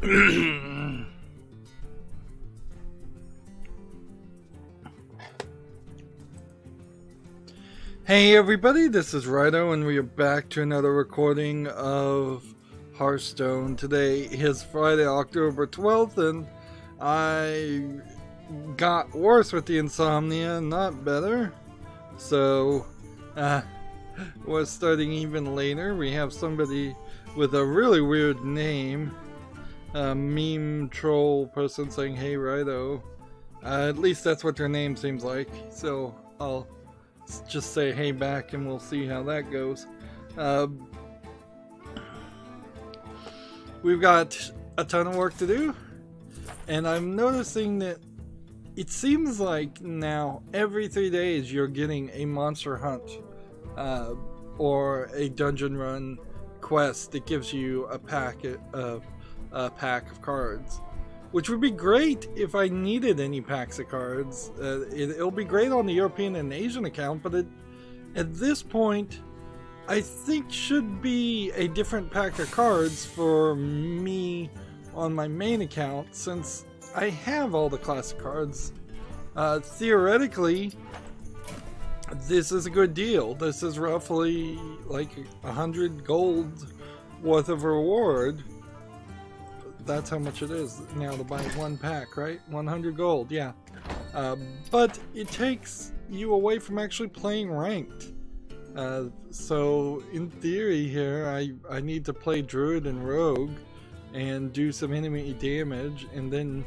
Hey everybody, this is Rydo and we are back to another recording of Hearthstone. Today is Friday, October 12th, and I got worse with the insomnia, not better. So, we're starting even later. We have somebody with a really weird name, a meme troll person saying, "Hey Rydo." At least that's what their name seems like, so I'll just say hey back and we'll see how that goes. We've got a ton of work to do, and I'm noticing that it seems like now every 3 days you're getting a monster hunt or a dungeon run quest that gives you a pack of cards, which would be great if I needed any packs of cards. It'll be great on the European and Asian account, but at this point, I think should be a different pack of cards for me on my main account, since I have all the classic cards. Theoretically, this is a good deal. This is roughly like 100 gold worth of reward. That's how much it is now to buy one pack, right? 100 gold, yeah. But it takes you away from actually playing ranked. So in theory here, I need to play Druid and Rogue and do some enemy damage, and then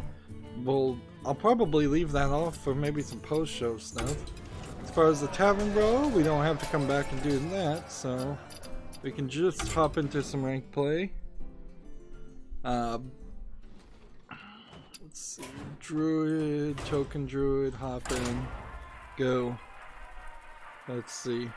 I'll probably leave that off for maybe some post-show stuff. As far as the Tavern Bro, we don't have to come back and do that, so we can just hop into some ranked play. Let's see, Druid, Token Druid, hop in, go. Let's see.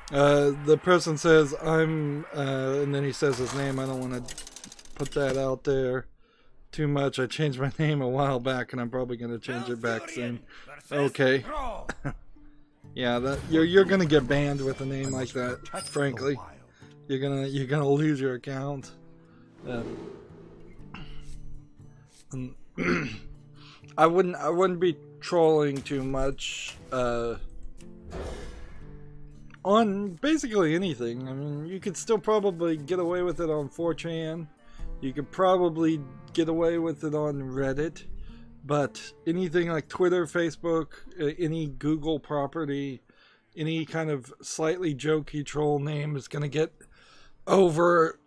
The person says and then he says his name. I don't want to put that out there too much. I changed my name a while back and I'm probably going to change it back soon. Okay. Yeah, you're gonna get banned with a name like that. Frankly, you're gonna lose your account. I wouldn't be trolling too much on basically anything. I mean, you could still probably get away with it on 4chan. You could probably get away with it on Reddit. But anything like Twitter, Facebook, any Google property, any kind of slightly jokey troll name is going to get over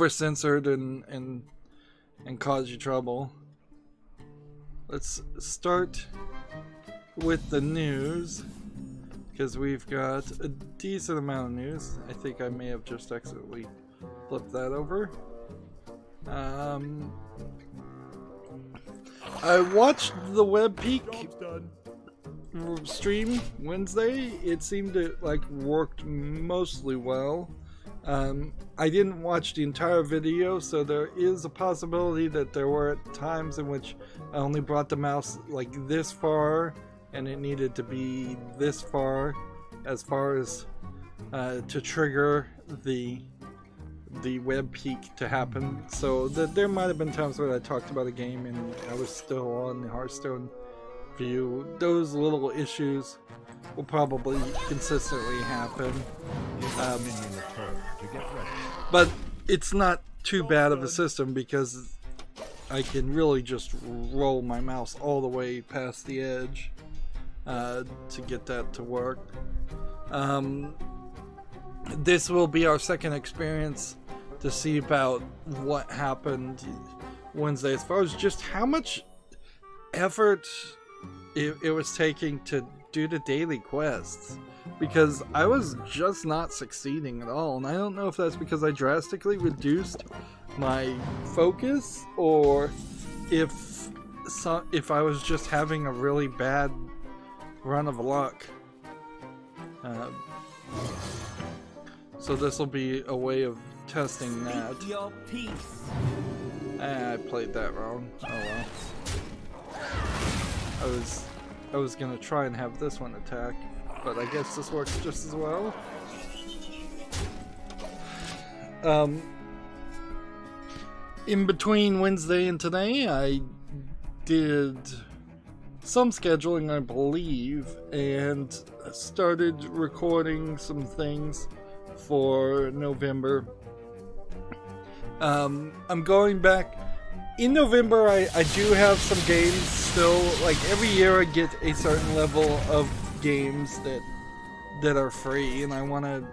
censored and cause you trouble. Let's start with the news, because we've got a decent amount of news. I think I may have just accidentally flipped that over. I watched the Web Peak stream Wednesday. It seemed to worked mostly well. I didn't watch the entire video, so there is a possibility that there were times in which I only brought the mouse like this far and it needed to be this far as to trigger the web peak to happen. So there might have been times where I talked about a game and I was still on the Hearthstone view. Those little issues will probably consistently happen. But it's not too bad of a system, because I can really just roll my mouse all the way past the edge to get that to work. This will be our second experience to see about what happened Wednesday, as far as just how much effort it was taking to do the daily quests, because I was just not succeeding at all, and I don't know if that's because I drastically reduced my focus, or if I was just having a really bad run of luck. So this will be a way of testing that. I played that wrong. Oh well. I was gonna try and have this one attack but I guess this works just as well. In between Wednesday and today, I did some scheduling, I believe, and started recording some things for November. I'm going back. In November, I do have some games still. Like, every year I get a certain level of games that are free, and I want to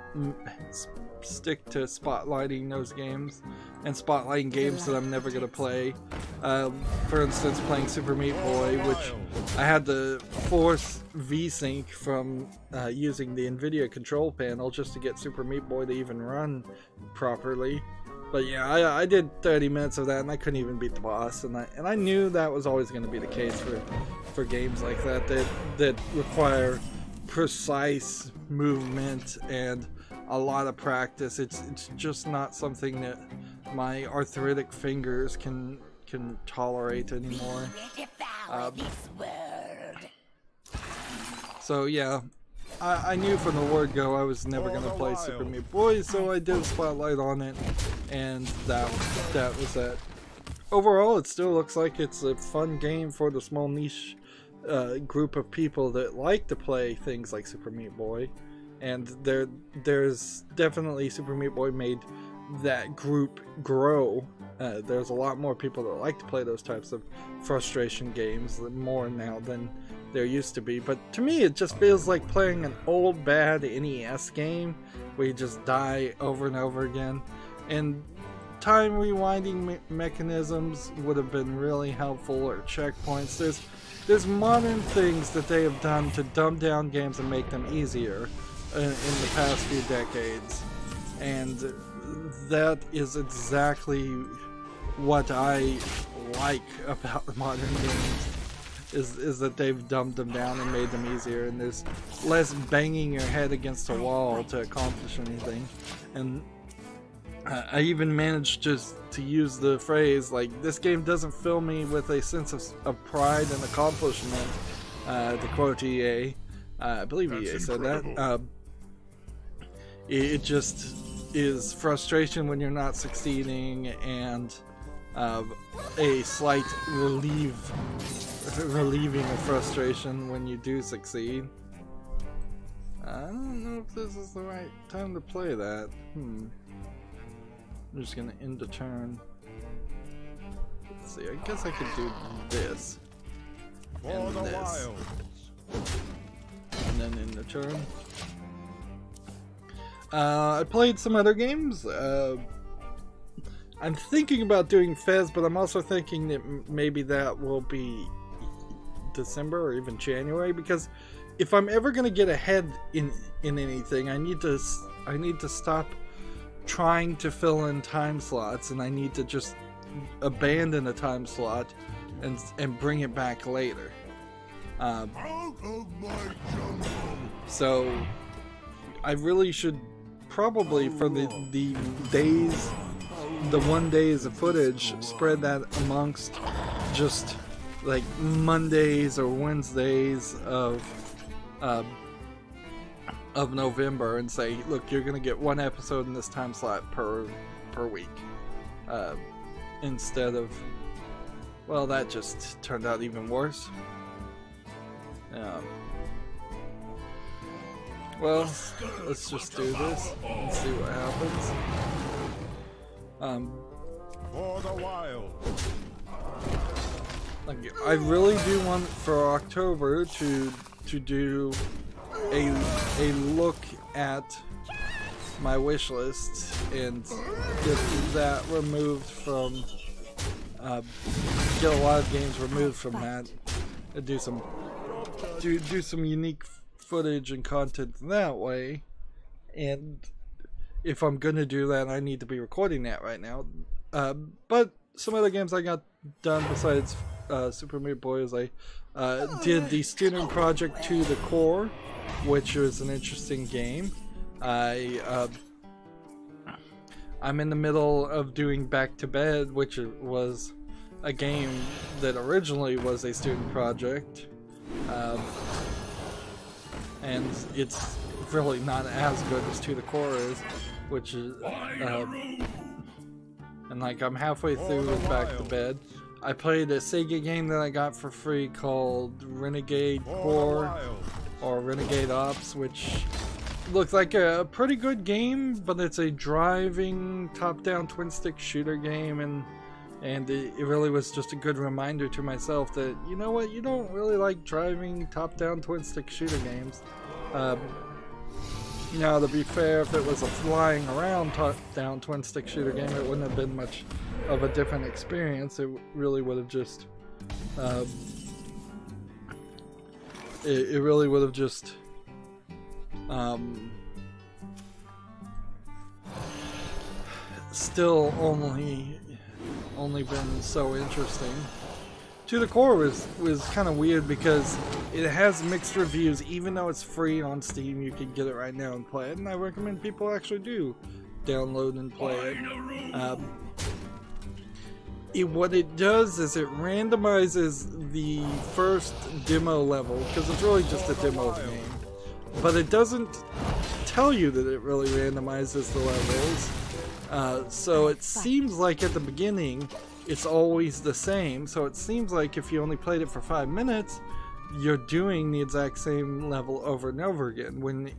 stick to spotlighting those games and spotlighting games that I'm never going to play. For instance, playing Super Meat Boy, which I had to force VSync from using the NVIDIA control panel just to get Super Meat Boy to even run properly. But yeah, I did 30 minutes of that, and I couldn't even beat the boss, and I knew that was always going to be the case for games like that require precise movement and a lot of practice. It's just not something that my arthritic fingers can tolerate anymore. So yeah, I knew from the word go I was never gonna play Super Meat Boy, so I did a spotlight on it, and that was that. Overall, it still looks like it's a fun game for the small niche group of people that like to play things like Super Meat Boy, and there's definitely Super Meat Boy made that group grow. There's a lot more people that like to play those types of frustration games, more now than there used to be. But to me, it just feels like playing an old bad NES game where you just die over and over again. And time rewinding mechanisms would have been really helpful, or checkpoints. There's modern things that they have done to dumb down games and make them easier in the past few decades, and that is exactly what I like about modern games, is that they've dumbed them down and made them easier, and there's less banging your head against a wall to accomplish anything. And I even managed just to use the phrase, like, this game doesn't fill me with a sense of pride and accomplishment, to quote EA. I believe EA said that. It just is frustration when you're not succeeding, and a slight relieving of frustration when you do succeed. I don't know if this is the right time to play that. I'm just gonna end the turn. Let's see, I guess I could do this. And this. And then in the turn. I played some other games. I'm thinking about doing Fez, but I'm also thinking that maybe that will be December or even January, because if I'm ever gonna get ahead in anything, I need to stop trying to fill in time slots, and I need to just abandon a time slot and bring it back later. So I really should probably, for the days, the 1 days of footage, spread that amongst just like Mondays or Wednesdays of November, and say, look, you're gonna get one episode in this time slot per week, instead of, well, that just turned out even worse. Well, let's just do this and see what happens. For the wild. Like, I really do want for October to do a look at my wish list and get that removed from, get a lot of games removed from that, and do some unique footage and content that way. And if I'm gonna do that, I need to be recording that right now. But some other games I got done besides Super Meat Boy is I did the student project To the Core, which was an interesting game. I'm in the middle of doing Back to Bed, which was a game that originally was a student project, and it's really not as good as To the Core is, which is, and like I'm halfway through with Back to Bed. I played a Sega game that I got for free called Renegade Core or Renegade Ops, which looked like a pretty good game, but it's a driving top-down twin-stick shooter game, and it really was just a good reminder to myself that, you know what, you don't really like driving top-down twin-stick shooter games. Now, to be fair, if it was a flying around top-down twin-stick shooter game, it wouldn't have been much of a different experience. It really would have just, it really would have just, still only been so interesting. To the Core was kind of weird because it has mixed reviews. Even though it's free on Steam, you can get it right now and play it, and I recommend people actually do download and play it. What it does is it randomizes the first demo level, because it's really just a demo of the game, but it doesn't tell you that it really randomizes the levels. So it seems like at the beginning it's always the same, so it seems like if you only played it for 5 minutes, you're doing the exact same level over and over again, when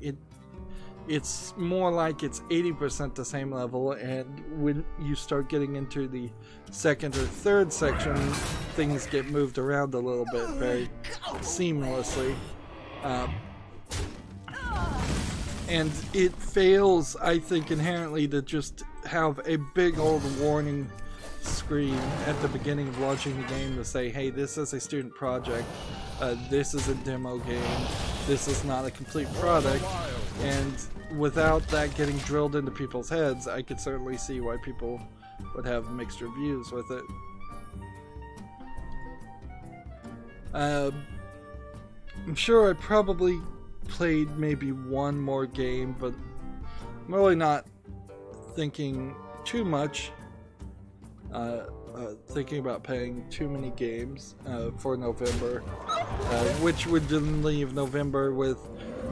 it's more like it's 80% the same level, and when you start getting into the second or third section, things get moved around a little bit very seamlessly. And it fails, I think, inherently to just have a big old warning screen at the beginning of launching the game to say, hey, this is a student project, this is a demo game, this is not a complete product. And without that getting drilled into people's heads, I could certainly see why people would have mixed reviews with it. I'm sure I probably played maybe one more game, but I'm really not thinking too much, thinking about playing too many games for November, which would then leave November with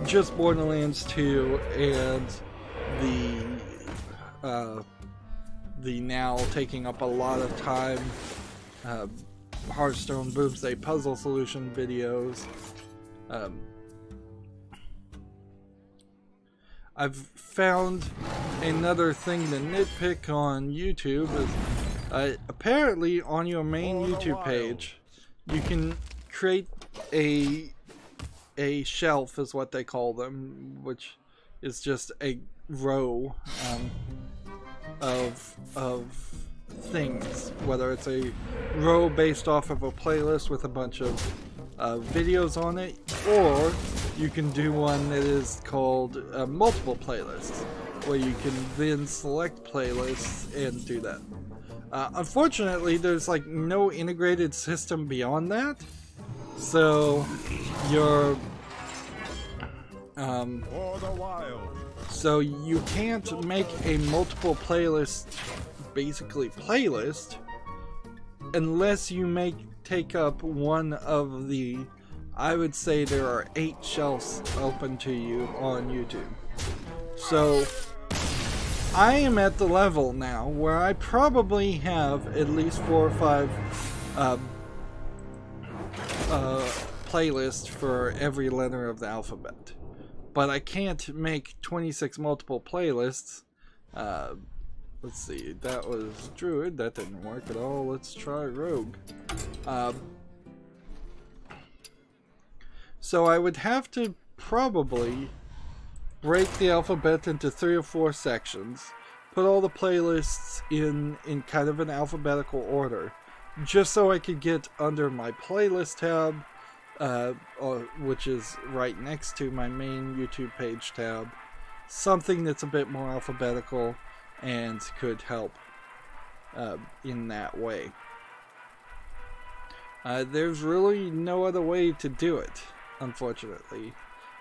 just Borderlands 2 and the now taking up a lot of time Hearthstone Boomsday puzzle solution videos. I've found another thing to nitpick on YouTube is apparently on your main YouTube page you can create a shelf, is what they call them, which is just a row of things, whether it's a row based off of a playlist with a bunch of videos on it, or you can do one that is called multiple playlists, where you can then select playlists and do that. Unfortunately, there's like no integrated system beyond that, so so you can't make a multiple playlist, basically playlist, unless you take up one of the, I would say there are 8 shelves open to you on YouTube. So I am at the level now where I probably have at least 4 or 5 playlists for every letter of the alphabet, but I can't make 26 multiple playlists. Let's see, that was Druid, that didn't work at all. Let's try Rogue. So I would have to probably break the alphabet into 3 or 4 sections, put all the playlists in kind of an alphabetical order, just so I could get under my playlist tab, which is right next to my main YouTube page tab, something that's a bit more alphabetical and could help in that way. There's really no other way to do it, unfortunately.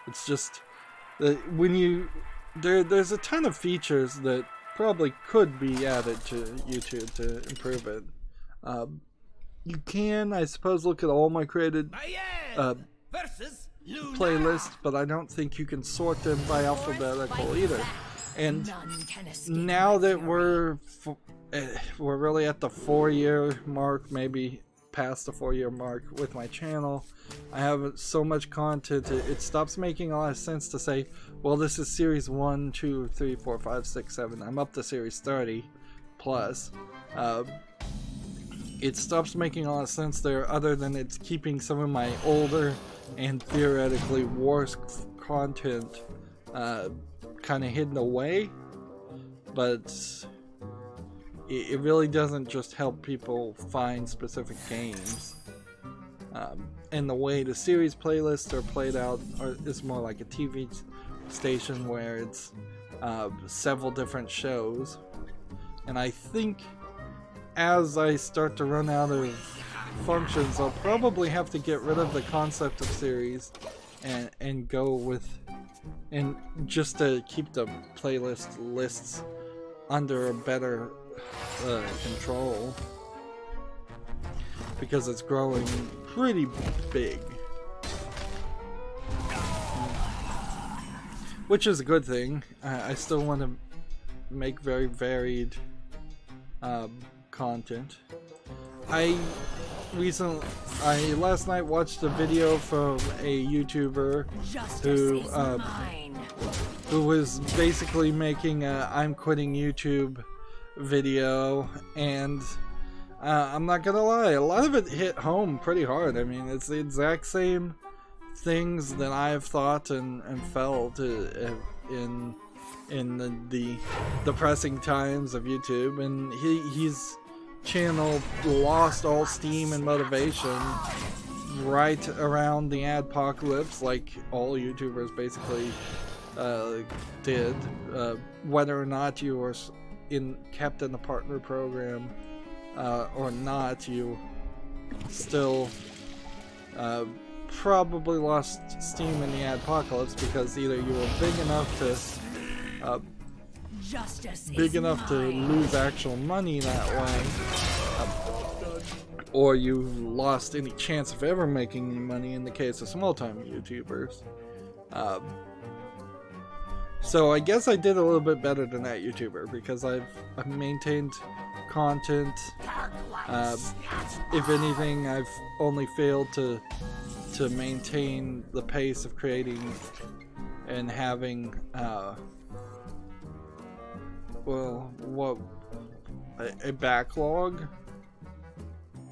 It's just that there's a ton of features that probably could be added to YouTube to improve it. You can, I suppose, look at all my created playlists, but I don't think you can sort them by alphabetical either. And now that we're really at the 4-year mark, maybe past the 4-year mark with my channel, I have so much content, it stops making a lot of sense to say, well, this is series 1, 2, 3, 4, 5, 6, 7. I'm up to series 30 plus. It stops making a lot of sense there, other than it's keeping some of my older and theoretically worse content kind of hidden away. But it really doesn't just help people find specific games. And the way the series playlists are played out is more like a TV station where it's several different shows. And I think as I start to run out of functions, I'll probably have to get rid of the concept of series and go with, and just to keep the playlist lists under a better control, because it's growing pretty big, which is a good thing. I still want to make very varied content. Last night watched a video from a YouTuber who was basically making a I'm quitting YouTube video, and I'm not gonna lie, a lot of it hit home pretty hard. I mean, it's the exact same things that I've thought and felt in the depressing times of YouTube, and his channel lost all steam and motivation right around the adpocalypse, like all YouTubers basically did. Whether or not you were kept in the partner program or not, you still probably lost steam in the adpocalypse, because either you were big enough to lose actual money that way, or you lost any chance of ever making any money in the case of small-time YouTubers. So I guess I did a little bit better than that YouTuber, because I've maintained content. If anything, I've only failed to maintain the pace of creating and having a backlog.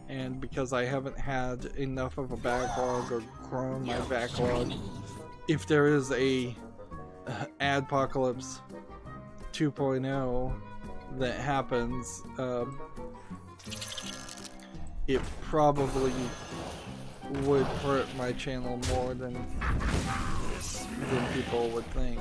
And because I haven't had enough of a backlog or grown my backlog, if there is a Adpocalypse 2.0 that happens, it probably would hurt my channel more than people would think.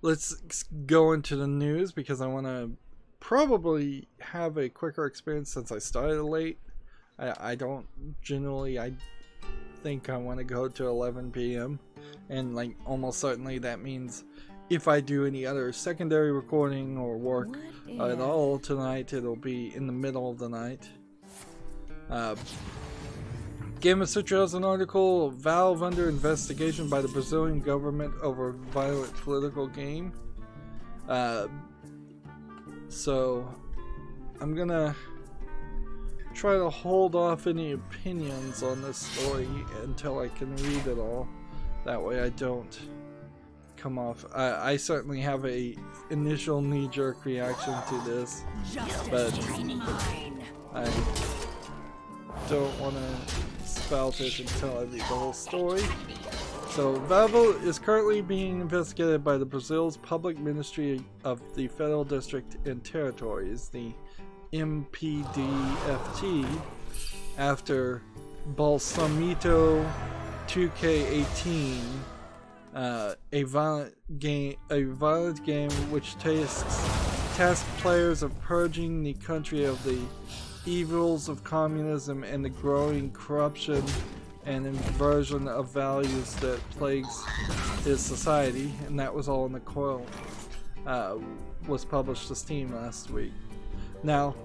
Let's go into the news, because I want to probably have a quicker experience since I started late. I don't generally, I think I want to go to 11 p.m. and like almost certainly that means if I do any other secondary recording or work at all tonight, it'll be in the middle of the night. Game of Citra has an article, Valve under investigation by the Brazilian government over violent political game. So I'm gonna try to hold off any opinions on this story until I can read it all. That way I don't come off. I certainly have a initial knee-jerk reaction to this, but I don't want to spout it until I read the whole story. So, Valve is currently being investigated by the Brazil's Public Ministry of the Federal District and Territories, the MPDFT, after Balsamito 2K18, a violent game which tasks players of purging the country of the evils of communism and the growing corruption and inversion of values that plagues his society, and that was all in the quote was published to Steam last week. Now,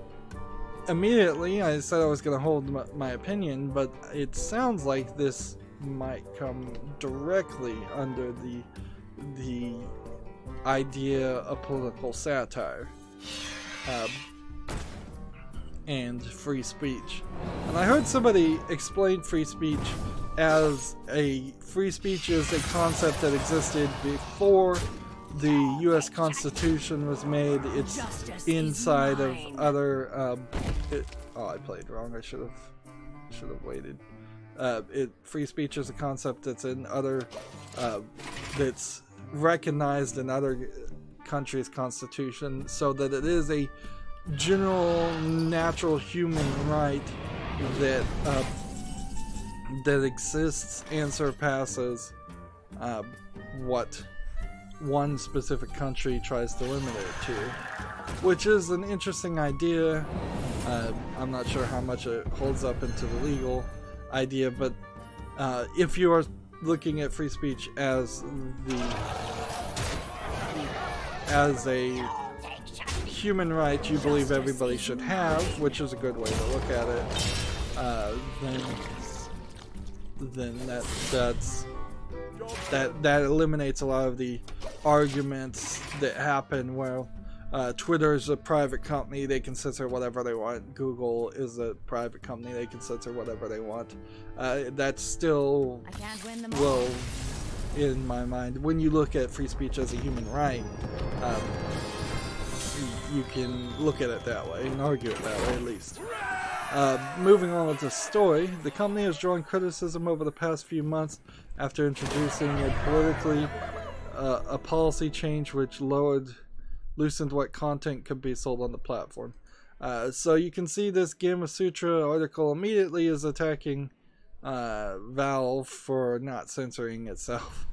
immediately I said I was going to hold my opinion, but it sounds like this might come directly under the idea of political satire and free speech. And I heard somebody explain free speech as free speech is a concept that existed before the U.S. Constitution was made. It's inside of other. Oh, I played wrong. I should have waited. Free speech is a concept that's in other. That's recognized in other countries' constitution, so that it is a general, natural human right that that exists and surpasses what one specific country tries to limit it to, which is an interesting idea. I'm not sure how much it holds up into the legal idea, but if you are looking at free speech as a human right you believe everybody should have, which is a good way to look at it, then that eliminates a lot of the arguments that happen where Twitter is a private company, they can censor whatever they want. Google is a private company, they can censor whatever they want. That still will, in my mind, when you look at free speech as a human right, you can look at it that way and argue it that way, at least. Moving on with the story, the company has drawn criticism over the past few months after introducing a policy change which loosened what content could be sold on the platform. So you can see this Gamasutra article immediately is attacking Valve for not censoring itself,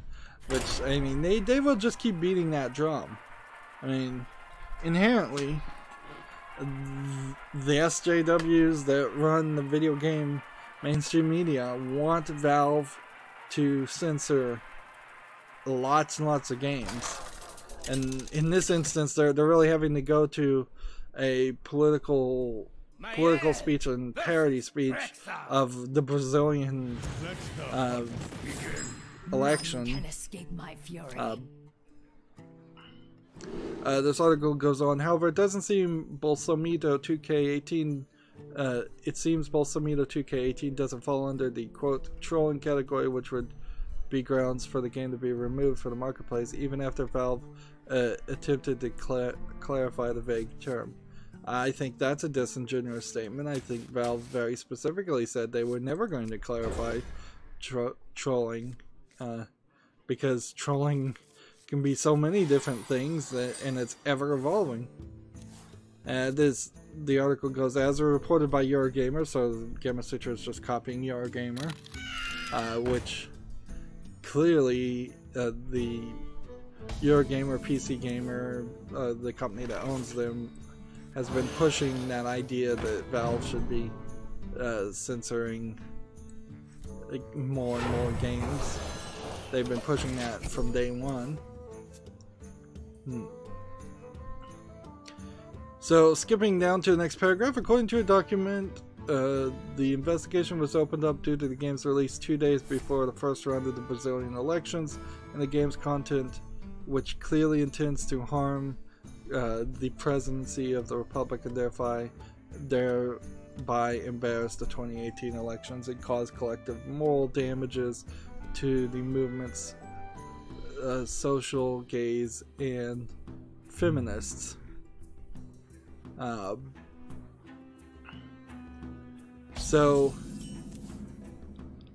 which, I mean, they will just keep beating that drum. I mean, inherently, the SJWs that run the video game mainstream media want Valve to censor lots and lots of games, and in this instance they're really having to go to a political speech and parody speech of the Brazilian election. This article goes on, however, it doesn't seem Bolsomito 2K18 it seems Bolsomito 2K18 doesn't fall under the quote trolling category, which would be grounds for the game to be removed from the marketplace, even after Valve attempted to clarify the vague term. I think that's a disingenuous statement. I think Valve very specifically said they were never going to clarify trolling, because trolling can be so many different things, and it's ever evolving. The article goes, as reported by Eurogamer, so Gamasutra is just copying Eurogamer, which clearly the Eurogamer, PC Gamer, the company that owns them, has been pushing that idea that Valve should be censoring more and more games. They've been pushing that from day one. So, skipping down to the next paragraph, according to a document, the investigation was opened up due to the game's release 2 days before the first round of the Brazilian elections, and the game's content, which clearly intends to harm the presidency of the Republic and thereby embarrass the 2018 elections and cause collective moral damages to the movement's social gays and feminists. So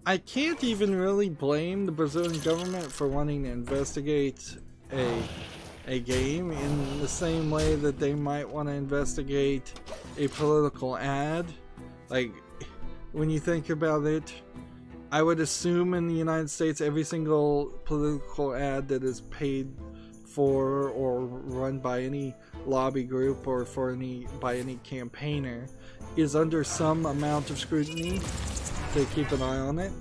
I can't even really blame the Brazilian government for wanting to investigate a game in the same way that they might want to investigate a political ad. Like, when you think about it, I would assume in the United States every single political ad that is paid for or run by any lobby group or by any campaigner is under some amount of scrutiny to keep an eye on it.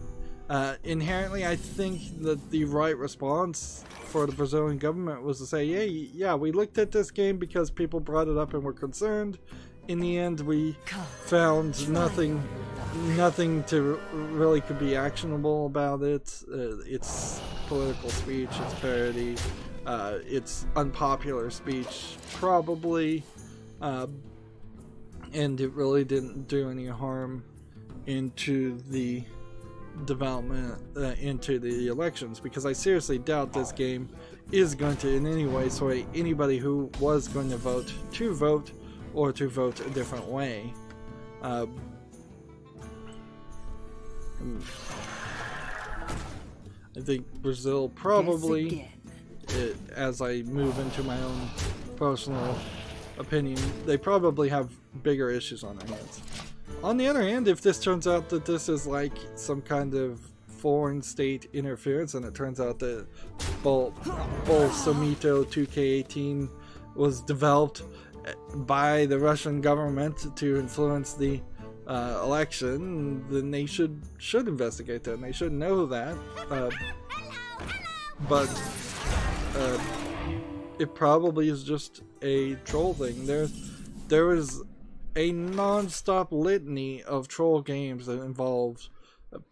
Inherently, I think that the right response for the Brazilian government was to say, yeah, we looked at this game because people brought it up and were concerned, in the end we found nothing to really could be actionable about it. It's political speech, it's parody, it's unpopular speech probably, and it really didn't do any harm into the development, into the elections, because I seriously doubt this game is going to in any way sway anybody who was going to vote or to vote a different way. I think Brazil probably, as I move into my own personal opinion, they probably have bigger issues on their hands. On the other hand, if this turns out that this is like some kind of foreign state interference, and it turns out that Bolsomito 2K18 was developed by the Russian government to influence the election, then they should investigate that, and they should know that. But it probably is just a troll thing. There is a non-stop litany of troll games that involve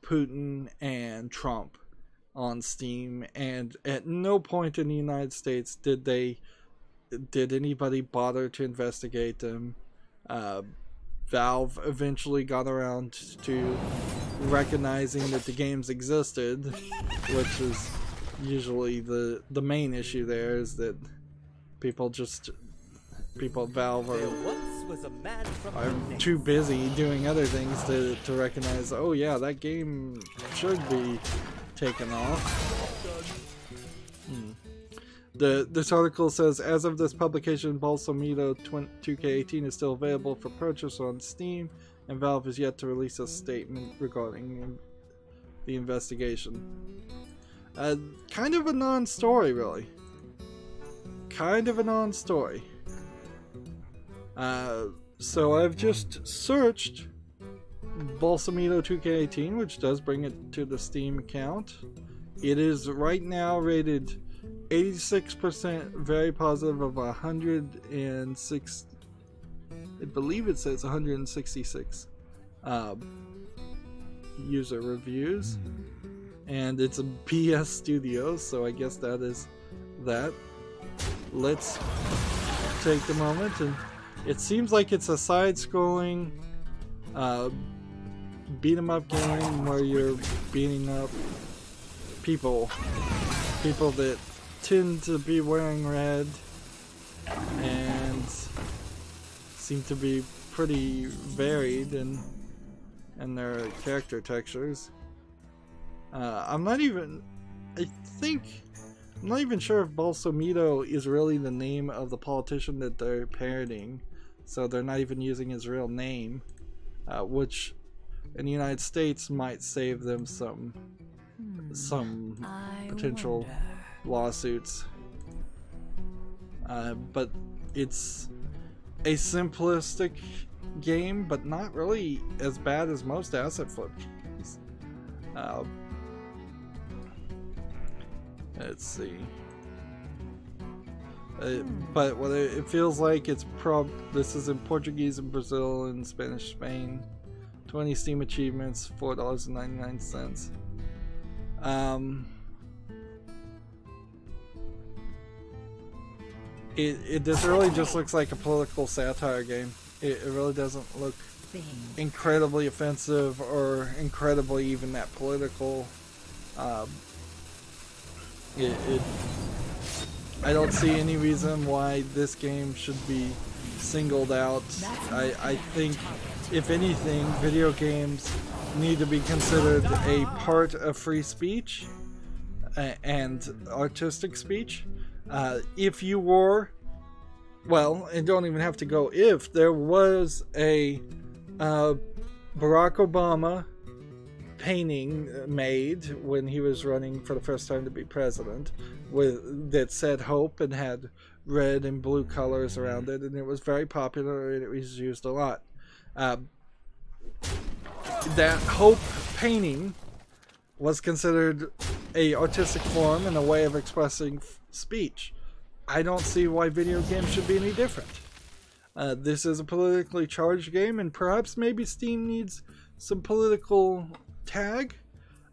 Putin and Trump on Steam, and at no point in the United States did anybody bother to investigate them. Valve eventually got around to recognizing that the games existed, which is usually the main issue there, is that people at Valve are too busy doing other things to recognize, oh yeah, that game should be taken off. This article says, as of this publication, Bolsomito 2K18 is still available for purchase on Steam, and Valve has yet to release a statement regarding the investigation. Kind of a non-story, really. Kind of a non-story. So I've just searched Bolsomito 2K18, which does bring it to the Steam account. It is right now rated 86% very positive of 106. I believe it says 166 user reviews, and it's a PS Studios, so I guess that is that. Let's take the moment, and it seems like it's a side-scrolling beat-em-up game where you're beating up people that tend to be wearing red and seem to be pretty varied in their character textures. I'm not even sure if Bolsomito is really the name of the politician that they're parodying, so they're not even using his real name, which in the United States might save them some potential lawsuits. But it's a simplistic game, but not really as bad as most asset flip games. Let's see. But what it feels like, it's this is in Portuguese in Brazil and Spanish Spain. 20 Steam achievements, $4.99. This really just looks like a political satire game. It really doesn't look incredibly offensive or incredibly even that political. I don't see any reason why this game should be singled out. I think, if anything, video games need to be considered a part of free speech and artistic speech. If you were, well, and don't even have to go if, there was a Barack Obama painting made when he was running for the first time to be president, that said hope and had red and blue colors around it, and it was very popular and it was used a lot. That hope painting was considered a artistic form and a way of expressing speech. I don't see why video games should be any different. This is a politically charged game, and perhaps maybe Steam needs some political tag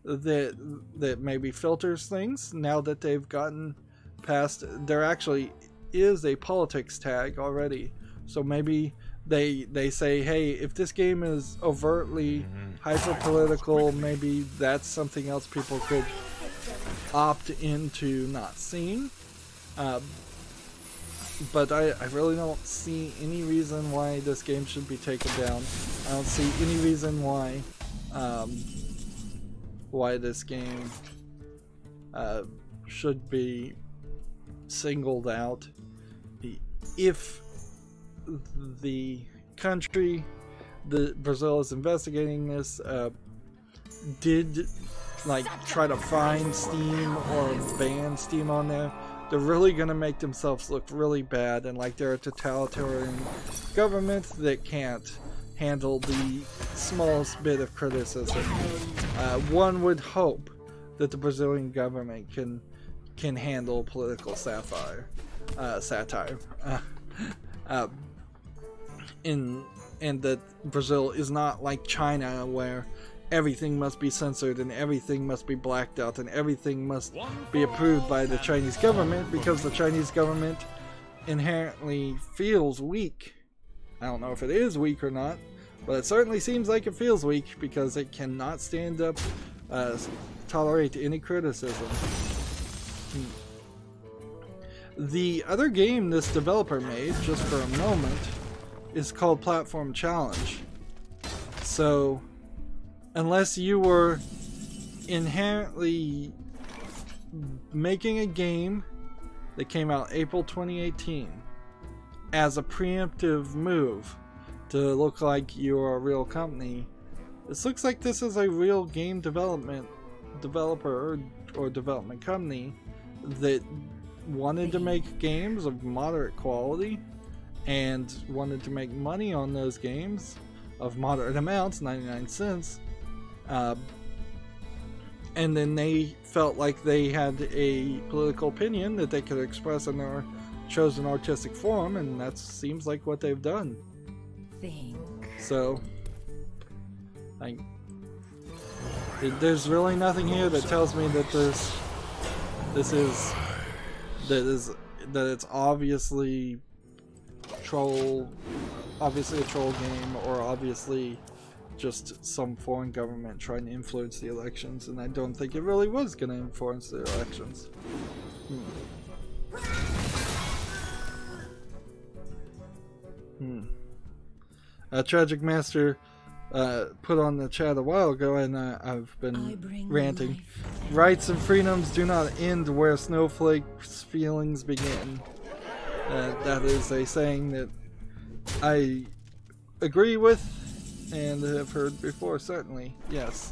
that maybe filters things now that they've gotten past. There actually is a politics tag already, so maybe they say, hey, if this game is overtly hyper political, maybe that's something else people could opt into not seeing. But I really don't see any reason why this game should be taken down. I don't see any reason why this game should be singled out. If the country that Brazil is investigating this did like try to find Steam or ban Steam on there, they're really going to make themselves look really bad and like they're a totalitarian government that can't handle the smallest bit of criticism. One would hope that the Brazilian government can handle political satire. And that Brazil is not like China, where everything must be censored and everything must be blacked out and everything must be approved by the Chinese government, because the Chinese government inherently feels weak. I don't know if it is weak or not, but it certainly seems like it feels weak because it cannot stand up, tolerate any criticism. The other game this developer made, just for a moment, is called Platform Challenge. So, unless you were inherently making a game that came out April 2018 as a preemptive move to look like you're a real company, this looks like this is a real game developer or development company that wanted to make games of moderate quality and wanted to make money on those games of moderate amounts, 99 cents. And then they felt like they had a political opinion that they could express in their chosen artistic form, and that seems like what they've done. So, there's really nothing here that tells me that it's obviously a troll game, or obviously just some foreign government trying to influence the elections, and I don't think it really was going to influence the elections. Tragic Master put on the chat a while ago, and I've been ranting. Rights and freedoms do not end where snowflakes' feelings begin. That is a saying that I agree with and have heard before, certainly. Yes.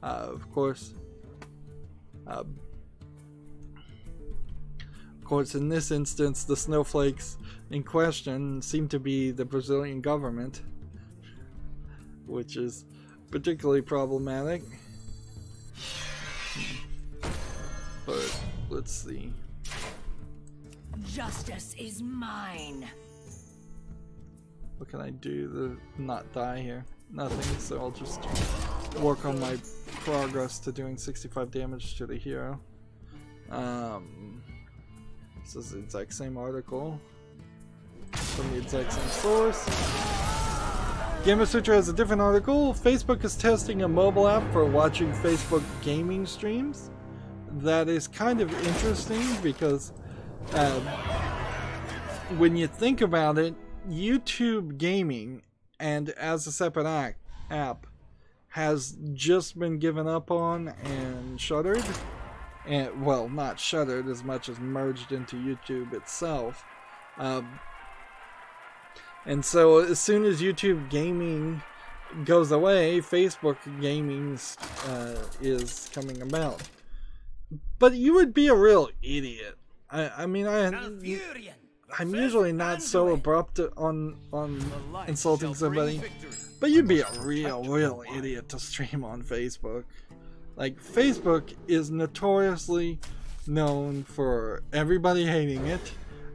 Of course, in this instance, the snowflakes in question seem to be the Brazilian government, which is particularly problematic. But let's see. Justice is mine. What can I do to not die here? Nothing, so I'll just work on my progress to doing 65 damage to the hero. This is the exact same article from the exact same source. Gamasutra has a different article. Facebook is testing a mobile app for watching Facebook gaming streams. That is kind of interesting because when you think about it, YouTube gaming, and as a separate app, has just been given up on and shuttered. And, well, not shuttered as much as merged into YouTube itself. And so as soon as YouTube gaming goes away, Facebook gaming is coming about. But you would be a real idiot. I mean, I'm usually not so abrupt on insulting somebody, but you'd be a real idiot to stream on Facebook. Like, Facebook is notoriously known for everybody hating it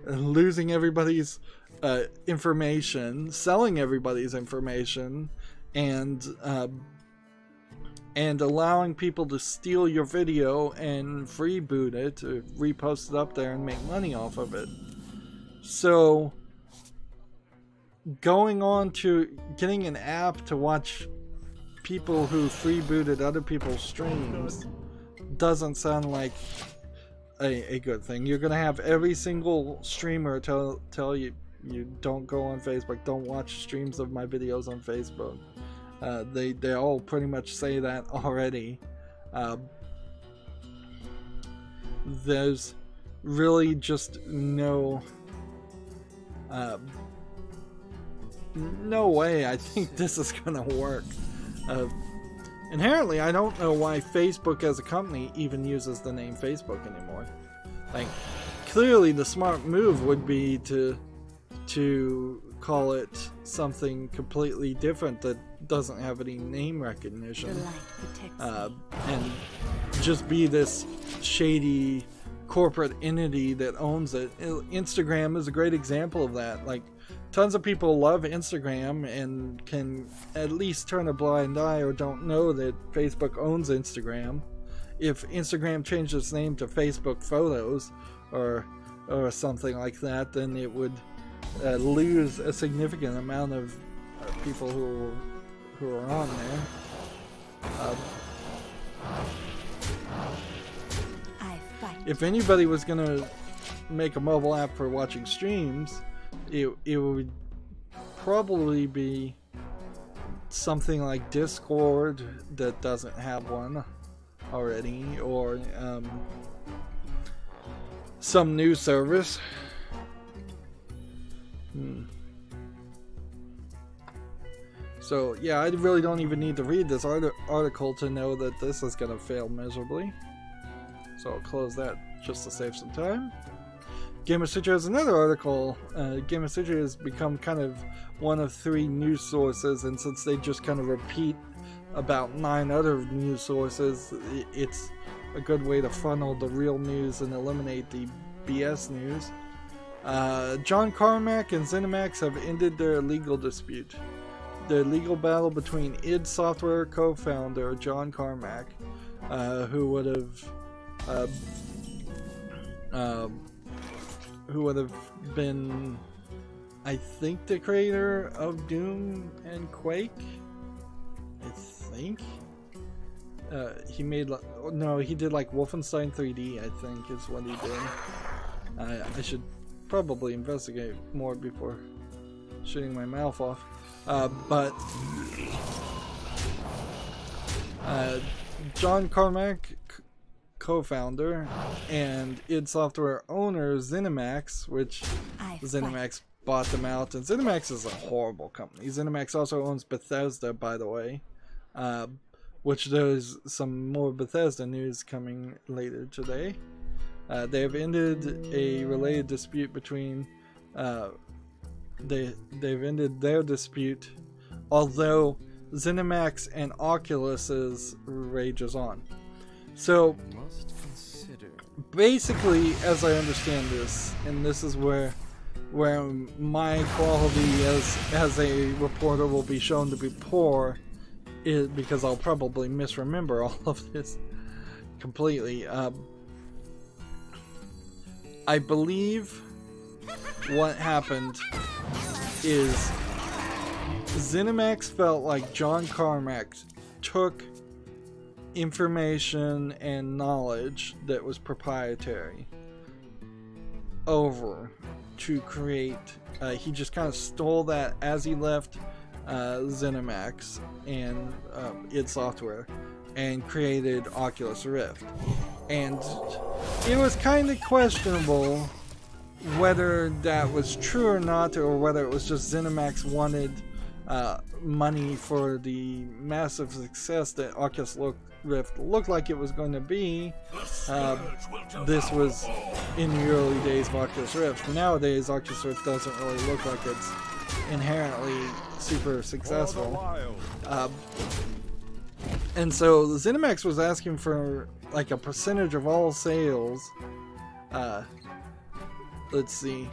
and losing everybody's information, selling everybody's information, and allowing people to steal your video and freeboot it, or repost it up there and make money off of it. So going on to getting an app to watch people who freebooted other people's streams doesn't sound like a good thing. You're gonna have every single streamer tell you don't go on Facebook, don't watch streams of my videos on Facebook. They all pretty much say that already. There's really just no way I think this is gonna work. Inherently, I don't know why Facebook as a company even uses the name Facebook anymore. Like, clearly the smart move would be to call it something completely different that doesn't have any name recognition, and just be this shady corporate entity that owns it. Instagram is a great example of that. Like, tons of people love Instagram and can at least turn a blind eye or don't know that Facebook owns Instagram. If Instagram changed its name to Facebook Photos or something like that, then it would lose a significant amount of people who are on there. If anybody was gonna make a mobile app for watching streams, it would probably be something like Discord that doesn't have one already, or some new service. So yeah, I really don't even need to read this article to know that this is gonna fail miserably. So I'll close that just to save some time. Gamer Sutra has another article. Gamer Sutra has become kind of one of 3 news sources, and since they just kind of repeat about 9 other news sources, it's a good way to funnel the real news and eliminate the BS news. John Carmack and ZeniMax have ended their legal dispute. The legal battle between id Software co-founder John Carmack, who would have been, I think, the creator of Doom and Quake. I think he made he did like Wolfenstein 3D, I think is what he did. I should probably investigate more before shooting my mouth off. But John Carmack, co-founder, and id Software owner ZeniMax, which ZeniMax bought them out, and ZeniMax is a horrible company. ZeniMax also owns Bethesda, by the way, which there's some more Bethesda news coming later today. They have ended a related dispute between they've ended their dispute, although ZeniMax and Oculus's rages on. So basically, as I understand this, and this is where my quality as a reporter will be shown to be poor, is because I'll probably misremember all of this completely. I believe what happened is ZeniMax felt like John Carmack took information and knowledge that was proprietary over to create, he just kind of stole that as he left ZeniMax and id Software and created Oculus Rift. And it was kind of questionable whether that was true or not, or whether it was just ZeniMax wanted money for the massive success that Oculus Rift looked like it was going to be. This was in the early days of Oculus Rift. Nowadays, Oculus Rift doesn't really look like it's inherently super successful. And so ZeniMax was asking for like a percentage of all sales. Let's see.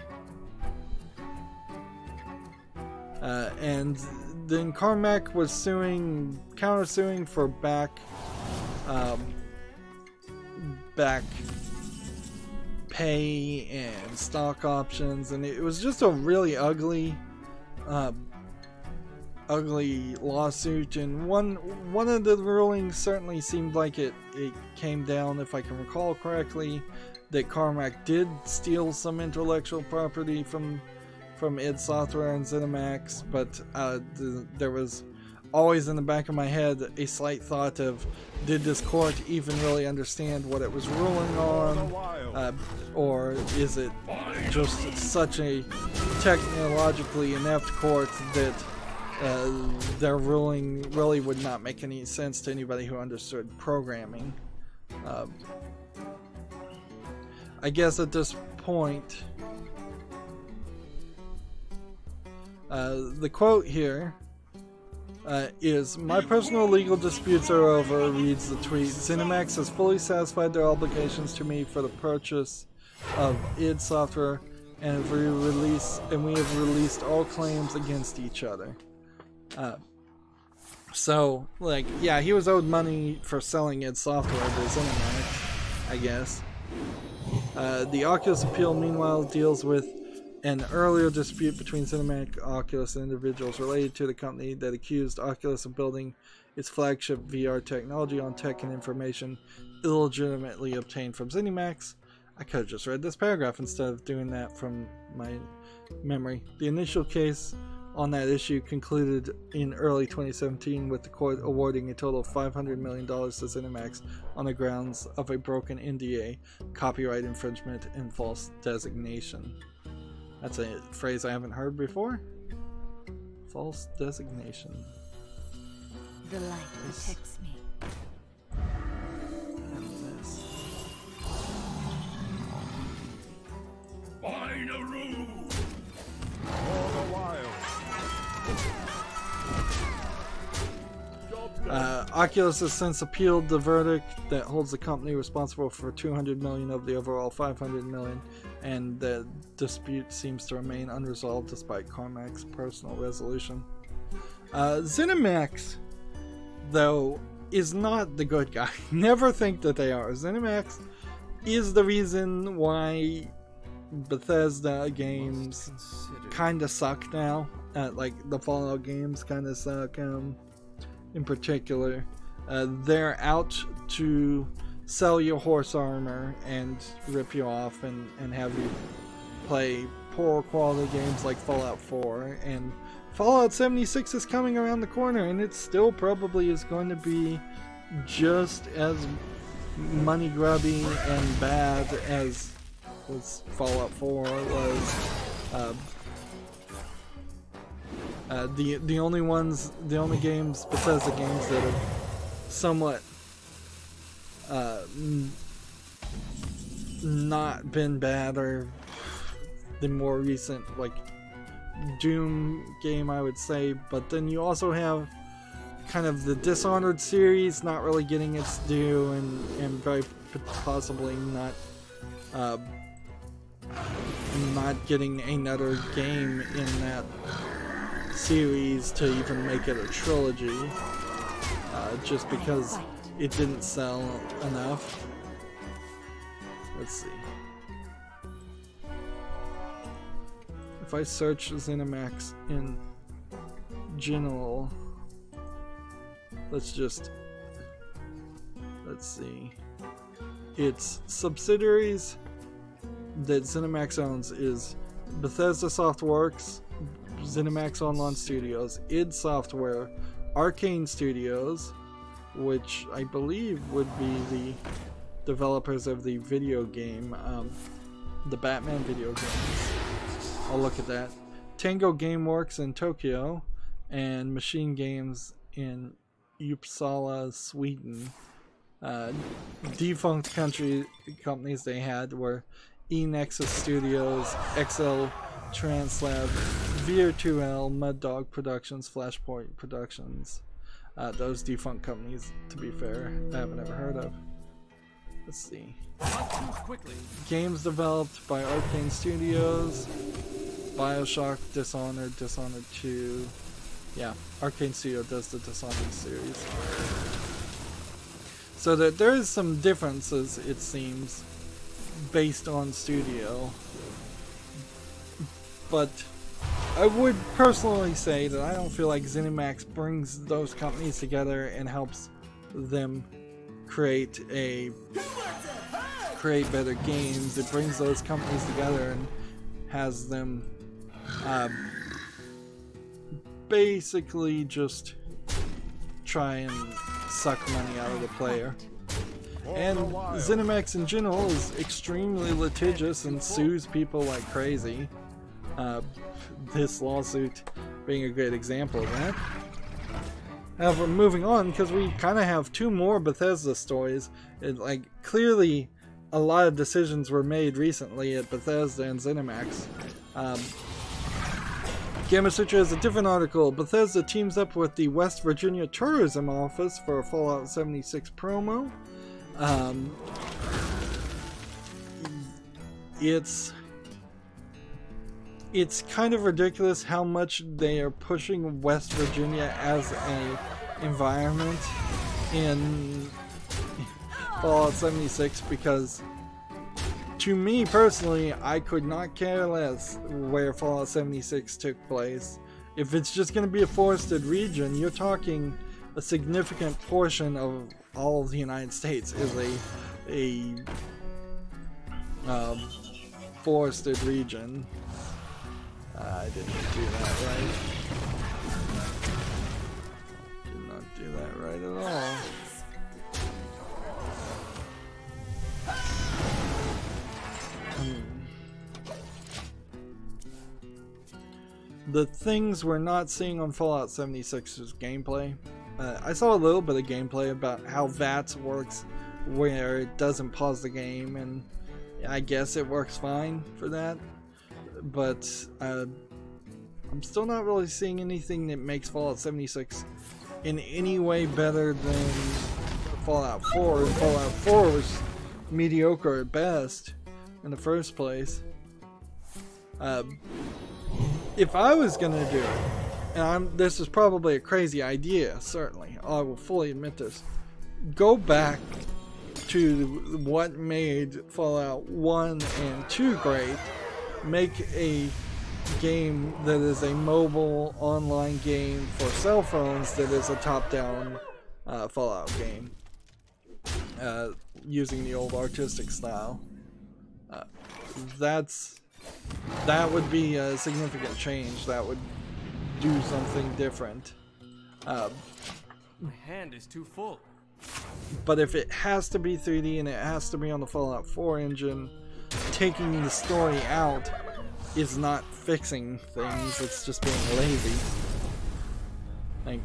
And then Carmack was countersuing for back pay and stock options, and it was just a really ugly lawsuit. And one of the rulings certainly seemed like it came down, if I can recall correctly, that Carmack did steal some intellectual property from id Software and ZeniMax, but there was always in the back of my head a slight thought of, did this court even really understand what it was ruling on, or is it just such a technologically inept court that their ruling really would not make any sense to anybody who understood programming. I guess at this point, the quote here is, "My personal legal disputes are over," reads the tweet. "ZeniMax has fully satisfied their obligations to me for the purchase of id Software, and we have released all claims against each other." So, like, yeah, he was owed money for selling id Software to ZeniMax, I guess. The Oculus appeal, meanwhile, deals with an earlier dispute between ZeniMax, Oculus, and individuals related to the company that accused Oculus of building its flagship VR technology on tech and information illegitimately obtained from ZeniMax. I could have just read this paragraph instead of doing that from my memory. The initial case on that issue concluded in early 2017 with the court awarding a total of $500 million to ZeniMax on the grounds of a broken NDA, copyright infringement, and false designation. That's a phrase I haven't heard before. False designation. The light protects me. Oculus has since appealed the verdict that holds the company responsible for $200 million of the overall $500 million, and the dispute seems to remain unresolved despite Carmack's personal resolution. ZeniMax, though, is not the good guy. Never think that they are. ZeniMax is the reason why Bethesda games kind of suck now. Like the Fallout games kind of suck. In particular, they're out to sell you horse armor and rip you off and have you play poor quality games like Fallout 4, and Fallout 76 is coming around the corner, and it still probably is going to be just as money grubby and bad as Fallout 4 was. The only games, Bethesda games that have somewhat not been bad are the more recent, like, Doom game, I would say. But then you also have kind of the Dishonored series not really getting its due, and very possibly not getting another game in that series to even make it a trilogy, just because it didn't sell enough. Let's see. If I search ZeniMax in general, let's see. Its subsidiaries that ZeniMax owns is Bethesda Softworks, ZeniMax Online Studios, id Software, Arcane Studios, which I believe would be the developers of the video game, the Batman video games. I'll look at that. Tango Gameworks in Tokyo, and Machine Games in Uppsala, Sweden. Defunct companies they had were eNexus Studios, XL Translab, VR2L, Mud Dog Productions, Flashpoint Productions. Those defunct companies, to be fair, I haven't ever heard of. Let's see. Games developed by Arcane Studios, BioShock, Dishonored, Dishonored 2. Yeah, Arcane Studio does the Dishonored series. So that there is some differences, it seems, based on studio. But I would personally say that I don't feel like ZeniMax brings those companies together and helps them create better games. It brings those companies together and has them basically just try and suck money out of the player. And ZeniMax in general is extremely litigious and sues people like crazy. This lawsuit being a great example of that. However, moving on, because we kind of have two more Bethesda stories. Like, clearly a lot of decisions were made recently at Bethesda and ZeniMax. Gamasutra has a different article. Bethesda teams up with the West Virginia Tourism Office for a Fallout 76 promo. It's kind of ridiculous how much they are pushing West Virginia as an environment in Fallout 76, because to me personally, I could not care less where Fallout 76 took place. If it's just going to be a forested region, you're talking a significant portion of all of the United States is a forested region. I didn't do that right. Did not do that right at all. The things we're not seeing on Fallout 76's gameplay. I saw a little bit of gameplay about how VATS works, where it doesn't pause the game, and I guess it works fine for that. But I'm still not really seeing anything that makes Fallout 76 in any way better than Fallout 4. And Fallout 4 was mediocre at best in the first place. If I was gonna do it, and this is probably a crazy idea, certainly, I will fully admit this, go back to what made Fallout 1 and 2 great. Make a game that is a mobile online game for cell phones that is a top-down Fallout game, using the old artistic style. That would be a significant change. That would do something different. My hand is too full. But if it has to be 3D and it has to be on the Fallout 4 engine, taking the story out is not fixing things, it's just being lazy. Like,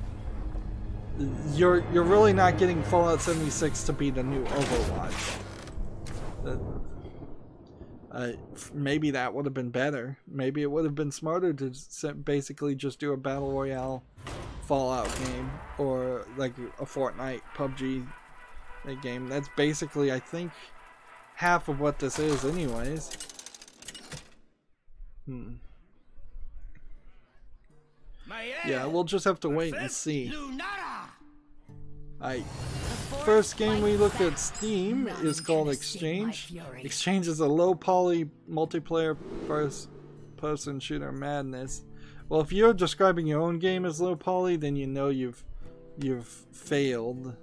you're really not getting Fallout 76 to be the new Overwatch. Maybe that would have been better. Maybe it would have been smarter to basically just do a Battle Royale Fallout game, or like a Fortnite, PUBG game. That's basically, I think, half of what this is anyways. Yeah, we'll just have to wait and see. First game we look at Steam is called Exchange. Exchange is a low poly multiplayer first person shooter madness. Well, if you're describing your own game as low poly, then you know you've failed.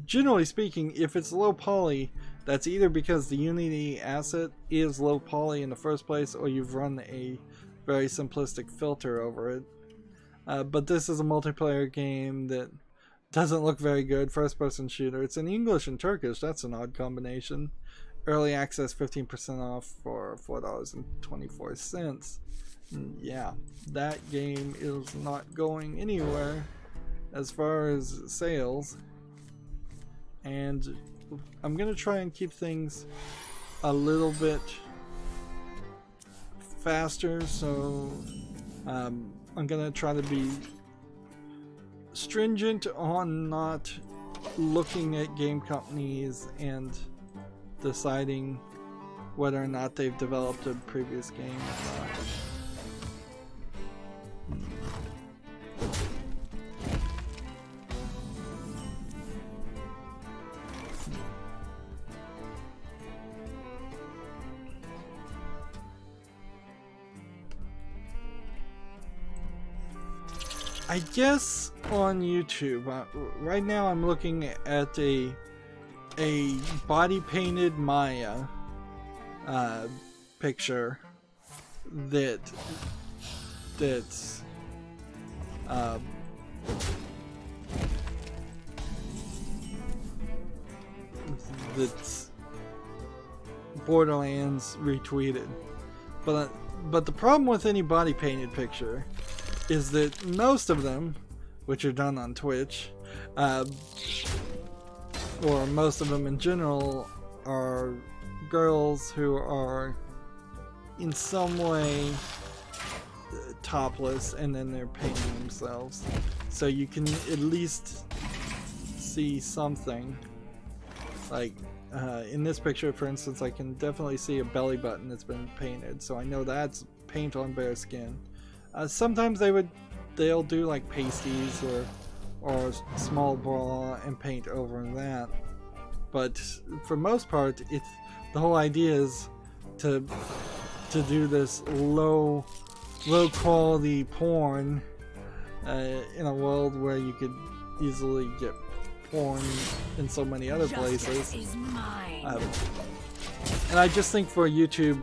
Generally speaking, if it's low poly, that's either because the Unity asset is low poly in the first place, or you've run a very simplistic filter over it. But this is a multiplayer game that doesn't look very good. First person shooter. It's in English and Turkish. That's an odd combination. Early access 15% off for $4.24. Yeah, that game is not going anywhere as far as sales. And I'm gonna try and keep things a little bit faster, so I'm gonna try to be stringent on not looking at game companies and deciding whether or not they've developed a previous game or not. I guess on YouTube, right now I'm looking at a body painted Maya picture that's Borderlands retweeted, but the problem with any body painted picture is that most of them, which are done on Twitch, or most of them in general, are girls who are in some way topless, and then they're painting themselves. So you can at least see something. Like in this picture, for instance, I can definitely see a belly button that's been painted, so I know that's paint on bare skin. Sometimes they'll do like pasties or small bra and paint over that, but for most part, the whole idea is to do this low quality porn in a world where you could easily get porn in so many other places. And I just think for YouTube,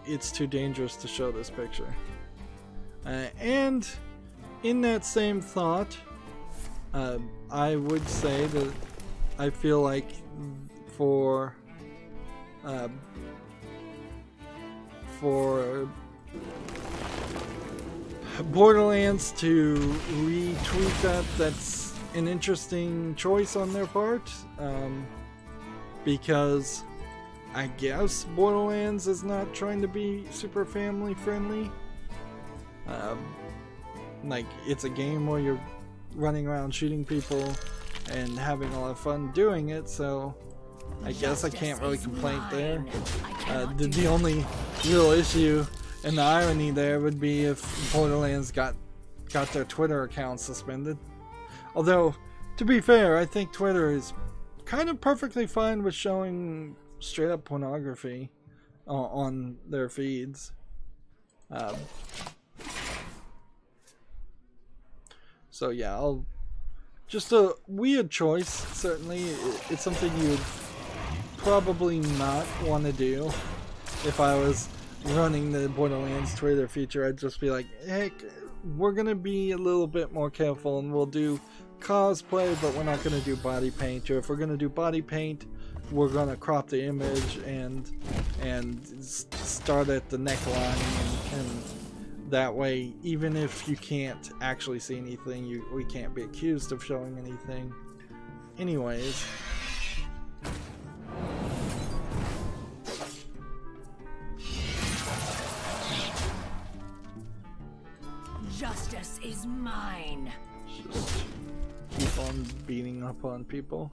it's too dangerous to show this picture. And in that same thought, I would say that I feel like for Borderlands to retweet that's an interesting choice on their part, because I guess Borderlands is not trying to be super family friendly. Like, it's a game where you're running around shooting people and having a lot of fun doing it, so I guess I can't really complain there. The only real issue and the irony there would be if Borderlands got their Twitter account suspended. Although, to be fair, I think Twitter is kind of perfectly fine with showing straight up pornography on their feeds. So yeah, just a weird choice, certainly. It's something you'd probably not want to do. If I was running the Borderlands Twitter feature, I'd just be like, heck, we're going to be a little bit more careful and we'll do cosplay, but we're not going to do body paint. Or if we're going to do body paint, we're going to crop the image and start at the neckline, and that way, even if you can't actually see anything, we can't be accused of showing anything. Anyways. Justice is mine. Just keep on beating up on people.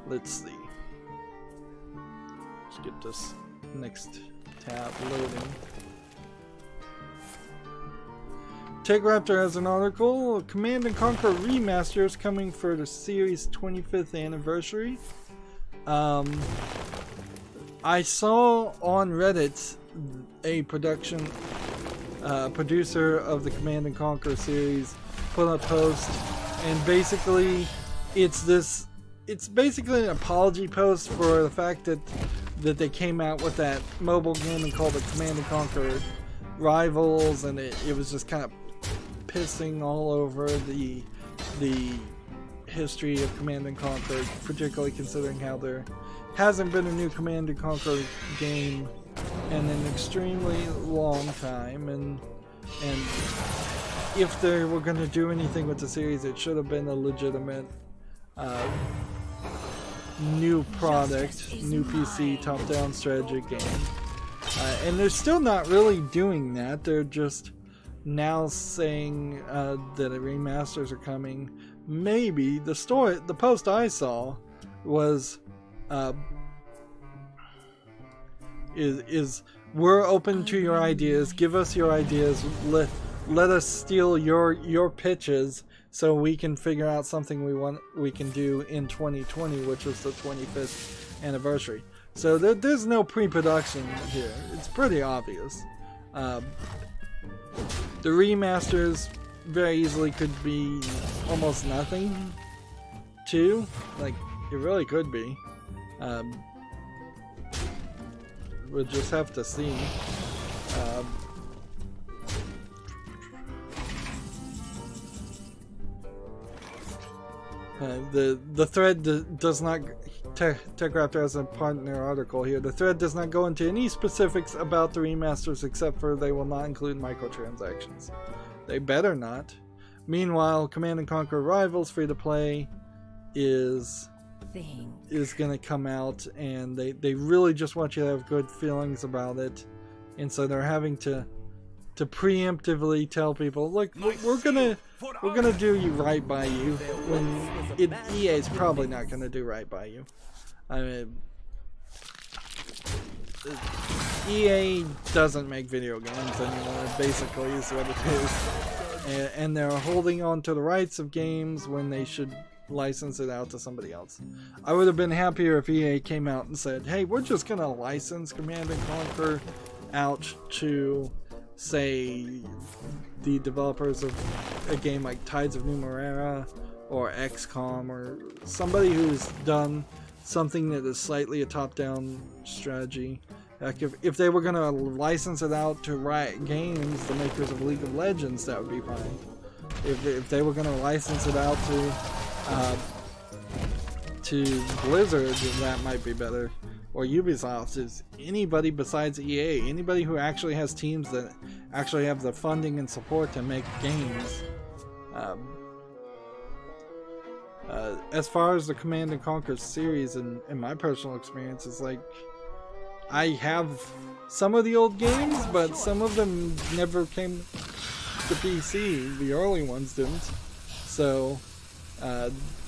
Let's see. Let's get this next tab loading. TechRaptor has an article. Command & Conquer Remaster is coming for the series' 25th anniversary. I saw on Reddit a producer of the Command & Conquer series put a post, and basically it's basically an apology post for the fact that they came out with that mobile game called the Command & Conquer Rivals, and it was just kind of pissing all over the history of Command & Conquer, particularly considering how there hasn't been a new Command & Conquer game in an extremely long time, and if they were going to do anything with the series, it should have been a legitimate new product, new PC top-down strategy game. And they're still not really doing that. They're just now saying that remasters are coming. Maybe the post I saw was is we're open to your ideas. Give us your ideas. Let us steal your pitches so we can figure out something we can do in 2020, which was the 25th anniversary. So there's no pre-production here. It's pretty obvious. The remasters very easily could be almost nothing too. Like, it really could be. We'll just have to see. The thread does not, TechRaptor has a part in their article here, the thread does not go into any specifics about the remasters except for they will not include microtransactions. They better not. Meanwhile, Command & Conquer Rivals free-to-play is going to come out, and they really just want you to have good feelings about it, and so they're having to preemptively tell people, look, we're gonna do you right by you, when EA is probably not gonna do right by you. I mean, EA doesn't make video games anymore, basically is what it is, and they're holding on to the rights of games when they should license it out to somebody else. I would have been happier if EA came out and said, hey, we're just gonna license Command & Conquer out to, say, the developers of a game like Tides of Numenera or XCOM, or somebody who's done something that is slightly a top-down strategy. Like if they were going to license it out to Riot Games, the makers of League of Legends, that would be fine. If they were going to license it out to Blizzard, that might be better. Or Ubisoft. Is anybody besides EA, anybody who actually has teams that actually have the funding and support to make games. As far as the Command & Conquer series, in my personal experience, is like, I have some of the old games, but some of them never came to PC. The early ones didn't. So,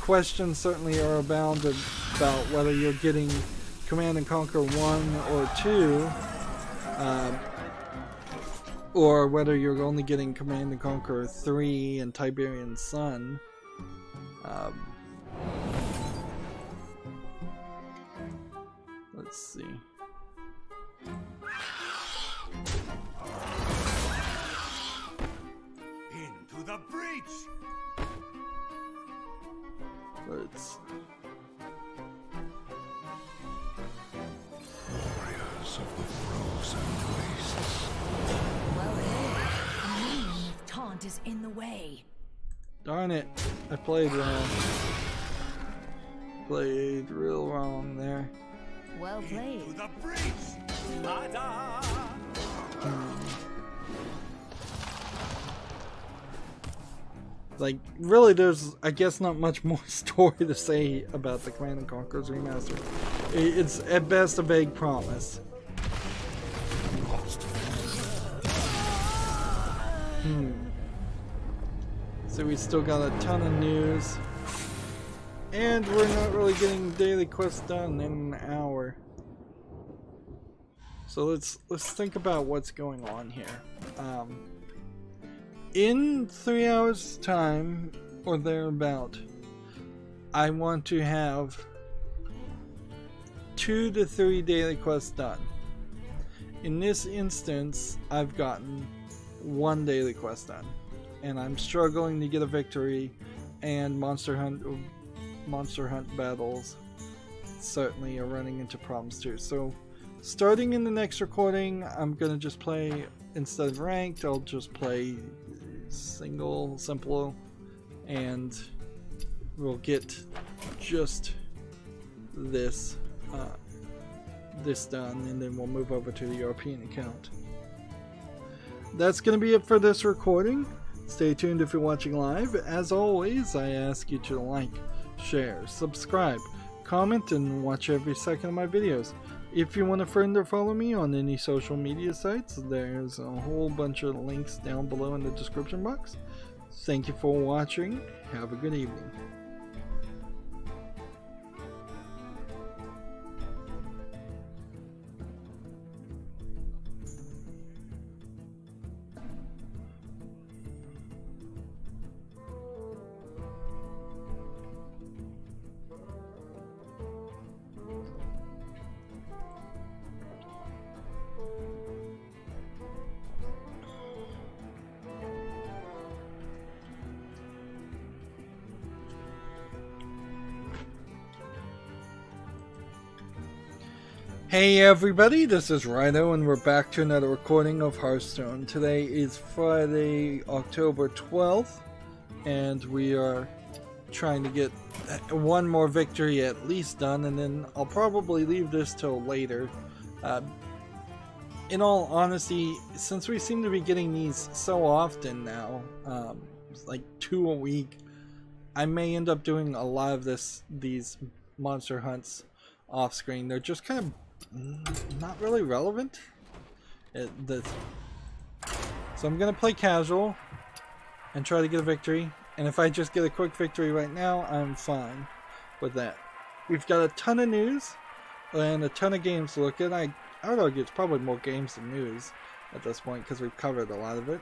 questions certainly are abound about whether you're getting Command & Conquer 1 or 2, or whether you're only getting Command & Conquer 3 and Tiberian Sun. Let's see. Into the breach! Let's... Warriors of the frozen wastes. Well, hey, the meaning of taunt is in the way. Darn it, I played wrong. Played real wrong there. Well played. To the breach! Ta-da! Like, really, there's, I guess, not much more story to say about the Command & Conquer's remaster. It's, at best, a vague promise. So we still got a ton of news. And we're not really getting daily quests done in an hour. So let's think about what's going on here. In 3 hours time, or thereabout, I want to have 2 to 3 daily quests done. In this instance, I've gotten 1 daily quest done, and I'm struggling to get a victory, and Monster Hunt battles certainly are running into problems too. So starting in the next recording, I'm gonna just play, instead of ranked, I'll just play simple, and we'll get just this done, and then we'll move over to the European account. That's gonna be it for this recording. Stay tuned if you're watching live. As always, I ask you to like, share, subscribe, comment, and watch every second of my videos. If you want to friend or follow me on any social media sites, there's a whole bunch of links down below in the description box. Thank you for watching. Have a good evening. Hey everybody, this is Rydo and we're back to another recording of Hearthstone. Today is Friday, October 12th, and we are trying to get one more victory at least done, and then I'll probably leave this till later. In all honesty, since we seem to be getting these so often now, like 2 a week, I may end up doing a lot of these monster hunts off screen. They're just kind of not really relevant. So I'm gonna play casual and try to get a victory, and if I just get a quick victory right now, I'm fine with that. We've got a ton of news and a ton of games to look at. I would argue it's probably more games than news at this point because we've covered a lot of it.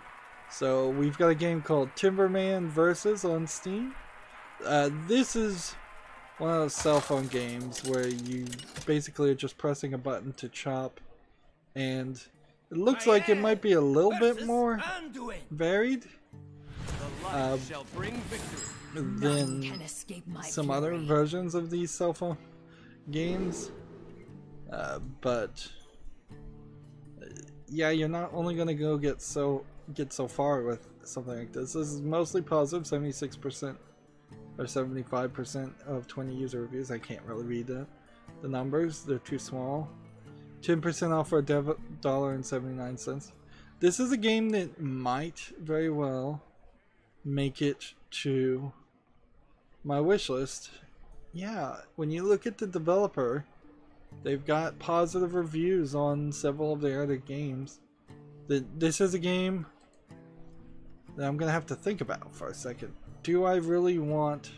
So we've got a game called Timberman Versus on Steam. This is one of those cell phone games where you basically are just pressing a button to chop, and it looks like it might be a little bit more varied than some other versions of these cell phone games. But yeah, you're not only gonna go get so far with something like this. This is mostly positive, 76%. Or 75% of 20 user reviews. I can't really read the numbers, they're too small. 10% off for $1.79. This is a game that might very well make it to my wish list. Yeah, when you look at the developer, they've got positive reviews on several of their other games. This is a game that I'm gonna have to think about for a second. Do I really want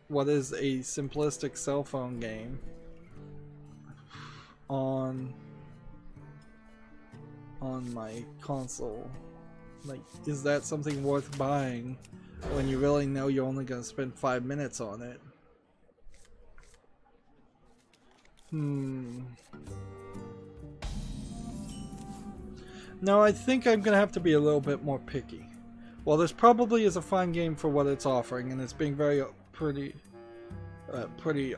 what is a simplistic cell phone game on my console? Like, is that something worth buying when you really know you're only going to spend 5 minutes on it? No, I think I'm going to have to be a little bit more picky. Well, this probably is a fine game for what it's offering, and it's being pretty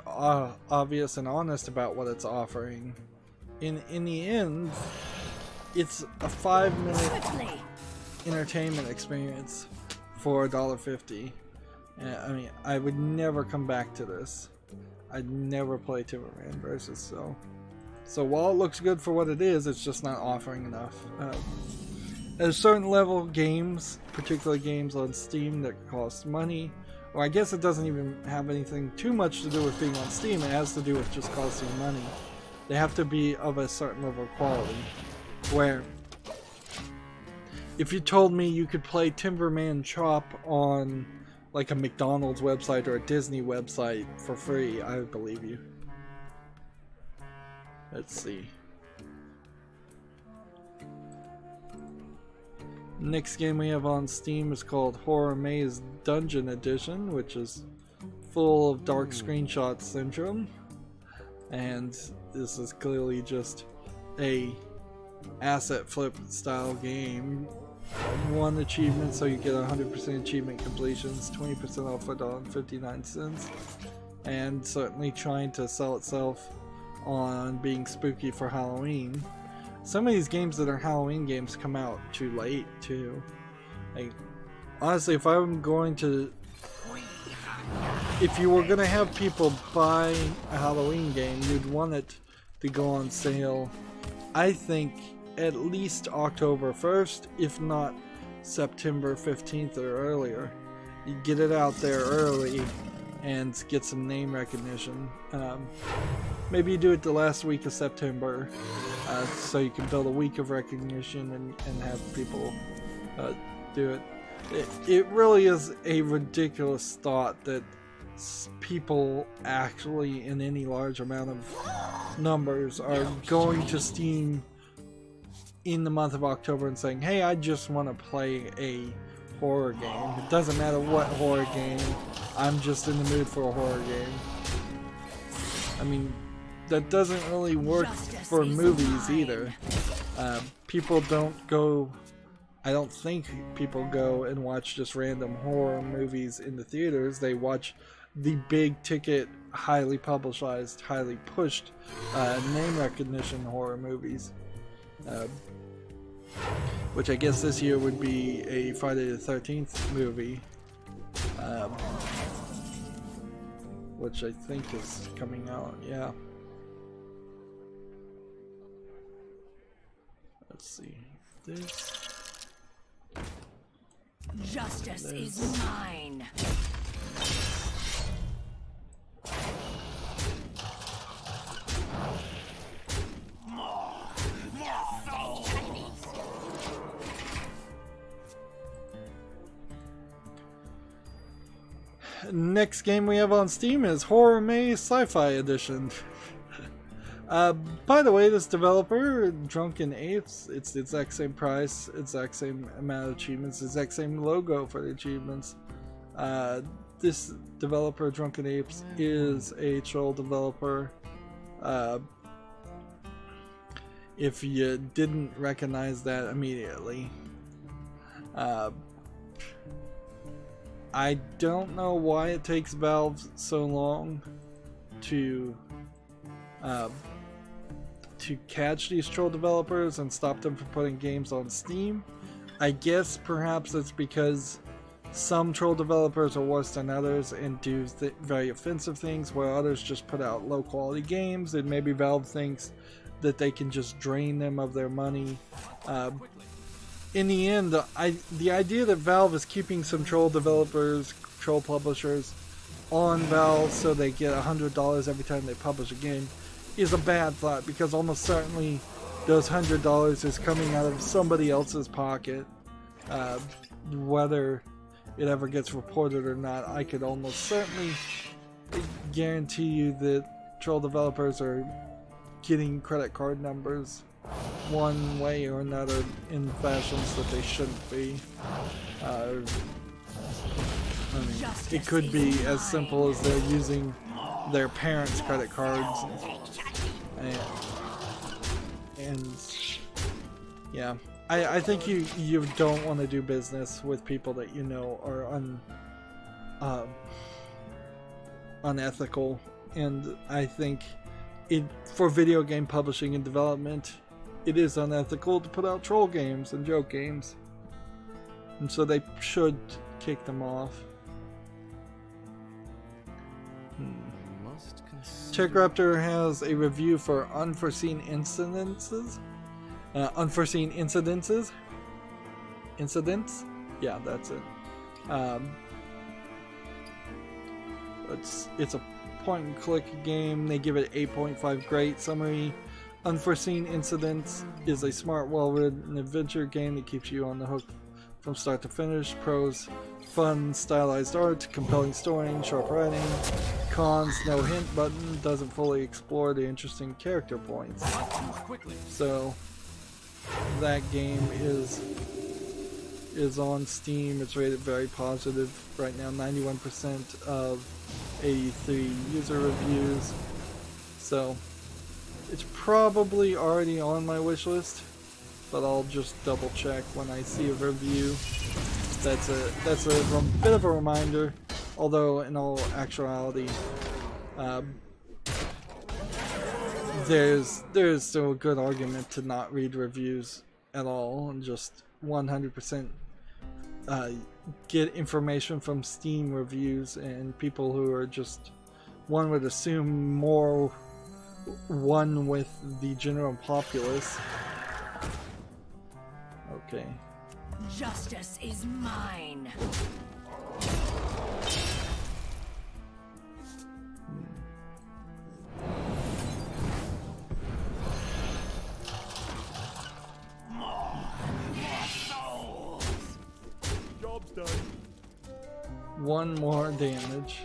obvious and honest about what it's offering. In the end, it's a 5-minute entertainment experience for $1.50. I mean, I would never come back to this. I'd never play Timberman Versus. So while it looks good for what it is, it's just not offering enough. At a certain level, games, particularly games on Steam that cost money, or I guess it doesn't even have anything too much to do with being on Steam, it has to do with just costing money. They have to be of a certain level of quality, where if you told me you could play Timberman Chop on like a McDonald's website or a Disney website for free, I would believe you. Let's see. Next game we have on Steam is called Horror Maze Dungeon Edition, which is full of dark screenshot syndrome, and this is clearly just a asset flip style game. 1 achievement, so you get 100% achievement completions, 20% off for $1.59, and certainly trying to sell itself on being spooky for Halloween. Some of these games that are Halloween games come out too late too. Like, honestly, if you were gonna have people buy a Halloween game, you'd want it to go on sale, I think, at least October 1st, if not September 15th or earlier. You get it out there early and get some name recognition. Maybe you do it the last week of September, so you can build a week of recognition and have people do it. It really is a ridiculous thought that people actually, in any large amount of numbers, are going to Steam in the month of October and saying, hey, I just want to play a horror game. It doesn't matter what horror game, I'm just in the mood for a horror game. I mean, that doesn't really work for movies either. People don't go, I don't think people go and watch just random horror movies in the theaters. They watch the big ticket, highly publicized, highly pushed name recognition horror movies. Which I guess this year would be a Friday the 13th movie. Which I think is coming out, yeah. Let's see. This. Justice is mine. Next game we have on Steam is Horror Maze Sci-Fi Edition. By the way, this developer, Drunken Apes, it's the exact same price, exact same amount of achievements, exact same logo for the achievements. This developer, Drunken Apes, is a troll developer. If you didn't recognize that immediately. I don't know why it takes Valve so long to catch these troll developers and stop them from putting games on Steam. I guess perhaps it's because some troll developers are worse than others and do very offensive things, where others just put out low quality games, and maybe Valve thinks that they can just drain them of their money. In the end, the idea that Valve is keeping some troll developers, troll publishers on Valve so they get $100 every time they publish a game is a bad thought, because almost certainly those $100 is coming out of somebody else's pocket. Whether it ever gets reported or not, I could almost certainly guarantee you that troll developers are getting credit card numbers one way or another in fashions that they shouldn't be. I mean, it could be as simple as they're using their parents' credit cards, and yeah, I think you don't want to do business with people that you know are unethical, and I think for video game publishing and development, it is unethical to put out troll games and joke games, and so they should kick them off. Chekraptor has a review for Unforeseen Incidences. Incidents? Yeah, that's it. It's a point and click game. They give it 8.5 great summary. Unforeseen Incidents is a smart, well-written adventure game that keeps you on the hook from start to finish. Pros: fun, stylized art, compelling story, sharp writing. Cons: no hint button, doesn't fully explore the interesting character points. So that game is on Steam. It's rated very positive right now, 91% of 83 user reviews. So it's probably already on my wish list, but I'll just double check when I see a review. That's a bit of a reminder, although in all actuality, there's still a good argument to not read reviews at all and just 100% get information from Steam reviews and people who are just, one would assume, more one with the general populace. Okay. Justice is mine. Job's done. One more damage.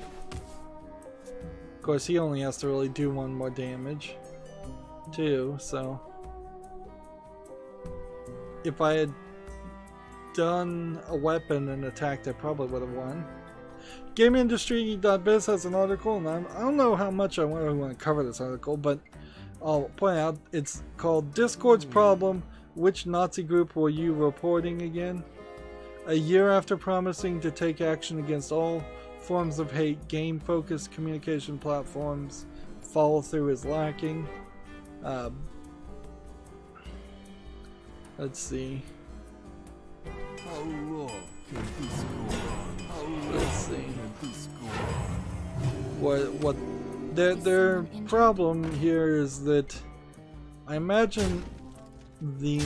Of course, he only has to really do one more damage, too, so if I had done a weapon and attacked, I probably would have won. GameIndustry.biz has an article, and I don't know how much I really want to cover this article, but I'll point out it's called Discord's Problem. Which Nazi group were you reporting again? A year after promising to take action against all forms of hate, game-focused communication platforms, follow-through is lacking. Let's see. How long can this go on? How long Let's see. can this go on? What their problem here is that I imagine the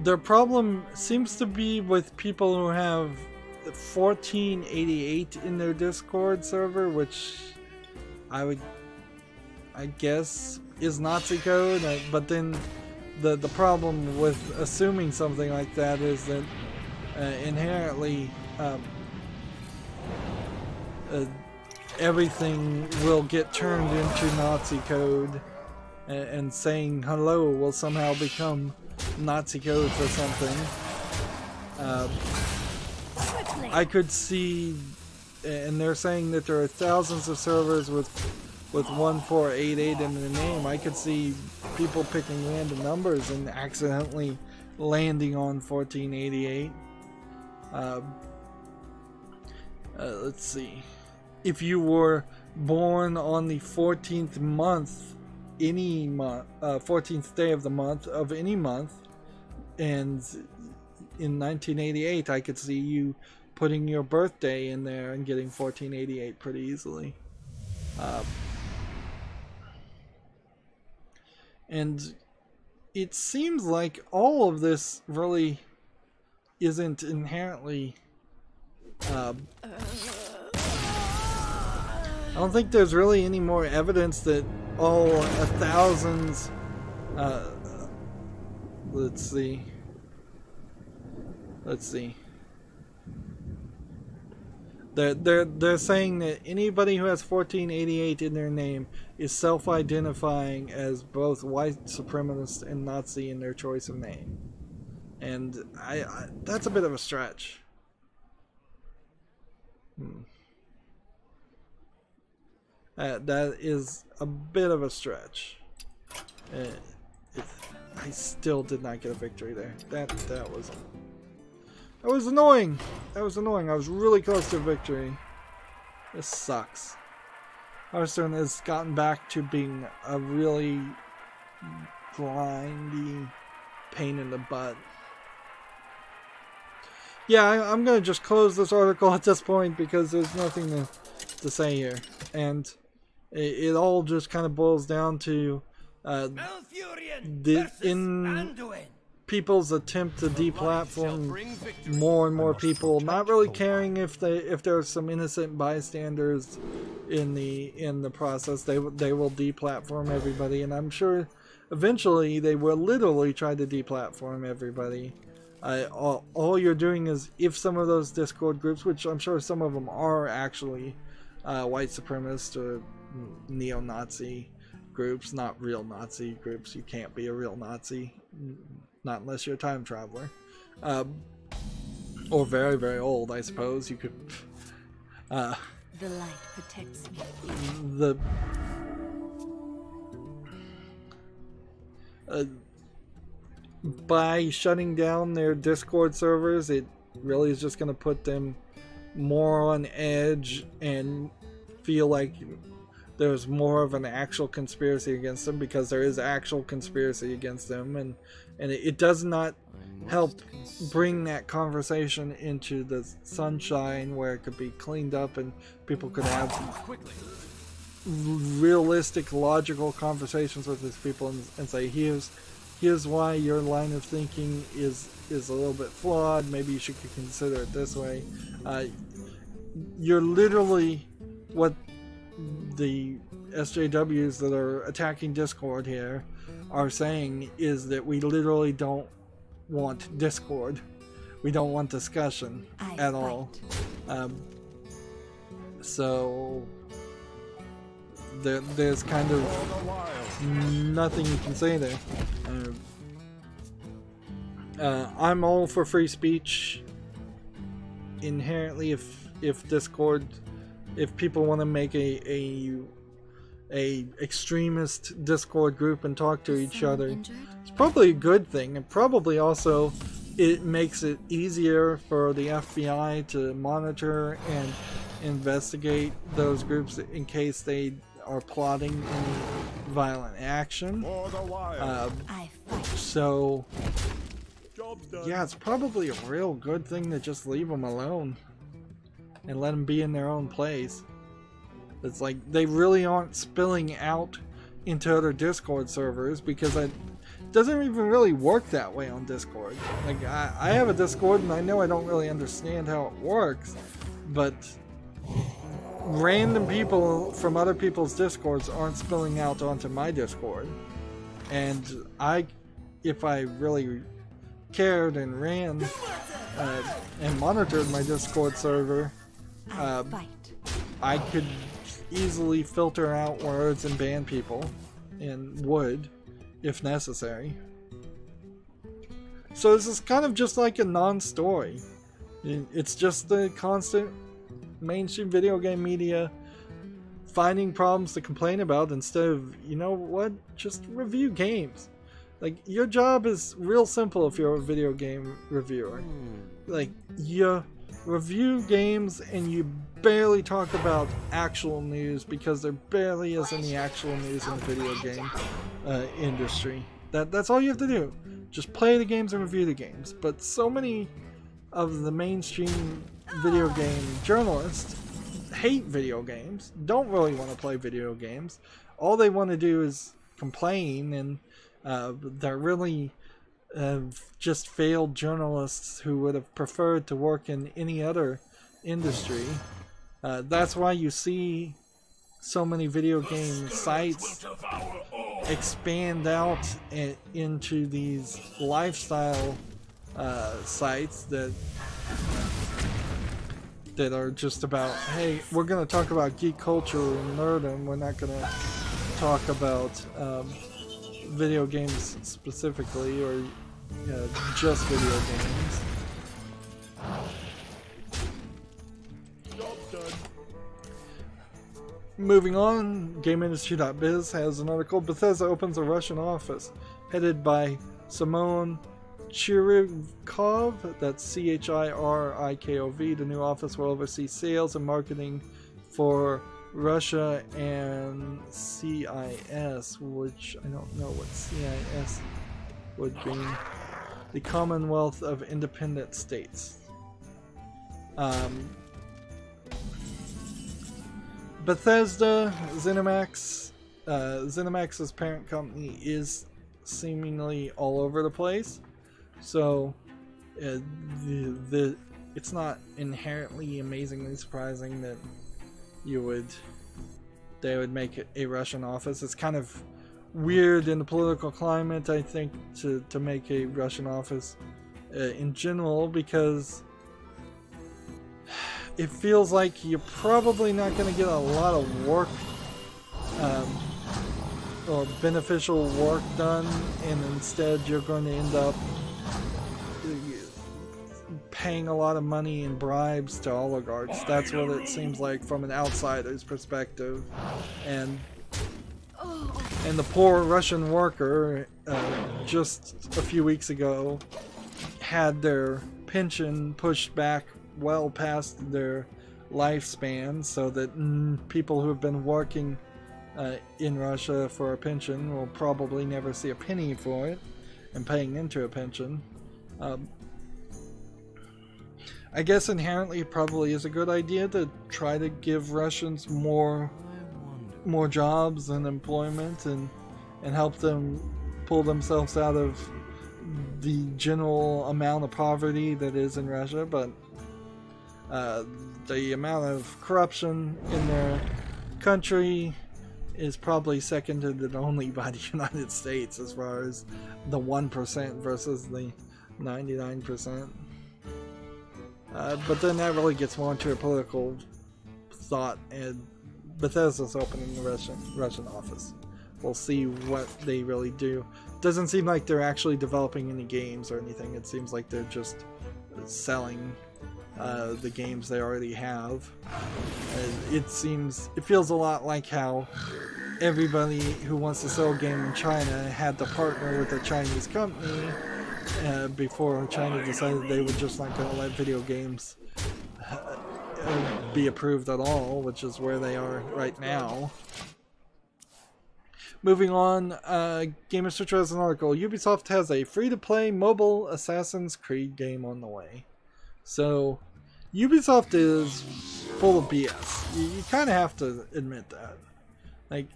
Their problem seems to be with people who have 1488 in their Discord server, which I guess is Nazi code, but then the problem with assuming something like that is that inherently everything will get turned into Nazi code, and saying hello will somehow become Nazi code for something. I could see, and they're saying that there are thousands of servers with 1488 in their name. I could see people picking random numbers and accidentally landing on 1488. Let's see. If you were born on the 14th month, any month, 14th day of the month of any month, and in 1988, I could see you putting your birthday in there and getting 1488 pretty easily. And it seems like all of this really isn't inherently I don't think there's really any more evidence that all thousands let's see they're saying that anybody who has 1488 in their name is self-identifying as both white supremacist and Nazi in their choice of name, and I that's a bit of a stretch. That is a bit of a stretch. I still did not get a victory there. That was annoying. That was annoying. I was really close to a victory. This sucks. Hearthstone has gotten back to being a really grindy pain in the butt. Yeah, I'm gonna just close this article at this point because there's nothing to say here, and it all just kind of boils down to people's attempt to deplatform more and more people, not really caring if there's some innocent bystanders in the process. They will deplatform everybody, and I'm sure eventually they will literally try to deplatform everybody. All you're doing is, if some of those Discord groups, which I'm sure some of them are actually white supremacist or neo-Nazi groups, not real Nazi groups. You can't be a real Nazi, not unless you're a time traveler, or very, very old. I suppose you could. The light protects me. By shutting down their Discord servers, it really is just going to put them more on edge and feel like there's more of an actual conspiracy against them, because there is actual conspiracy against them, and it does not help bring that conversation into the sunshine where it could be cleaned up and people could have realistic, logical conversations with these people and say, here's why your line of thinking is a little bit flawed. Maybe you should consider it this way. You're literally, what the SJWs that are attacking Discord here are saying is that we literally don't want Discord. We don't want discussion at all. So there's kind of nothing you can say there. I'm all for free speech inherently. If Discord, if people want to make a extremist Discord group and talk to each other, it's probably a good thing, and probably also it makes it easier for the FBI to monitor and investigate those groups in case they are plotting any violent action. So yeah, it's probably a real good thing to just leave them alone and let them be in their own place. It's like they really aren't spilling out into other Discord servers, because it doesn't even really work that way on Discord. Like I have a Discord and I know I don't really understand how it works, but random people from other people's Discords aren't spilling out onto my Discord. And if I really cared and ran and monitored my Discord server, I could easily filter out words and ban people, and would if necessary. So this is kind of just like a non-story. It's just the constant mainstream video game media finding problems to complain about instead of, you know what, just review games. Like, your job is real simple if you're a video game reviewer. Like, you review games and you barely talk about actual news, because there barely is any actual news in the video game industry. That's all you have to do. Just play the games and review the games. But so many of the mainstream video game journalists hate video games, don't really want to play video games. All they want to do is complain, and they're really just failed journalists who would have preferred to work in any other industry. That's why you see so many video game sites expand out into these lifestyle sites that are just about, hey, we're going to talk about geek culture and nerdom, we're not going to talk about video games specifically, or just video games. Moving on, GameIndustry.biz has an article. Bethesda opens a Russian office headed by Simon Chirikov, that's Chirikov. The new office will oversee sales and marketing for Russia and CIS, which I don't know what CIS would be. The Commonwealth of Independent States. Bethesda, ZeniMax, ZeniMax's parent company is seemingly all over the place, so it's not inherently amazingly surprising that they would make a Russian office. It's kind of weird in the political climate, I think, to make a Russian office in general, because it feels like you're probably not going to get a lot of work or beneficial work done, and instead you're going to end up paying a lot of money in bribes to oligarchs. That's what it seems like from an outsider's perspective. And the poor Russian worker just a few weeks ago had their pension pushed back well past their lifespan, so that people who have been working in Russia for a pension will probably never see a penny for it, and paying into a pension. I guess inherently it probably is a good idea to try to give Russians more jobs and employment, and help them pull themselves out of the general amount of poverty that is in Russia, but the amount of corruption in their country is probably seconded only by the United States as far as the 1% versus the 99%. But then that really gets more into a political thought and Bethesda's opening the Russian office. We'll see what they really do. Doesn't seem like they're actually developing any games or anything. It seems like they're just selling the games they already have. It feels a lot like how everybody who wants to sell a game in China had to partner with a Chinese company before China decided they were just not going to let video games be approved at all, which is where they are right now. Moving on, Gamer Sutra has an article. Ubisoft has a free-to-play mobile Assassin's Creed game on the way. So, Ubisoft is full of BS. You kind of have to admit that. Like,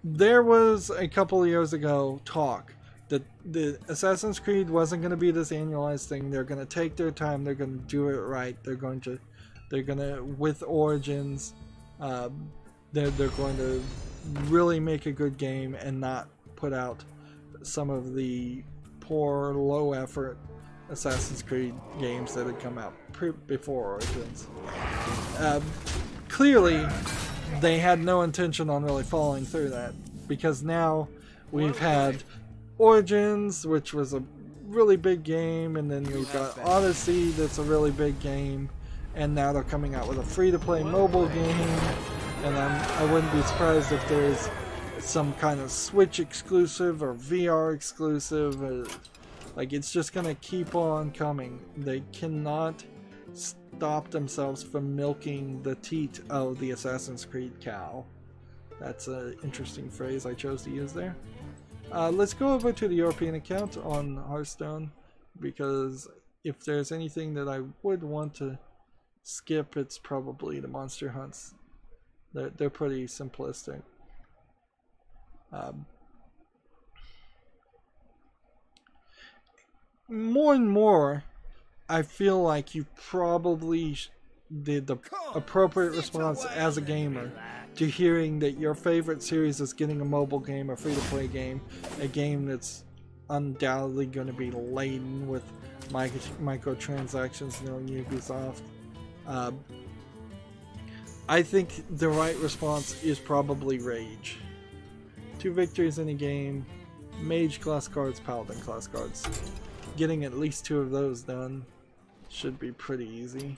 there was a couple of years ago talk that the Assassin's Creed wasn't going to be this annualized thing. They're going to take their time. They're going to do it right. They're going to, with Origins, they're going to really make a good game and not put out some of the poor, low-effort Assassin's Creed games that had come out before Origins. Clearly, they had no intention on really following through that, because now we've had Origins, which was a really big game, and then we've got Odyssey, that's a really big game, and now they're coming out with a free-to-play mobile game. And I wouldn't be surprised if there's some kind of Switch exclusive or VR exclusive. Like, it's just going to keep on coming. They cannot stop themselves from milking the teat of the Assassin's Creed cow. That's an interesting phrase I chose to use there. Let's go over to the European account on Hearthstone, because if there's anything that I would want to skip, it's probably the monster hunts. They're pretty simplistic. More and more, I feel like you probably did the appropriate response as a gamer to hearing that your favorite series is getting a mobile game, a free-to-play game, a game that's undoubtedly going to be laden with microtransactions, knowing Ubisoft. I think the right response is probably Rage. 2 victories in a game, Mage class cards, Paladin class cards. Getting at least 2 of those done should be pretty easy.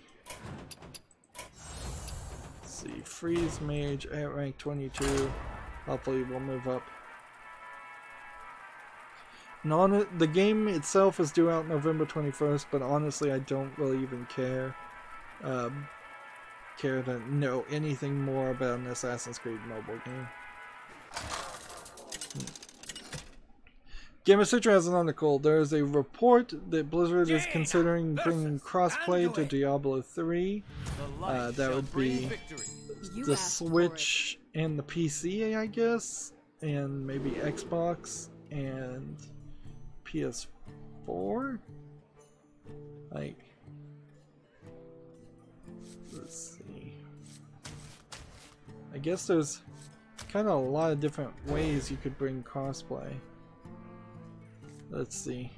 Let's see, Freeze Mage at rank 22. Hopefully we'll move up. The game itself is due out November 21st, but honestly I don't really even care. Care to know anything more about an Assassin's Creed mobile game. Gamer Sutra has an article. There is a report that Blizzard is considering bringing crossplay to Diablo 3. That would be the Switch and the PC, I guess, and maybe Xbox and PS4. Like, let's see. I guess there's kind of a lot of different ways you could bring crossplay. Let's see.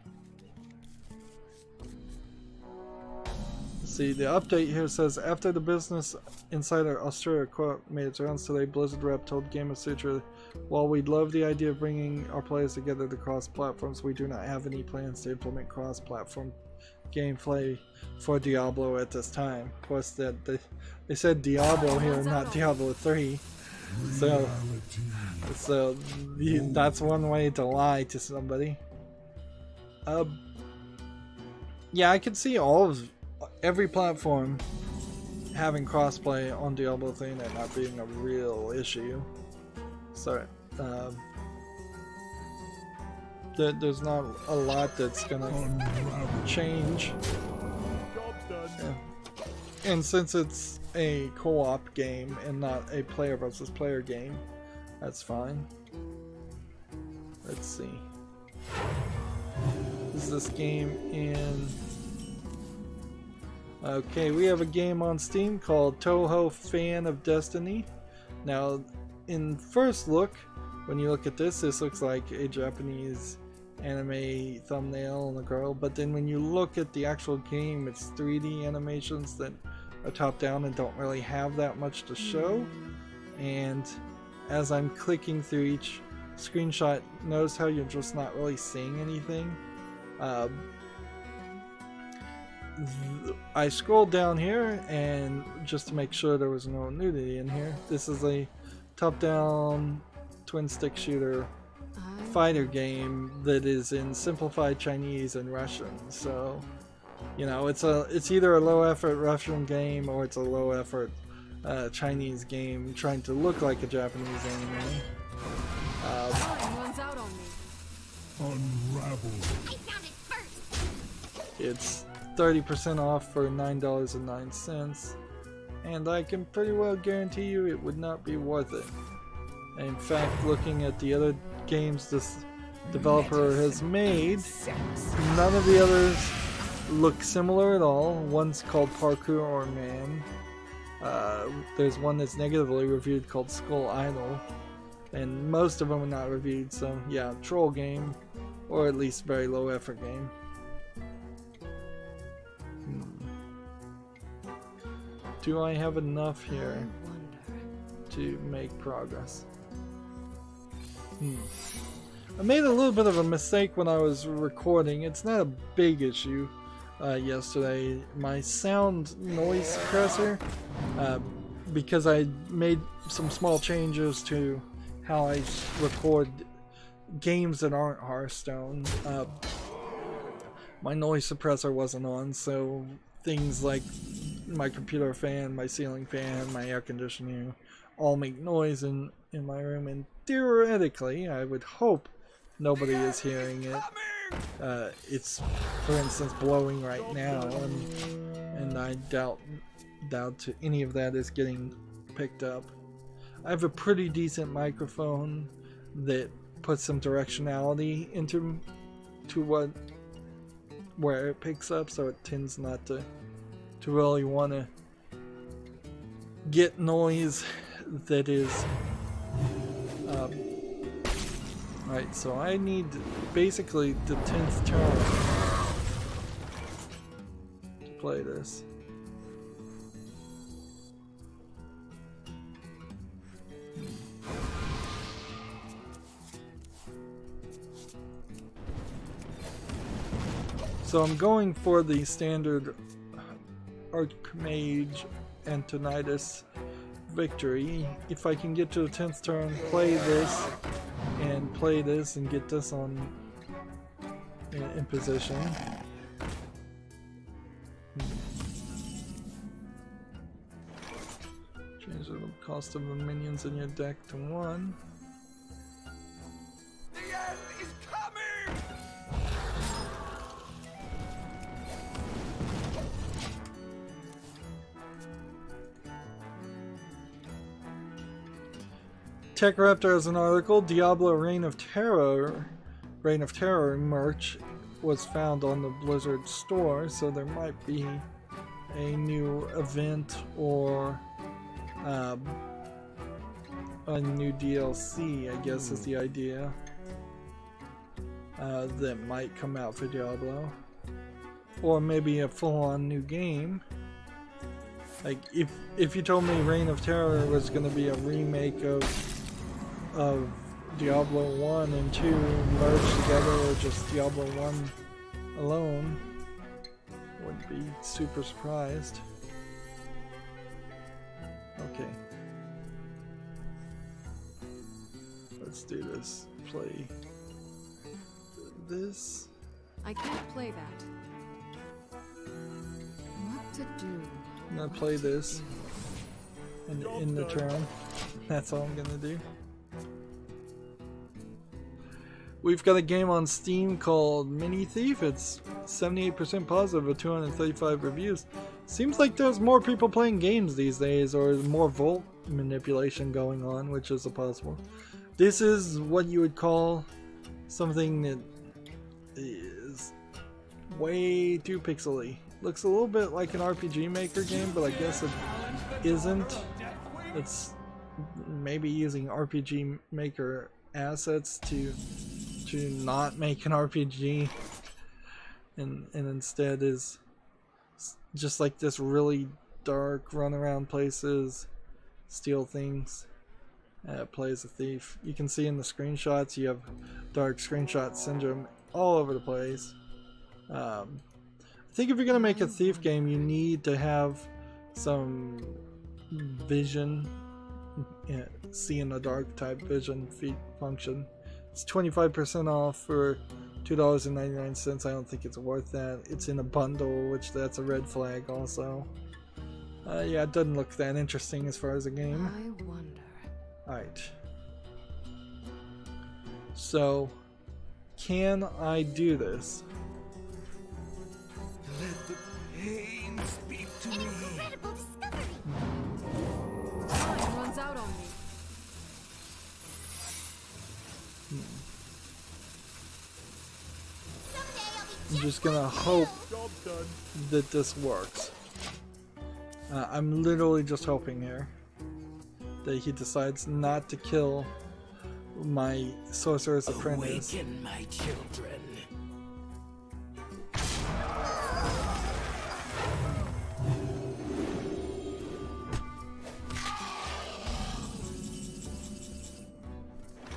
The update here says, after the Business Insider Australia quote made its rounds today, Blizzard rep told Gamer Sutra, while we'd love the idea of bringing our players together to cross platforms, we do not have any plans to implement cross-platform gameplay for Diablo at this time. Of course, they said Diablo here, not Diablo 3. So that's one way to lie to somebody. Yeah, I can see every platform having crossplay on Diablo 3 and that not being a real issue. So there's not a lot that's gonna change. Yeah. And since it's a co-op game and not a player versus player game, that's fine. Let's see. Is this game in... Okay, we have a game on Steam called Touhou Fan of Destiny. Now, in first look, when you look at this looks like a Japanese anime thumbnail on a girl, but then when you look at the actual game, it's 3D animations that are top down and don't really have that much to show. and as I'm clicking through each screenshot, notice how you're just not really seeing anything. I scrolled down here, and just to make sure there was no nudity in here, this is a top-down twin stick shooter fighter game that is in simplified Chinese and Russian. So, you know, it's either a low effort Russian game or it's a low effort Chinese game trying to look like a Japanese anime. One's out on me. Unravel. It's 30% off for $9.09, and I can pretty well guarantee you it would not be worth it. In fact, looking at the other games this developer has made, none of the others look similar at all. One's called Parkour or Man. There's one that's negatively reviewed called Skull Idol, and most of them are not reviewed, so yeah, troll game, or at least very low effort game. Do I have enough here to make progress? I made a little bit of a mistake when I was recording. It's not a big issue. Yesterday, my sound noise suppressor, because I made some small changes to how I record games that aren't Hearthstone, my noise suppressor wasn't on, so things like my computer fan, my ceiling fan, my air conditioning all make noise in my room, and theoretically I would hope nobody is hearing it. It's, for instance, blowing right now, and I doubt any of that is getting picked up. I have a pretty decent microphone that puts some directionality into where it picks up, so it tends not to really want to get noise that is right. So I need basically the 10th turn to play this. So I'm going for the standard Archmage Antonidas victory. If I can get to the 10th turn, play this and get this on in position. Change the cost of the minions in your deck to 1. The end is coming! Tech Raptor has an article. Diablo Reign of Terror merch was found on the Blizzard store, so there might be a new event or a new DLC, I guess is the idea, that might come out for Diablo, or maybe a full-on new game. Like if you told me Reign of Terror was going to be a remake of Diablo 1 and 2 merged together, or just Diablo 1 alone, wouldn't be super surprised. Okay. Let's do this. Play this. I can't play that. What to do? I'm gonna play this in the turn. That's all I'm gonna do. We've got a game on Steam called Mini Thief. It's 78% positive with 235 reviews. Seems like there's more people playing games these days, or more Volt manipulation going on, which is possible. This is what you would call something that is way too pixely. Looks a little bit like an RPG Maker game, but I guess it isn't. It's maybe using RPG Maker assets to not make an RPG, and instead is just like this really dark run around places, steal things. play as a thief. You can see in the screenshots you have dark screenshot syndrome all over the place. I think if you're gonna make a thief game, you need to have some vision, see in the dark type vision function. It's 25% off for $2.99. I don't think it's worth that. It's in a bundle, which that's a red flag also. Yeah, it doesn't look that interesting as far as a game. I wonder. Alright. So, can I do this? Let the pain speak to me. Incredible discovery! Time runs out on me. I'm just gonna hope that this works. I'm literally just hoping here that he decides not to kill my sorcerer's apprentice. Awaken my children.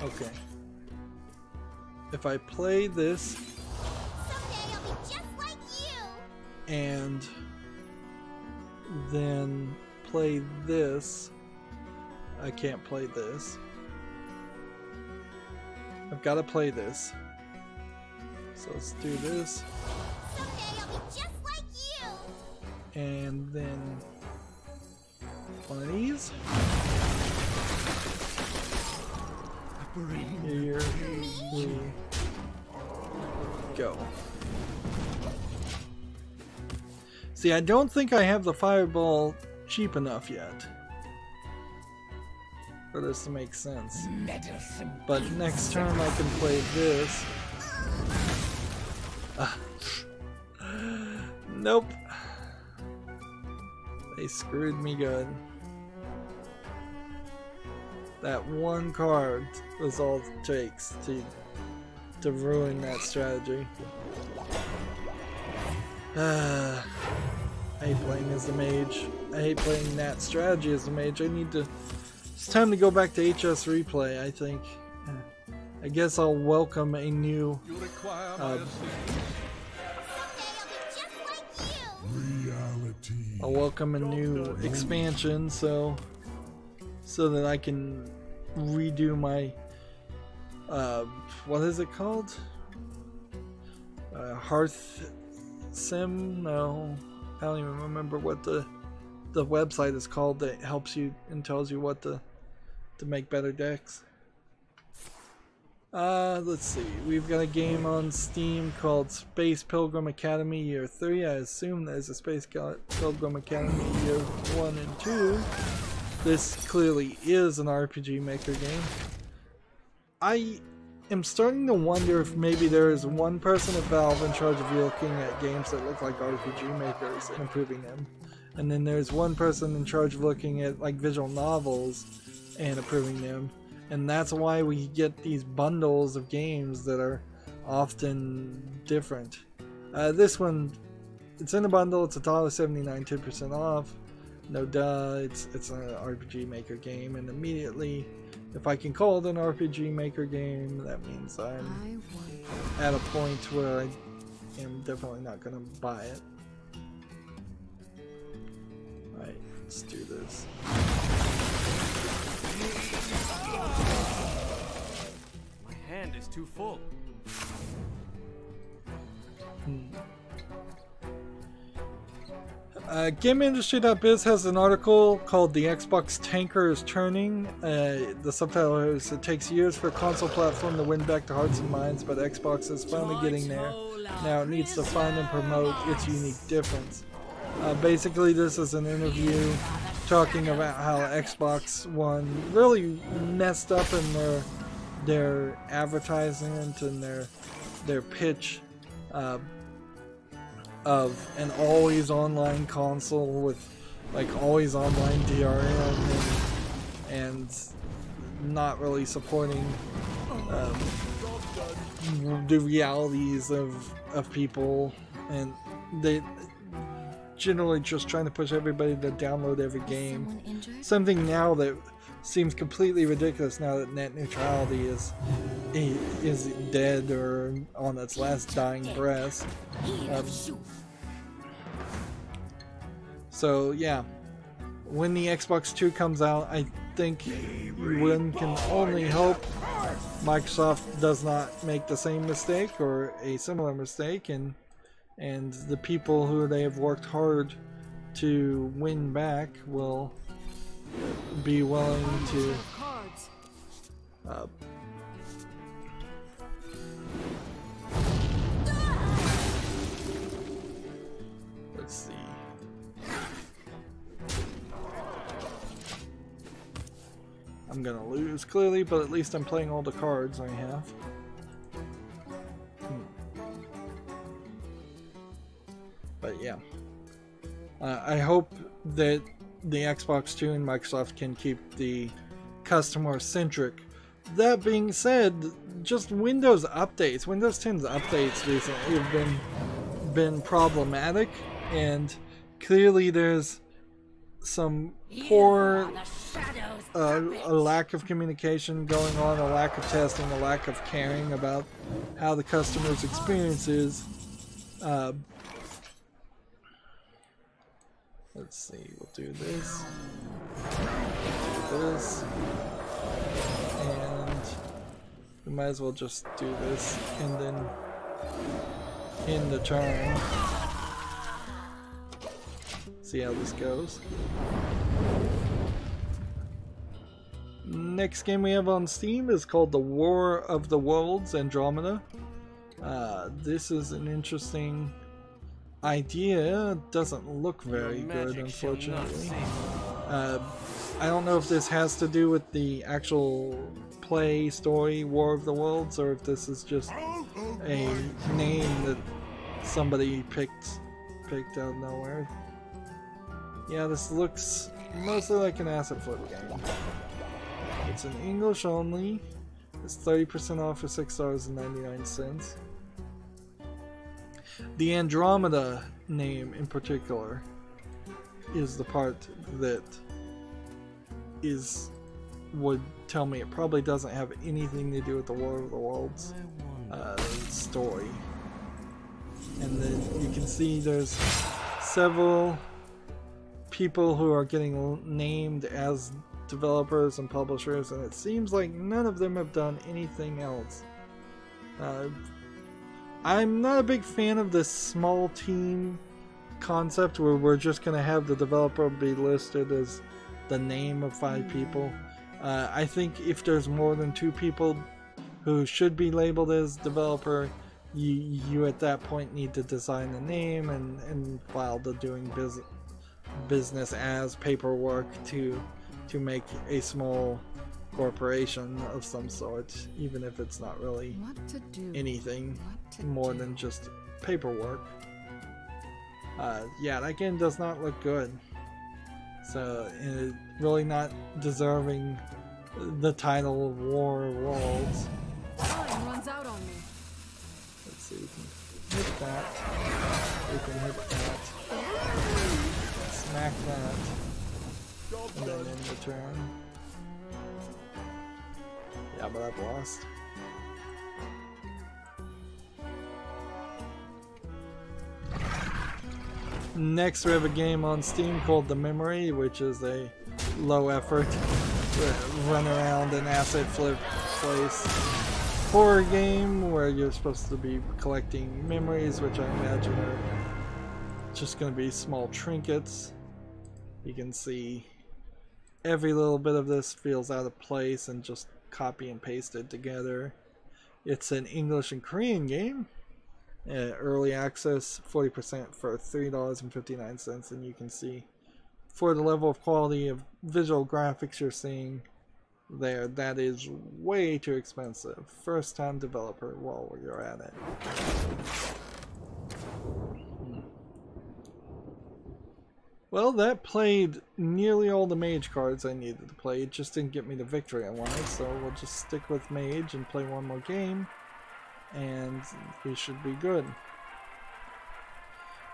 Okay. If I play this Someday I'll be just like you! and then play this, I can't play this. I've got to play this. So let's do this. Someday I'll be just like you! And then one of these. Here we go. See, I don't think I have the fireball cheap enough yet for this to make sense. But next turn I can play this. Nope. They screwed me good. That one card was all it takes to ruin that strategy. I hate playing as the mage. I hate playing that strategy as the mage. It's time to go back to HS replay, I think. I guess I'll welcome a new I'll welcome a new expansion so that I can redo my what is it called? Hearth Sim? No, I don't even remember what the website is called that helps you and tells you what to make better decks. Let's see. We've got a game on Steam called Space Pilgrim Academy Year 3. I assume there's a Space Pilgrim Academy Year 1 and 2. This clearly is an RPG Maker game. I am starting to wonder if maybe there is one person at Valve in charge of looking at games that look like RPG Makers and improving them. And then there's one person in charge of looking at like visual novels and improving them. And that's why we get these bundles of games that are often different. This one, it's in a bundle, it's $1.79, 10% off. No duh, it's an RPG Maker game, and immediately, if I can call it an RPG Maker game, that means I'm at a point where I am definitely not going to buy it. Alright, let's do this. My hand is too full. GameIndustry.biz has an article called "The Xbox Tanker is Turning." The subtitle is, "It takes years for a console platform to win back the hearts and minds, but Xbox is finally getting there. Now it needs to find and promote its unique difference." Basically, this is an interview talking about how Xbox One really messed up in their advertisement and their pitch of an always online console with like always online DRM and not really supporting the realities of people, and they generally just trying to push everybody to download every game. Something now that seems completely ridiculous now that net neutrality is dead or on its last dying breath. So yeah, when the Xbox 2 comes out, I think one can only hope Microsoft does not make the same mistake or a similar mistake, and the people who they have worked hard to win back will be willing to let's see. I'm gonna lose clearly, but at least I'm playing all the cards I have. But yeah, I hope that the Xbox 2 and Microsoft can keep the customer centric. That being said, just Windows updates, Windows 10's updates recently have been problematic, and clearly there's some poor a lack of communication going on, a lack of testing, a lack of caring about how the customer's experience is. Let's see, we'll do this, and we might as well just do this and then end the turn. See how this goes. Next game we have on Steam is called The War of the Worlds Andromeda. This is an interesting idea. It doesn't look very good, unfortunately. I don't know if this has to do with the actual play story War of the Worlds, or if this is just a name that somebody picked out of nowhere. Yeah, this looks mostly like an asset flip game. It's in English only. It's 30% off for $6.99. The Andromeda name in particular is the part that would tell me it probably doesn't have anything to do with the War of the Worlds story. And then you can see there's several people who are getting named as developers and publishers, and it seems like none of them have done anything else. I'm not a big fan of this small team concept where we're just going to have the developer be listed as the name of 5 people. I think if there's more than 2 people who should be labeled as developer, you at that point need to design the name and file the doing business as paperwork to make a small corporation of some sort, even if it's not really anything more than just paperwork. Yeah, that game does not look good. So, really not deserving the title of War of Worlds. Time runs out on me. Let's see, we can hit that. We can hit that. Smack that. And then end the turn. Yeah, but I've lost. Next we have a game on Steam called The Memory, which is a low effort run around an asset flip place horror game where you're supposed to be collecting memories, which I imagine are just going to be small trinkets. You can see every little bit of this feels out of place and just copy and pasted together. It's an English and Korean game. Early access, 40% for $3.59, and you can see for the level of quality of visual graphics you're seeing there, that is way too expensive. First time developer while you're at it. Well, that played nearly all the mage cards I needed to play. It just didn't get me the victory I wanted, so we'll just stick with mage and play one more game, and we should be good.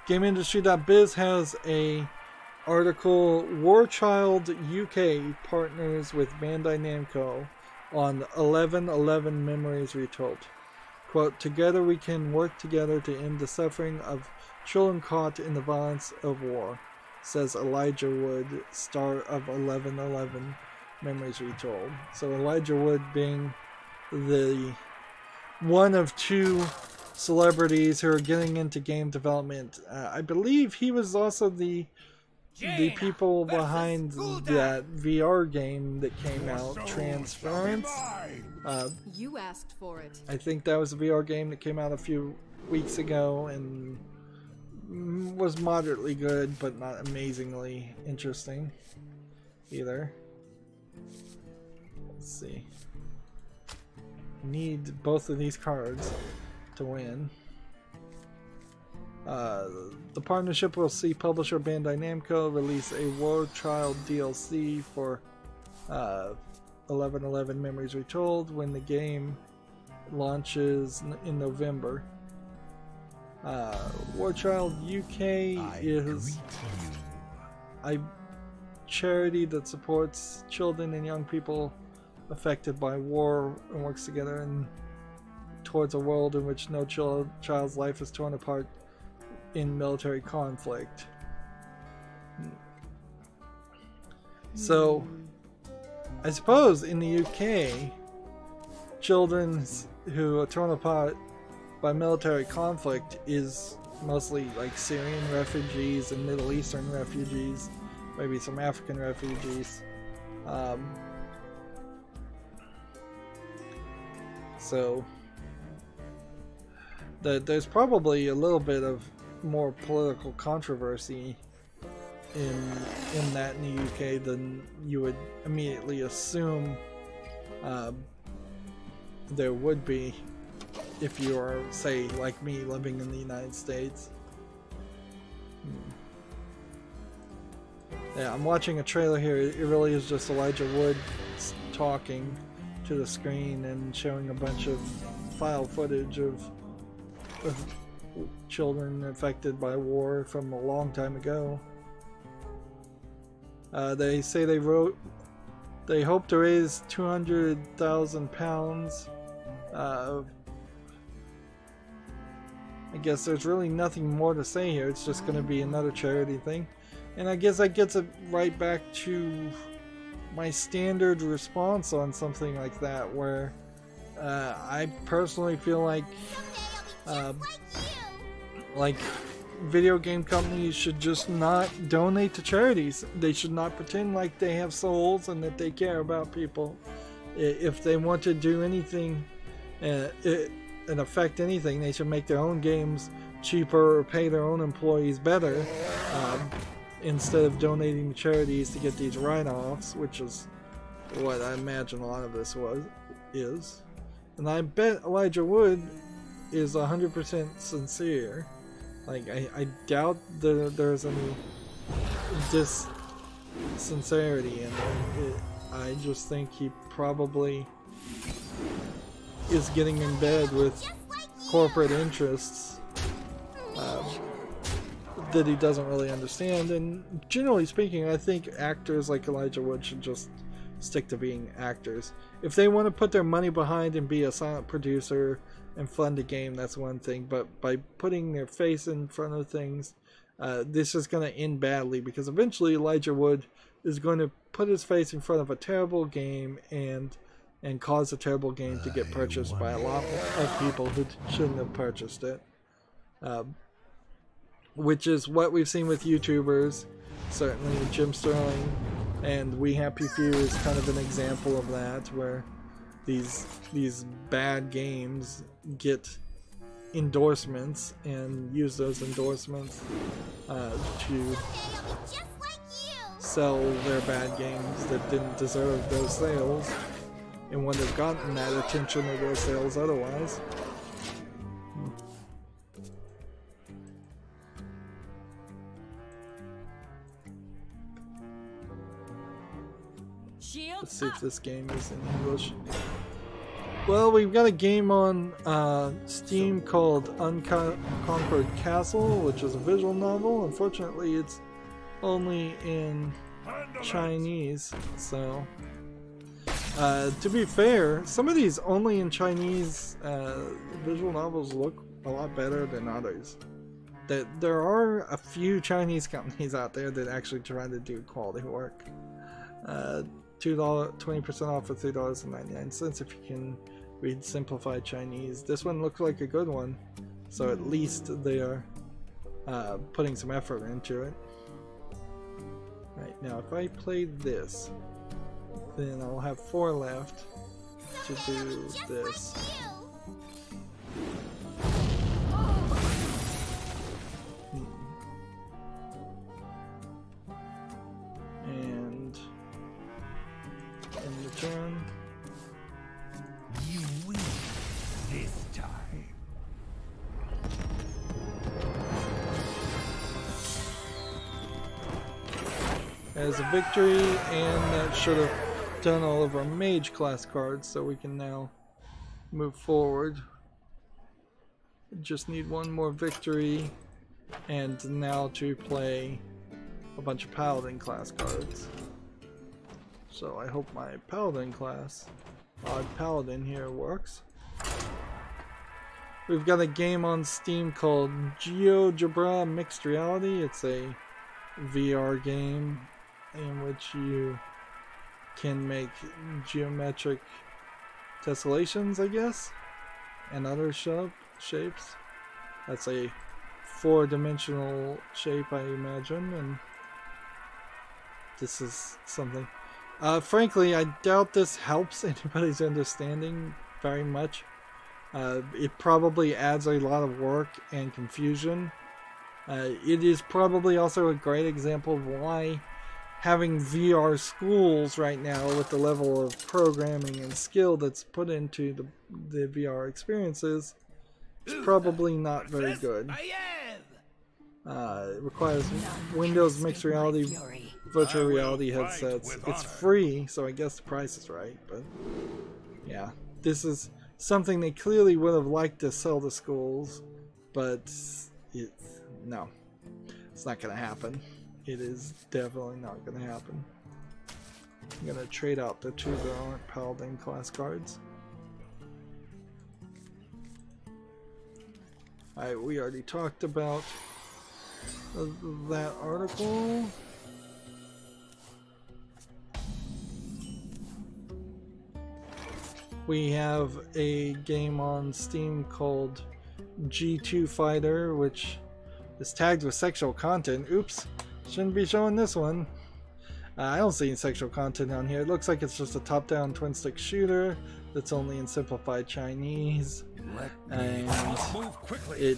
GameIndustry.biz has a article, Warchild UK partners with Bandai Namco on 11/11 Memories Retold. Quote, together we can work together to end the suffering of children caught in the violence of war, says Elijah Wood, star of 11/11 Memories Retold. So Elijah Wood being the one of two celebrities who are getting into game development. I believe he was also the people behind that VR game that came out, Transference. You asked for it. I think that was a VR game that came out a few weeks ago and was moderately good, but not amazingly interesting either. Let's see. Need both of these cards to win. The partnership will see publisher Bandai Namco release a Warchild DLC for 11/11 Memories Retold when the game launches in November. Warchild UK is a charity that supports children and young people affected by war and works together towards a world in which no child's life is torn apart in military conflict. So, I suppose in the UK, children who are torn apart by military conflict is mostly like Syrian refugees and Middle Eastern refugees, maybe some African refugees. So there's probably a little bit of more political controversy in that in the UK than you would immediately assume there would be if you are, say, like me, living in the United States. Yeah, I'm watching a trailer here. It really is just Elijah Wood talking to the screen and showing a bunch of file footage of children affected by war from a long time ago. They say they hope to raise £200,000. I guess there's really nothing more to say here. It's just going to be another charity thing. And I guess that gets it right back to my standard response on something like that, where I personally feel like video game companies should just not donate to charities. They should not pretend like they have souls and that they care about people. If they want to do anything and affect anything, they should make their own games cheaper or pay their own employees better instead of donating to charities to get these write-offs, which is what I imagine a lot of this is. And I bet Elijah Wood is 100% sincere. Like, I doubt there's any sincerity in it. I just think he probably is getting in bed with corporate interests that he doesn't really understand. And generally speaking, I think actors like Elijah Wood should just stick to being actors. If they want to put their money behind and be a silent producer and fund a game, that's one thing, but by putting their face in front of things, this is going to end badly, because eventually Elijah Wood is going to put his face in front of a terrible game and cause a terrible game to get purchased by a lot of people who shouldn't have purchased it, which is what we've seen with YouTubers. Certainly Jim Sterling and We Happy Few is kind of an example of that, where these bad games get endorsements and use those endorsements to sell their bad games that didn't deserve those sales and wouldn't have gotten that attention or those sales otherwise. Let's see if this game is in English. Well, we've got a game on Steam called Unconquered Castle, which is a visual novel. Unfortunately, it's only in Chinese, so to be fair, some of these only in Chinese visual novels look a lot better than others. There are a few Chinese companies out there that actually try to do quality work. $2, 20% off for $3.99 if you can read simplified Chinese. This one looks like a good one, so at least they are putting some effort into it. Right, now if I play this, then I'll have 4 left to do this. And in return, You win this time. as a victory, and that should have done all of our mage class cards, so we can now move forward. Just need one more victory, and now to play a bunch of paladin class cards. So I hope my paladin class, odd paladin here, works. We've got a game on Steam called Geogebra Mixed Reality. It's a VR game in which you can make geometric tessellations, I guess, and other shapes. That's a 4-dimensional shape, I imagine, and this is something. Frankly, I doubt this helps anybody's understanding very much. It probably adds a lot of work and confusion. It is probably also a great example of why having VR schools right now, with the level of programming and skill that's put into the VR experiences, is probably not very good. It requires Windows mixed reality, virtual reality headsets. It's free, so I guess the price is right, but yeah, this is something they clearly would have liked to sell to schools, but no, it's not going to happen. It is definitely not going to happen. I'm going to trade out the 2 that aren't Paladin class cards. Alright, we already talked about that article. We have a game on Steam called G2 Fighter, which is tagged with sexual content. Oops, shouldn't be showing this one. I don't see any sexual content on here. It looks like it's just a top-down twin-stick shooter that's only in simplified Chinese. And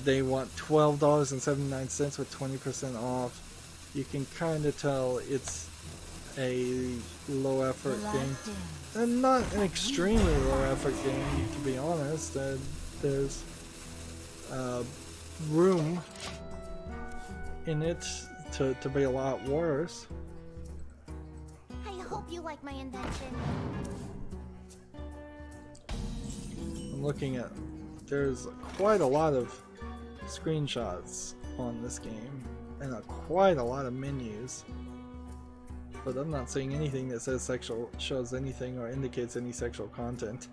they want $12.79 with 20% off. You can kind of tell it's a low-effort game. And not an extremely low-effort game, to be honest. There's room in it to be a lot worse. I hope you like my invention. I'm looking at, there's quite a lot of screenshots on this game and quite a lot of menus, but I'm not seeing anything that says shows anything or indicates any sexual content.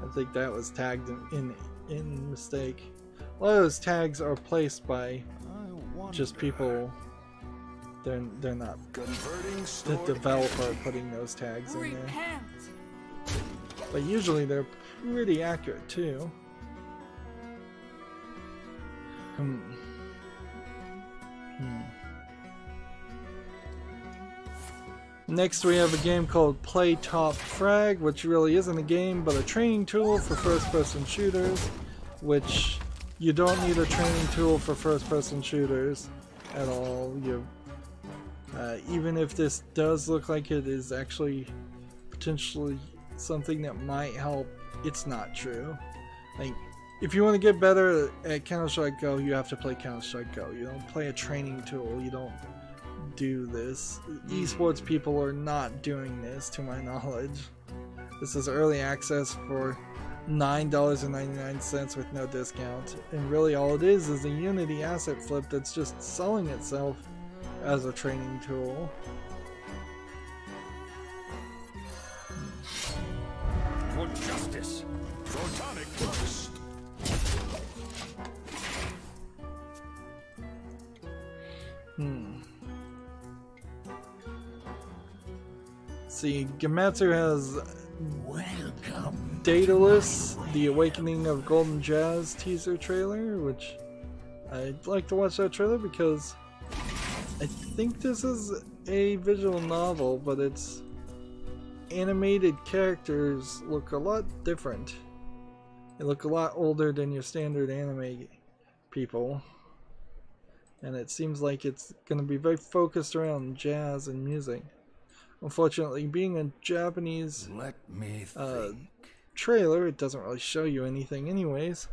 I think that was tagged in mistake. A lot of those tags are placed by just people. They're not the developer putting those tags in there. But usually they're pretty accurate too. Next we have a game called Play Top Frag, which really isn't a game but a training tool for first-person shooters, which you don't need a training tool for first-person shooters at all. Even if this does look like it is actually potentially something that might help, it's not true. Like, if you want to get better at Counter-Strike Go, you have to play Counter-Strike Go. You don't play a training tool. You don't do this. Esports people are not doing this, to my knowledge. This is early access for $9.99 with no discount, and really all it is a Unity asset flip that's just selling itself as a training tool. For justice, Protonic burst. See, Gematsu has Daedalus, The Awakening of Golden Jazz teaser trailer, which I'd like to watch that trailer because I think this is a visual novel, but its animated characters look a lot different. They look a lot older than your standard anime people. And it seems like it's going to be very focused around jazz and music. Unfortunately, being a Japanese trailer, it doesn't really show you anything anyways.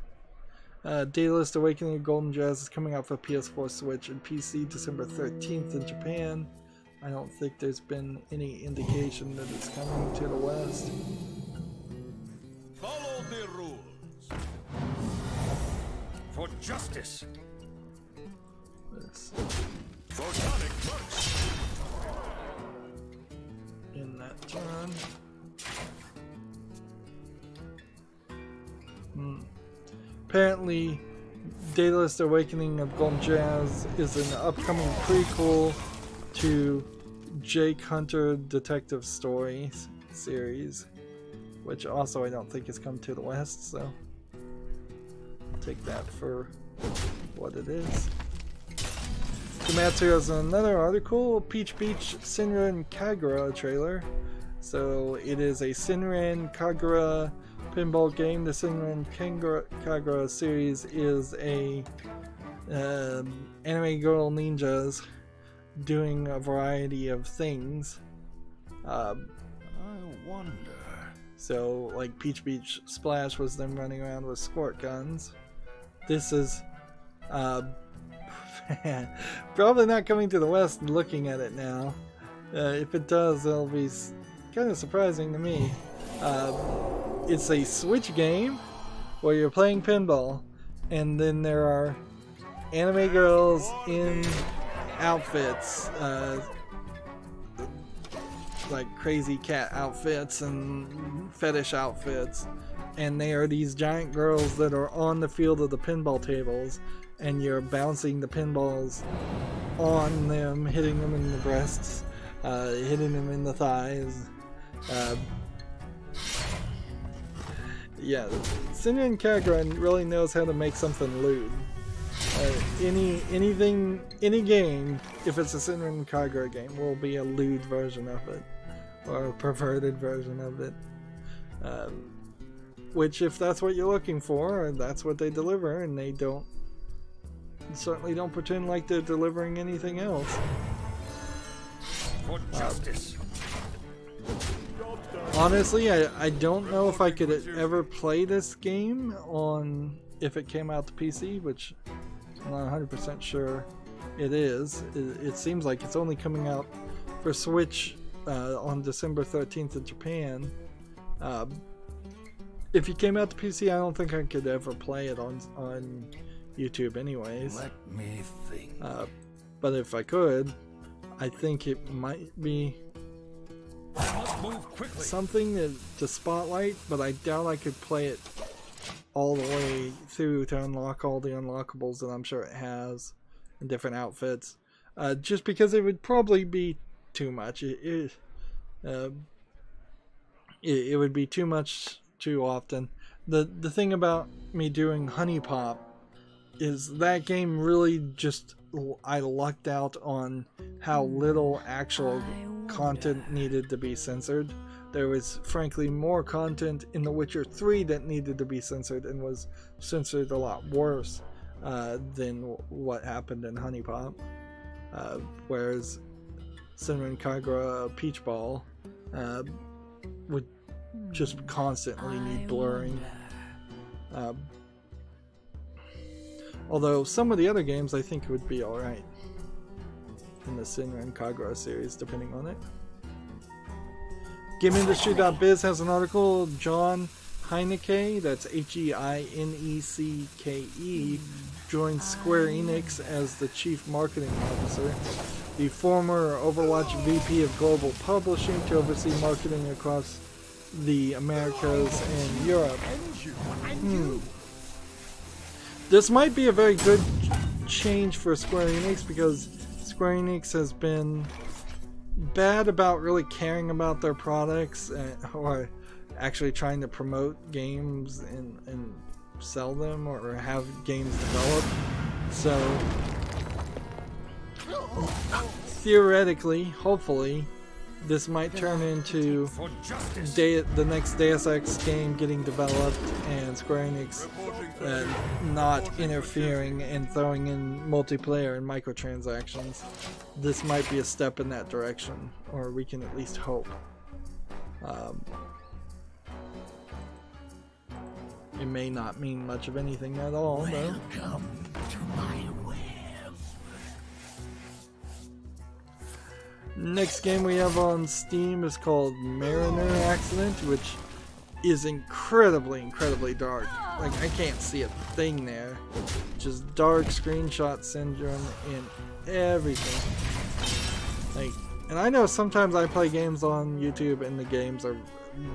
Daedalus Awakening of Golden Jazz is coming out for PS4, Switch, and PC December 13th in Japan. I don't think there's been any indication that it's coming to the West. Follow the rules. For justice. This. Protonic burst. In that turn. Apparently, Daedalus Awakening of Golden Jazz is an upcoming prequel to Jake Hunter Detective Stories series, which also I don't think has come to the West, so take that for what it is. Gematsu has another article, Peach Beach Senran Kagura trailer. So it is a Senran Kagura pinball game. The Senran Kagura series is a anime girl ninjas doing a variety of things. I wonder. So like Peach Beach Splash was them running around with squirt guns. This is probably not coming to the West. Looking at it now, if it does, it'll be kind of surprising to me. It's a Switch game where you're playing pinball, and then there are anime girls in outfits, like crazy cat outfits and fetish outfits, and they are these giant girls that are on the field of the pinball tables, and you're bouncing the pinballs on them, hitting them in the breasts, hitting them in the thighs. Yeah, Senran Kagura really knows how to make something lewd. Any game, if it's a Senran Kagura game, will be a lewd version of it, or a perverted version of it. Which, if that's what you're looking for, that's what they deliver, and they certainly don't pretend like they're delivering anything else. For justice. Honestly, I don't know if I could ever play this game if it came out to PC, which I'm not 100% sure it is. It seems like it's only coming out for Switch on December 13th in Japan. If it came out to PC, I don't think I could ever play it on YouTube anyways. Let me think. But if I could, I think it might be something to spotlight, but I doubt I could play it all the way through to unlock all the unlockables that I'm sure it has in different outfits. Just because it would probably be too much. It would be too much too often. The thing about me doing Honey Pop is that game really just, I lucked out on how little actual content needed to be censored. There was frankly more content in The Witcher 3 that needed to be censored and was censored a lot worse than what happened in Honey Pop. Whereas Senran Kagura Peach Ball would just constantly need blurring. Although some of the other games I think would be alright in the Senran Kagura series, depending on it. GameIndustry.biz has an article. John Heineke, that's Heinecke, joined Square Enix as the Chief Marketing Officer. the former Overwatch VP of Global Publishing, to oversee marketing across the Americas and Europe. This might be a very good change for Square Enix, because Square Enix has been bad about really caring about their products or actually trying to promote games and sell them or have games developed. So theoretically, hopefully, this might turn into the next Deus Ex game getting developed and Square Enix not interfering and throwing in multiplayer and microtransactions. This might be a step in that direction, or we can at least hope. It may not mean much of anything at all, though. Welcome to my web. Next game we have on Steam is called Mariner Accident, which is incredibly dark. Like, I can't see a thing there. Just dark screenshot syndrome and everything. Like, and I know sometimes I play games on YouTube and the games are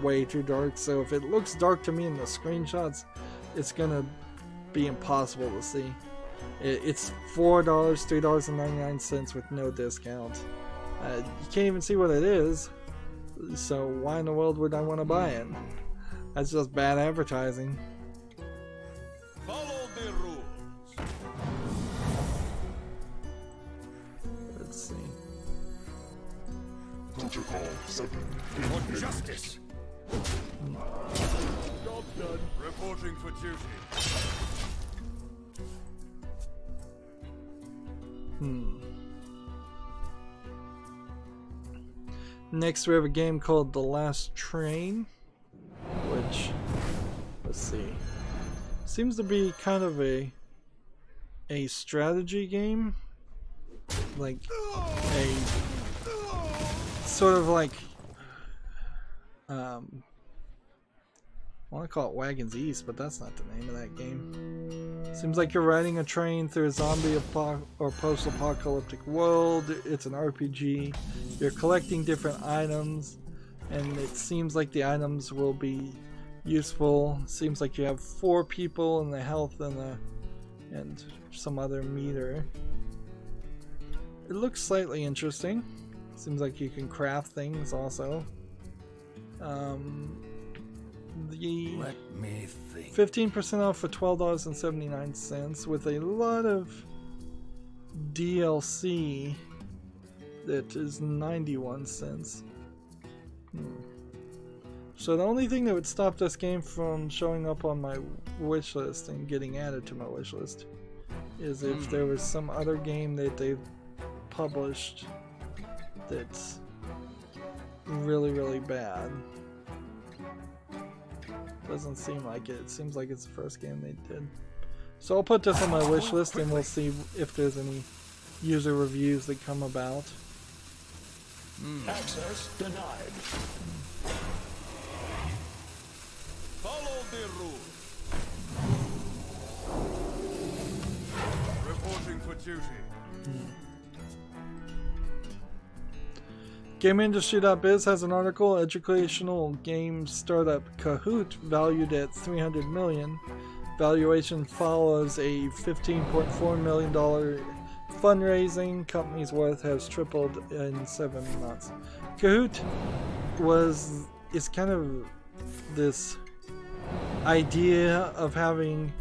way too dark, so if it looks dark to me in the screenshots, it's gonna be impossible to see. It's $4, $3.99 with no discount. You can't even see what it is, so why in the world would I want to buy it? That's just bad advertising. Follow the rules. Let's see. Protocol 7. For justice. Job done. Reporting for duty. Next we have a game called The Last Train, which, let's see, seems to be kind of a strategy game, like a sort of like I want to call it Wagons East, but that's not the name of that game. Seems like you're riding a train through a zombie or post-apocalyptic world. It's an RPG. You're collecting different items, and it seems like the items will be useful. Seems like you have 4 people in the health and some other meter. It looks slightly interesting. Seems like you can craft things also. Let me think. 15% off for $12.79 with a lot of DLC that is 91 cents. So the only thing that would stop this game from showing up on my wish list and getting added to my wish list is if there was some other game that they've published that's really bad. Doesn't seem like it. It seems like it's the first game they did. So I'll put this on my wish list and we'll see if there's any user reviews that come about. Access denied. Follow the rules. Reporting for duty. GameIndustry.biz has an article, educational game startup Kahoot valued at $300 million. Valuation follows a $15.4 million fundraising. Company's worth has tripled in 7 months. Kahoot is kind of this idea of having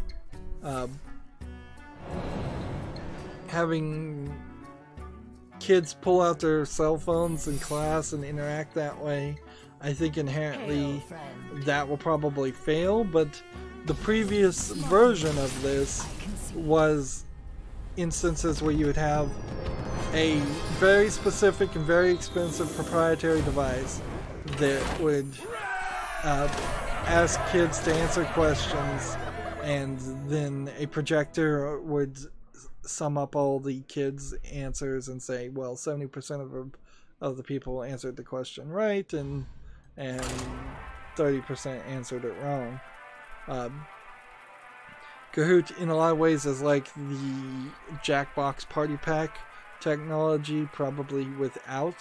kids pull out their cell phones in class and interact that way. I think inherently that will probably fail, but the previous version of this was instances where you would have a very specific and very expensive proprietary device that would ask kids to answer questions, and then a projector would sum up all the kids' answers and say, well, 70% of the people answered the question right, and 30% answered it wrong. Kahoot, in a lot of ways, is like the Jackbox Party Pack technology, probably without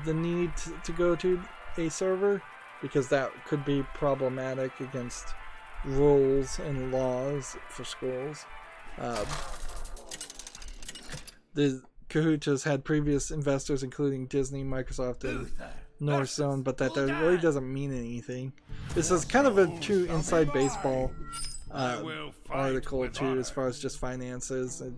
the need to go to a server, because that could be problematic against rules and laws for schools. The Kahoot has had previous investors, including Disney, Microsoft, and Northzone, but that really doesn't mean anything. This is kind of a true inside baseball article too, as far as just finances. It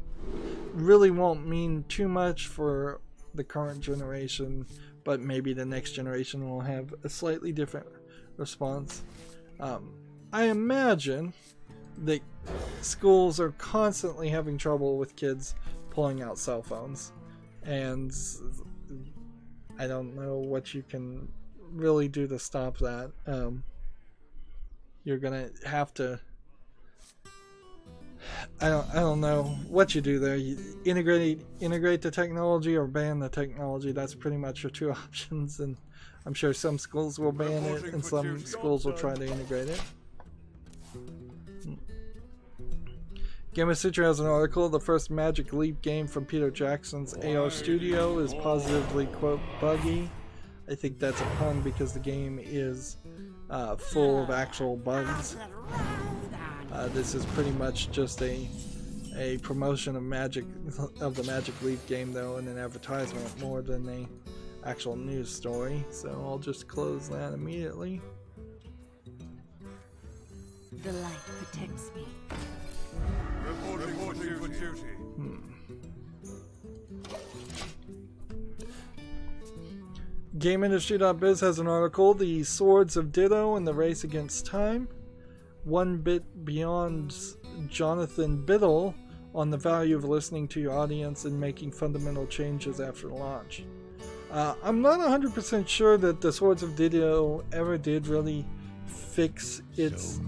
really won't mean too much for the current generation, but maybe the next generation will have a slightly different response. I imagine that schools are constantly having trouble with kids pulling out cell phones, and I don't know what you can really do to stop that. You're gonna have to, I don't know what you do there. You integrate the technology or ban the technology. That's pretty much your two options, and I'm sure some schools will ban it and some schools will try to integrate it. Gamma Sutra has an article. The first Magic Leap game from Peter Jackson's AR Studio is positively, quote, buggy. I think that's a pun because the game is full of actual bugs. This is pretty much just a promotion of the Magic Leap game, though, and an advertisement more than a actual news story. So I'll just close that immediately. The light protects me. Reporting for duty. GameIndustry.biz has an article, The Swords of Ditto and the Race Against Time. 1 bit beyond Jonathan Biddle on the value of listening to your audience and making fundamental changes after launch. I'm not 100% sure that the Swords of Ditto ever did really fix its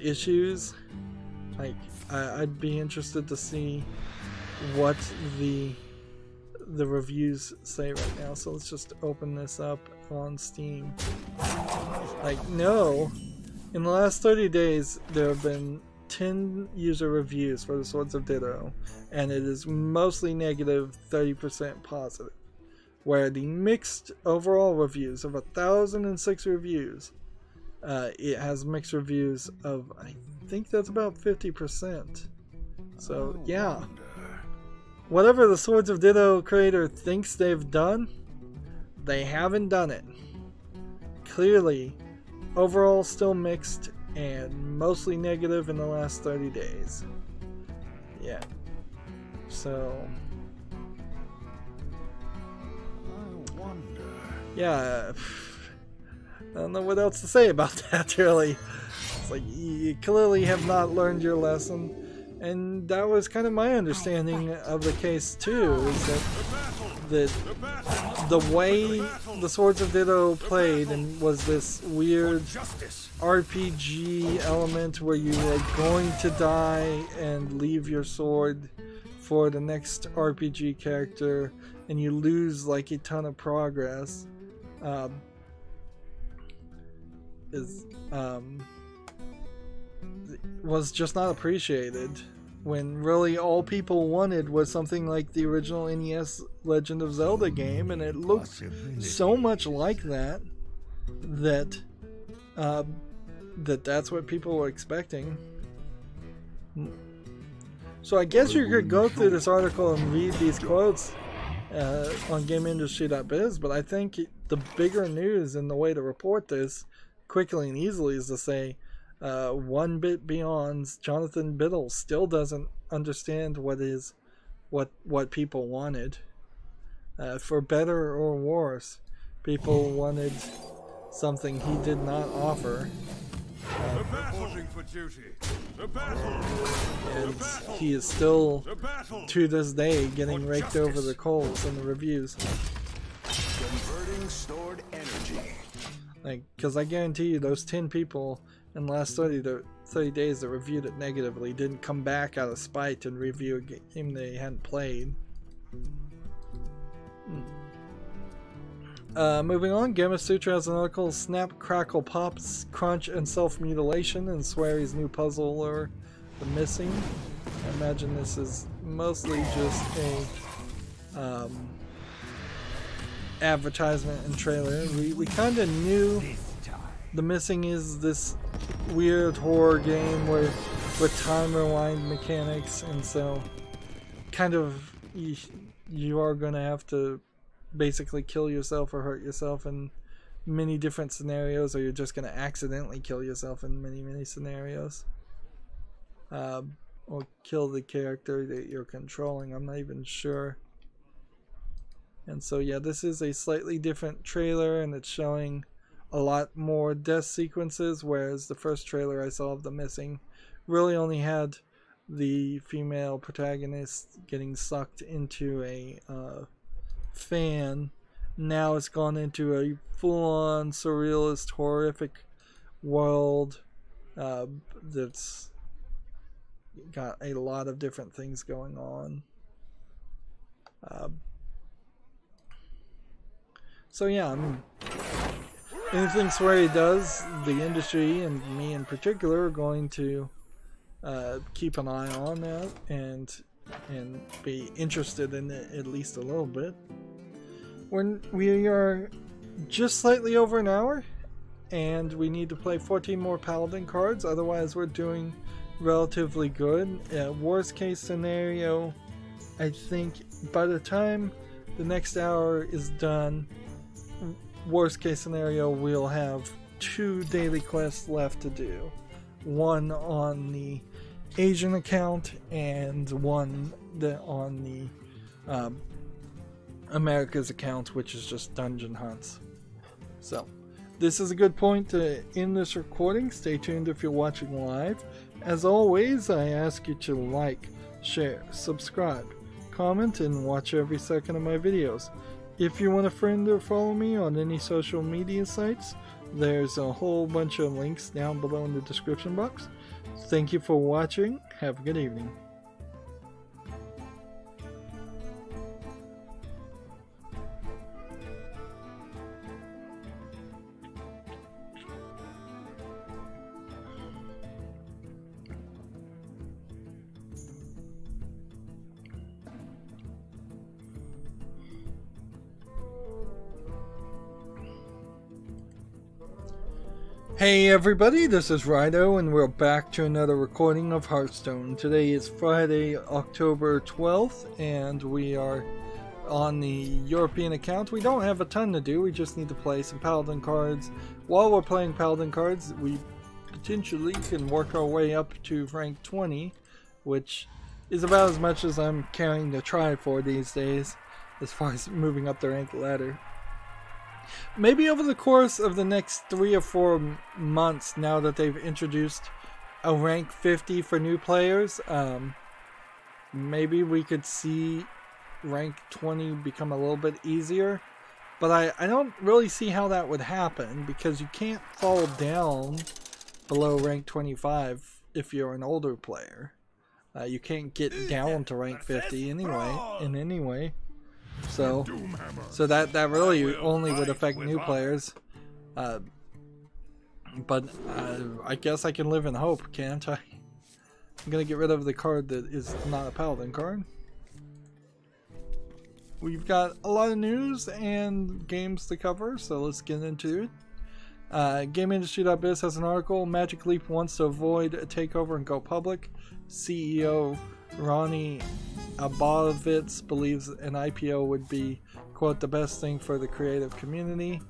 issues. Like, I'd be interested to see what the reviews say right now. So let's just open this up on Steam. Like, no, in the last 30 days there have been 10 user reviews for the Swords of Ditto, and it is mostly negative, 30% positive. Where the mixed overall reviews of 1,006 reviews, it has mixed reviews of, I think that's about 50%. So yeah, whatever the Swords of Ditto creator thinks they've done, they haven't done it. Clearly, overall still mixed and mostly negative in the last 30 days. Yeah. So yeah, I don't know what else to say about that, really. It's like, you clearly have not learned your lesson, and that was kind of my understanding of the case too, is that the way the Swords of Ditto played and was this weird RPG element where you are going to die and leave your sword for the next RPG character, and you lose like a ton of progress. Was just not appreciated, when really all people wanted was something like the original NES Legend of Zelda game, and it looked so much like that's what people were expecting. So I guess you could go through this article and read these quotes on GameIndustry.biz, but I think the bigger news and the way to report this quickly and easily is to say 1 bit beyond Jonathan Biddle still doesn't understand what people wanted. For better or worse, people wanted something he did not offer. And he is still, to this day, getting raked over the coals in the reviews. Converting stored energy. Like, because I guarantee you, those 10 people in the last 30 days that reviewed it negatively didn't come back out of spite and review a game they hadn't played. Moving on, Gamma Sutra has an article, Snap, Crackle, Pops, Crunch, and Self-Mutilation, and Swery's new puzzle, or The Missing. I imagine this is mostly just a advertisement and trailer. We kind of knew The Missing is this weird horror game with time rewind mechanics, and so kind of you are going to have to basically kill yourself or hurt yourself in many different scenarios, or you're just going to accidentally kill yourself in many scenarios, or kill the character that you're controlling. I'm not even sure. And so yeah, this is a slightly different trailer, and it's showing a lot more death sequences, whereas the first trailer I saw of The Missing really only had the female protagonist getting sucked into a fan. Now it's gone into a full-on surrealist, horrific world that's got a lot of different things going on. So yeah, I mean, anything Swery does, the industry and me in particular are going to keep an eye on that and be interested in it at least a little bit. When we are just slightly over an hour, and we need to play 14 more Paladin cards, otherwise we're doing relatively good. Worst case scenario, I think by the time the next hour is done, worst case scenario, we'll have 2 daily quests left to do. One on the Asian account and one on the America's account, which is just dungeon hunts. So this is a good point to end this recording. Stay tuned if you're watching live. As always, I ask you to like, share, subscribe, comment, and watch every second of my videos. If you want to friend or follow me on any social media sites, there's a whole bunch of links down below in the description box. Thank you for watching. Have a good evening. Hey everybody, this is Rydo, and we're back to another recording of Hearthstone. Today is Friday, October 12th, and we are on the European account. We don't have a ton to do, we just need to play some Paladin cards. While we're playing Paladin cards, we potentially can work our way up to rank 20, which is about as much as I'm caring to try for these days, as far as moving up the rank ladder. Maybe over the course of the next 3 or 4 months, now that they've introduced a rank 50 for new players, maybe we could see rank 20 become a little bit easier. But I don't really see how that would happen, because you can't fall down below rank 25 if you're an older player. You can't get down to rank 50 anyway. So that really only would affect new players. But I guess I can live in hope, can't I? I'm gonna get rid of the card that is not a Paladin card. We've got a lot of news and games to cover, so let's get into it. GameIndustry.biz has an article. Magic Leap wants to avoid a takeover and go public. CEO Ronnie Abovitz believes an IPO would be, quote, the best thing for the creative community.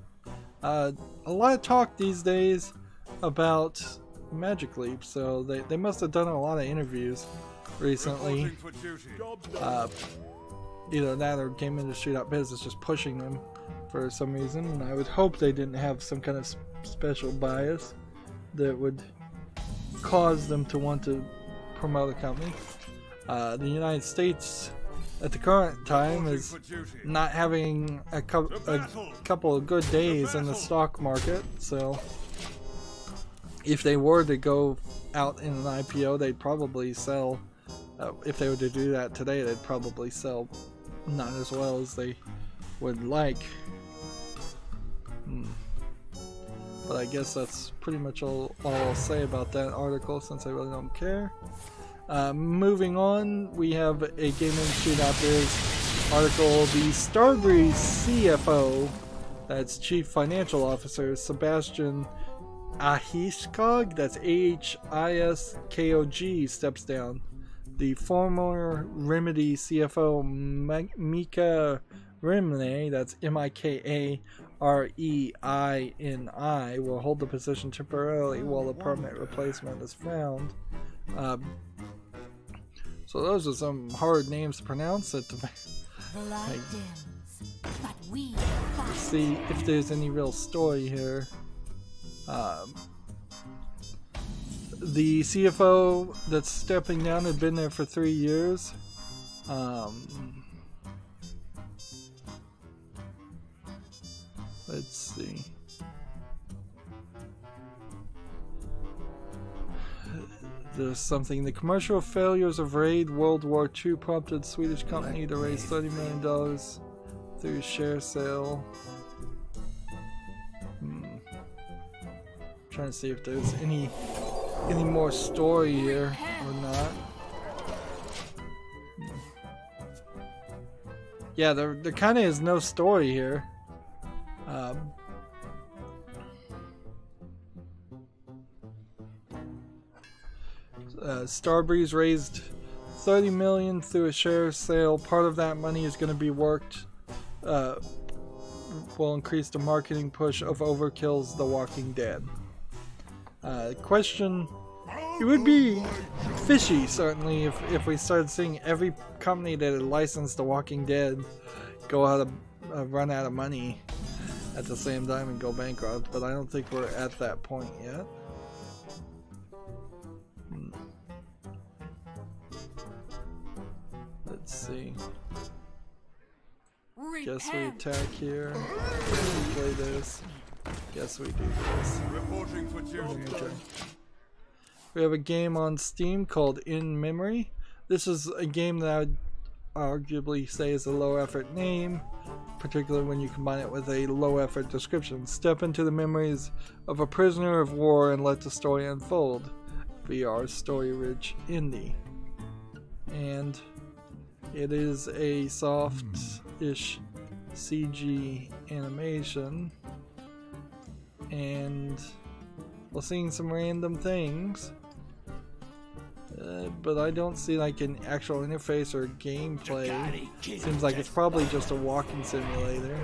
A lot of talk these days about Magic Leap, so they must have done a lot of interviews recently. Either that or GameIndustry.biz is just pushing them for some reason, and I would hope they didn't have some kind of special bias that would cause them to want to promote a company. The United States at the current time is not having a couple of good days in the stock market, so if they were to go out in an IPO, they'd probably sell, if they were to do that today, they'd probably sell not as well as they would like. But I guess that's pretty much all I'll say about that article, since I really don't care. Moving on, we have a Game Industry Adapters article. The Starbreeze CFO, that's Chief Financial Officer, Sebastian Ahiskog, that's Ahiskog, steps down. The former Remedy CFO, Mika Rimney, that's Mikareini, will hold the position temporarily while a permanent replacement is found. So those are some hard names to pronounce. Let's see if there's any real story here. The CFO that's stepping down had been there for 3 years. Let's see. There's something. The commercial failures of Raid World War II prompted Swedish company to raise $30 million through share sale. Trying to see if there's any more story here or not. Yeah, there kind of is no story here. Starbreeze raised $30 million through a share sale. Part of that money is going to be worked. Will increase the marketing push of Overkill's The Walking Dead. Question: it would be fishy, certainly, if we started seeing every company that had licensed The Walking Dead go out of run out of money at the same time and go bankrupt. But I don't think we're at that point yet. Let's see. Guess we attack here. We play this. Guess we do this. We have a game on Steam called In Memory. This is a game that I would arguably say is a low effort name, particularly when you combine it with a low effort description. Step into the memories of a prisoner of war and let the story unfold. VR story rich indie. And it is a soft-ish CG animation, and we're seeing some random things, but I don't see like an actual interface or gameplay. Seems like it's probably just a walking simulator.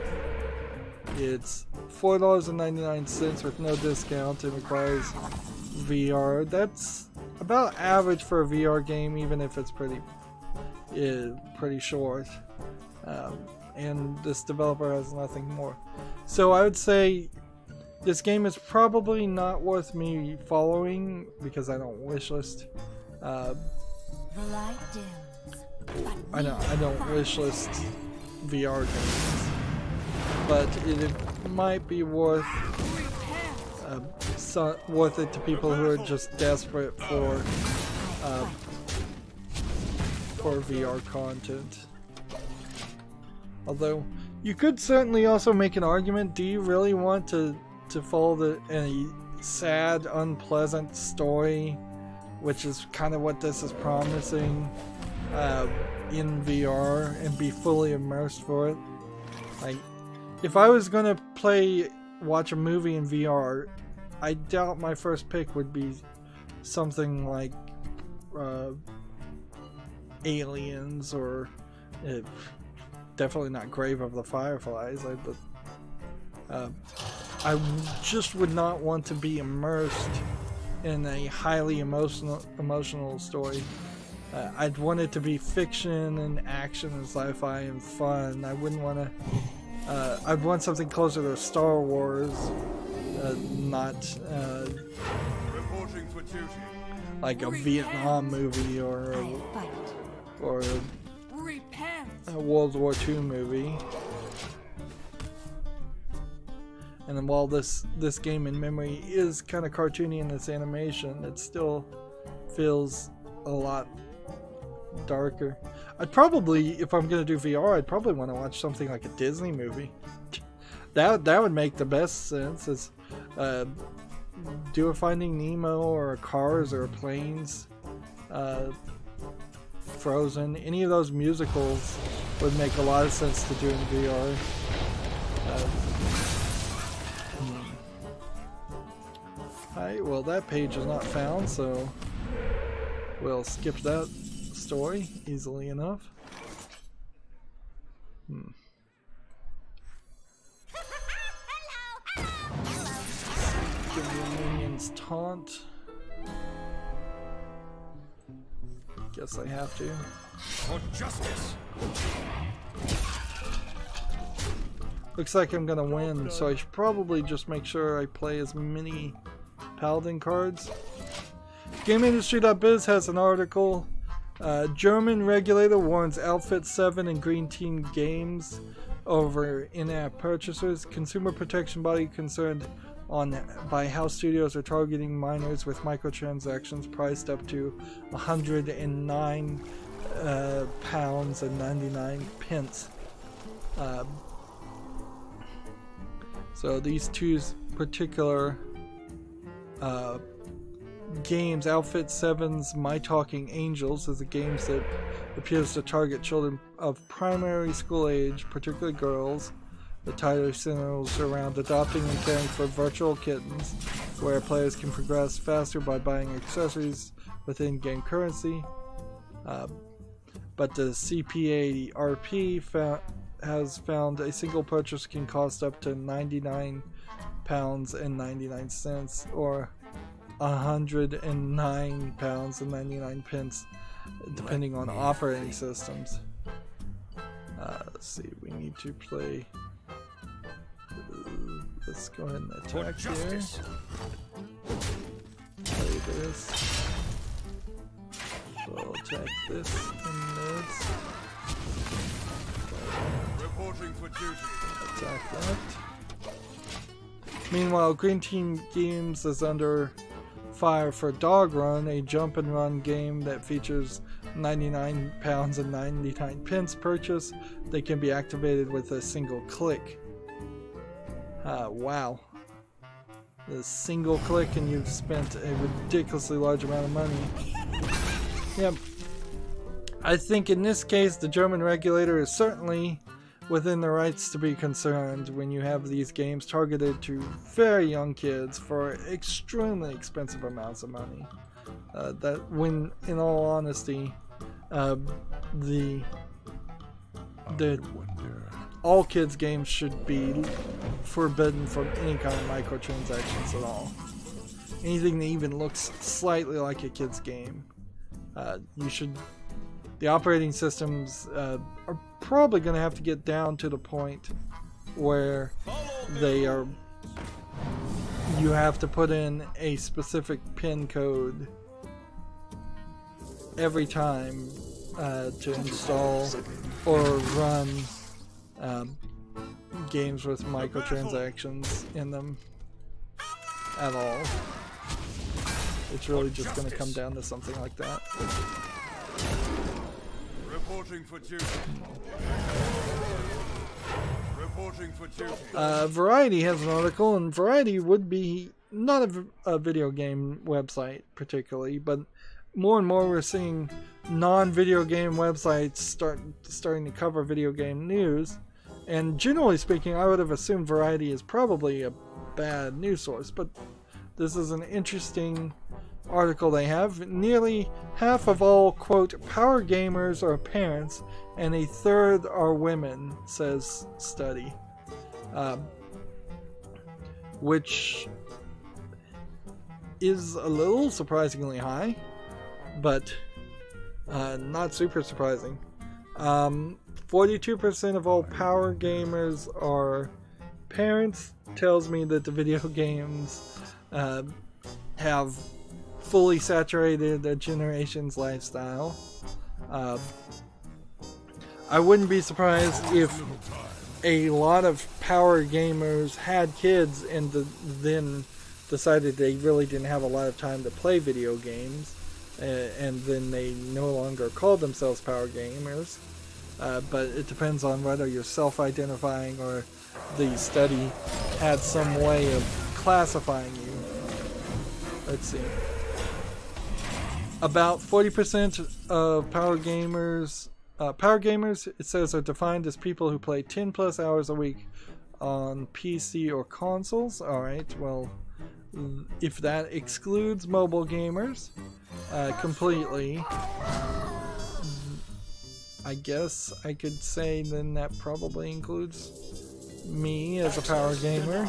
It's $4.99 with no discount. It requires VR. That's about average for a VR game, even if it's pretty short, and this developer has nothing more. So I would say this game is probably not worth me following because I don't wishlist. I don't wishlist VR games, but it might be worth it to people who are just desperate for VR content. Although you could certainly also make an argument, do you really want to follow a sad, unpleasant story, which is kind of what this is promising, in VR, and be fully immersed for it? Like, if I was gonna watch a movie in VR, I doubt my first pick would be something like Aliens, or definitely not Grave of the Fireflies. I just would not want to be immersed in a highly emotional story. I'd want it to be fiction and action and sci-fi and fun. I wouldn't want to. I'd want something closer to Star Wars, not like a Vietnam movie or a World War II movie. And then while this game In Memory is kind of cartoony in its animation, it still feels a lot darker. I'd probably, if I'm gonna do VR, I'd probably want to watch something like a Disney movie. That would make the best sense. Is do a Finding Nemo or a Cars or a Planes Frozen, any of those musicals would make a lot of sense to do in VR. Alright, well that page is not found, so we'll skip that story easily enough. Give the minions taunt. Guess I have to. For justice. Looks like I'm gonna win, so I should probably just make sure I play as many Paladin cards. GameIndustry.biz has an article. German regulator warns Outfit 7 and Green Team Games over in-app purchases. Consumer protection body concerned by how studios are targeting minors with microtransactions priced up to £109.99. So these two particular games, Outfit 7's My Talking Angels, is a game that appears to target children of primary school age, particularly girls. The title centers around adopting and caring for virtual kittens, where players can progress faster by buying accessories with in-game currency. But the CPA-RP has found a single purchase can cost up to £99.99 or £109.99, depending on operating systems. Let's see, we need to play. Let's go ahead and attack here. Play this. We'll attack this and this. Reporting for duty. Attack that. Meanwhile, Green Team Games is under fire for Dog Run, a jump and run game that features £99.99 purchase. They can be activated with a single click. Wow. A single click and you've spent a ridiculously large amount of money. Yep. I think in this case the German regulator is certainly within the rights to be concerned when you have these games targeted to very young kids for extremely expensive amounts of money. That when, in all honesty, all kids games should be forbidden from any kind of microtransactions at all. Anything that even looks slightly like a kid's game, the operating systems are probably going to have to get down to the point where you have to put in a specific PIN code every time to install or run games with microtransactions in them at all. It's really just going to come down to something like that. Reporting for duty. Reporting for duty. Variety has an article, and Variety would be not a video game website particularly, but more and more we're seeing non-video game websites starting to cover video game news. And generally speaking, I would have assumed Variety is probably a bad news source, but this is an interesting article they have. Nearly half of all, quote, power gamers are parents, and a third are women, says study. Which is a little surprisingly high, but not super surprising. 42% of all power gamers are parents. Tells me that the video games have fully saturated a generation's lifestyle. I wouldn't be surprised if a lot of power gamers had kids and then decided they really didn't have a lot of time to play video games, and then they no longer call themselves power gamers. But it depends on whether you're self-identifying or the study had some way of classifying you. Let's see. About 40% of power gamers, it says, are defined as people who play 10 plus hours a week on PC or consoles. Alright, well, if that excludes mobile gamers completely, I guess I could say then that probably includes me as a power gamer.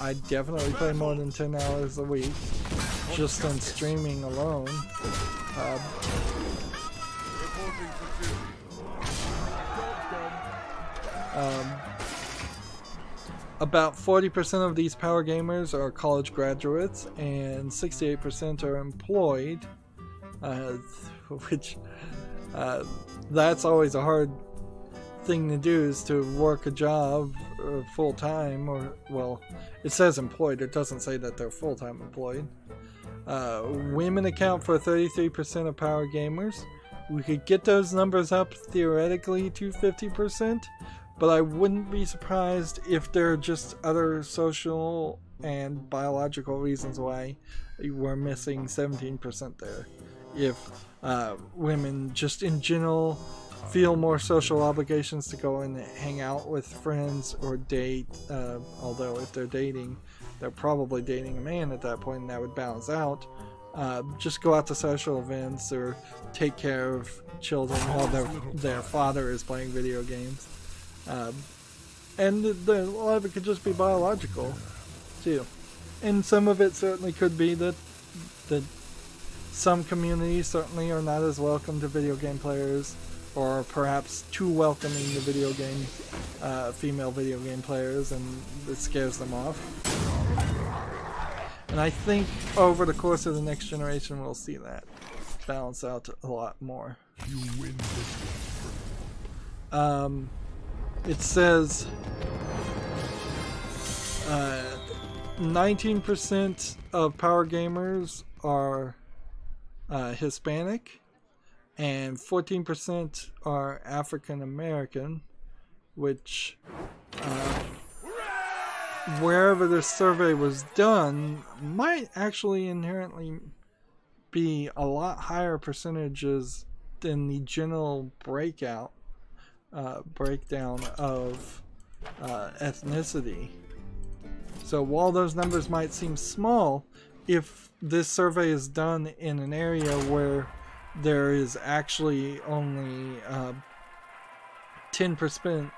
I definitely play more than 10 hours a week just on streaming alone. About 40% of these power gamers are college graduates, and 68% are employed, which that's always a hard thing to do, is to work a job full-time, or, well, it says employed, it doesn't say that they're full-time employed. Women account for 33% of power gamers. We could get those numbers up theoretically to 50%, but I wouldn't be surprised if there are just other social and biological reasons why we're missing 17% there. If women just in general feel more social obligations to go and hang out with friends or date, although if they're dating, they're probably dating a man at that point, and that would balance out. Just go out to social events or take care of children while their father is playing video games. And a lot of it could just be biological too, and some of it certainly could be that some communities certainly are not as welcome to video game players, or perhaps too welcoming to video game female video game players, and it scares them off. And I think over the course of the next generation we'll see that balance out a lot more. You win this one. It says 19% of power gamers are Hispanic, and 14% are African American, which wherever this survey was done might actually inherently be a lot higher percentages than the general breakdown of ethnicity. So while those numbers might seem small, if this survey is done in an area where there is actually only 10%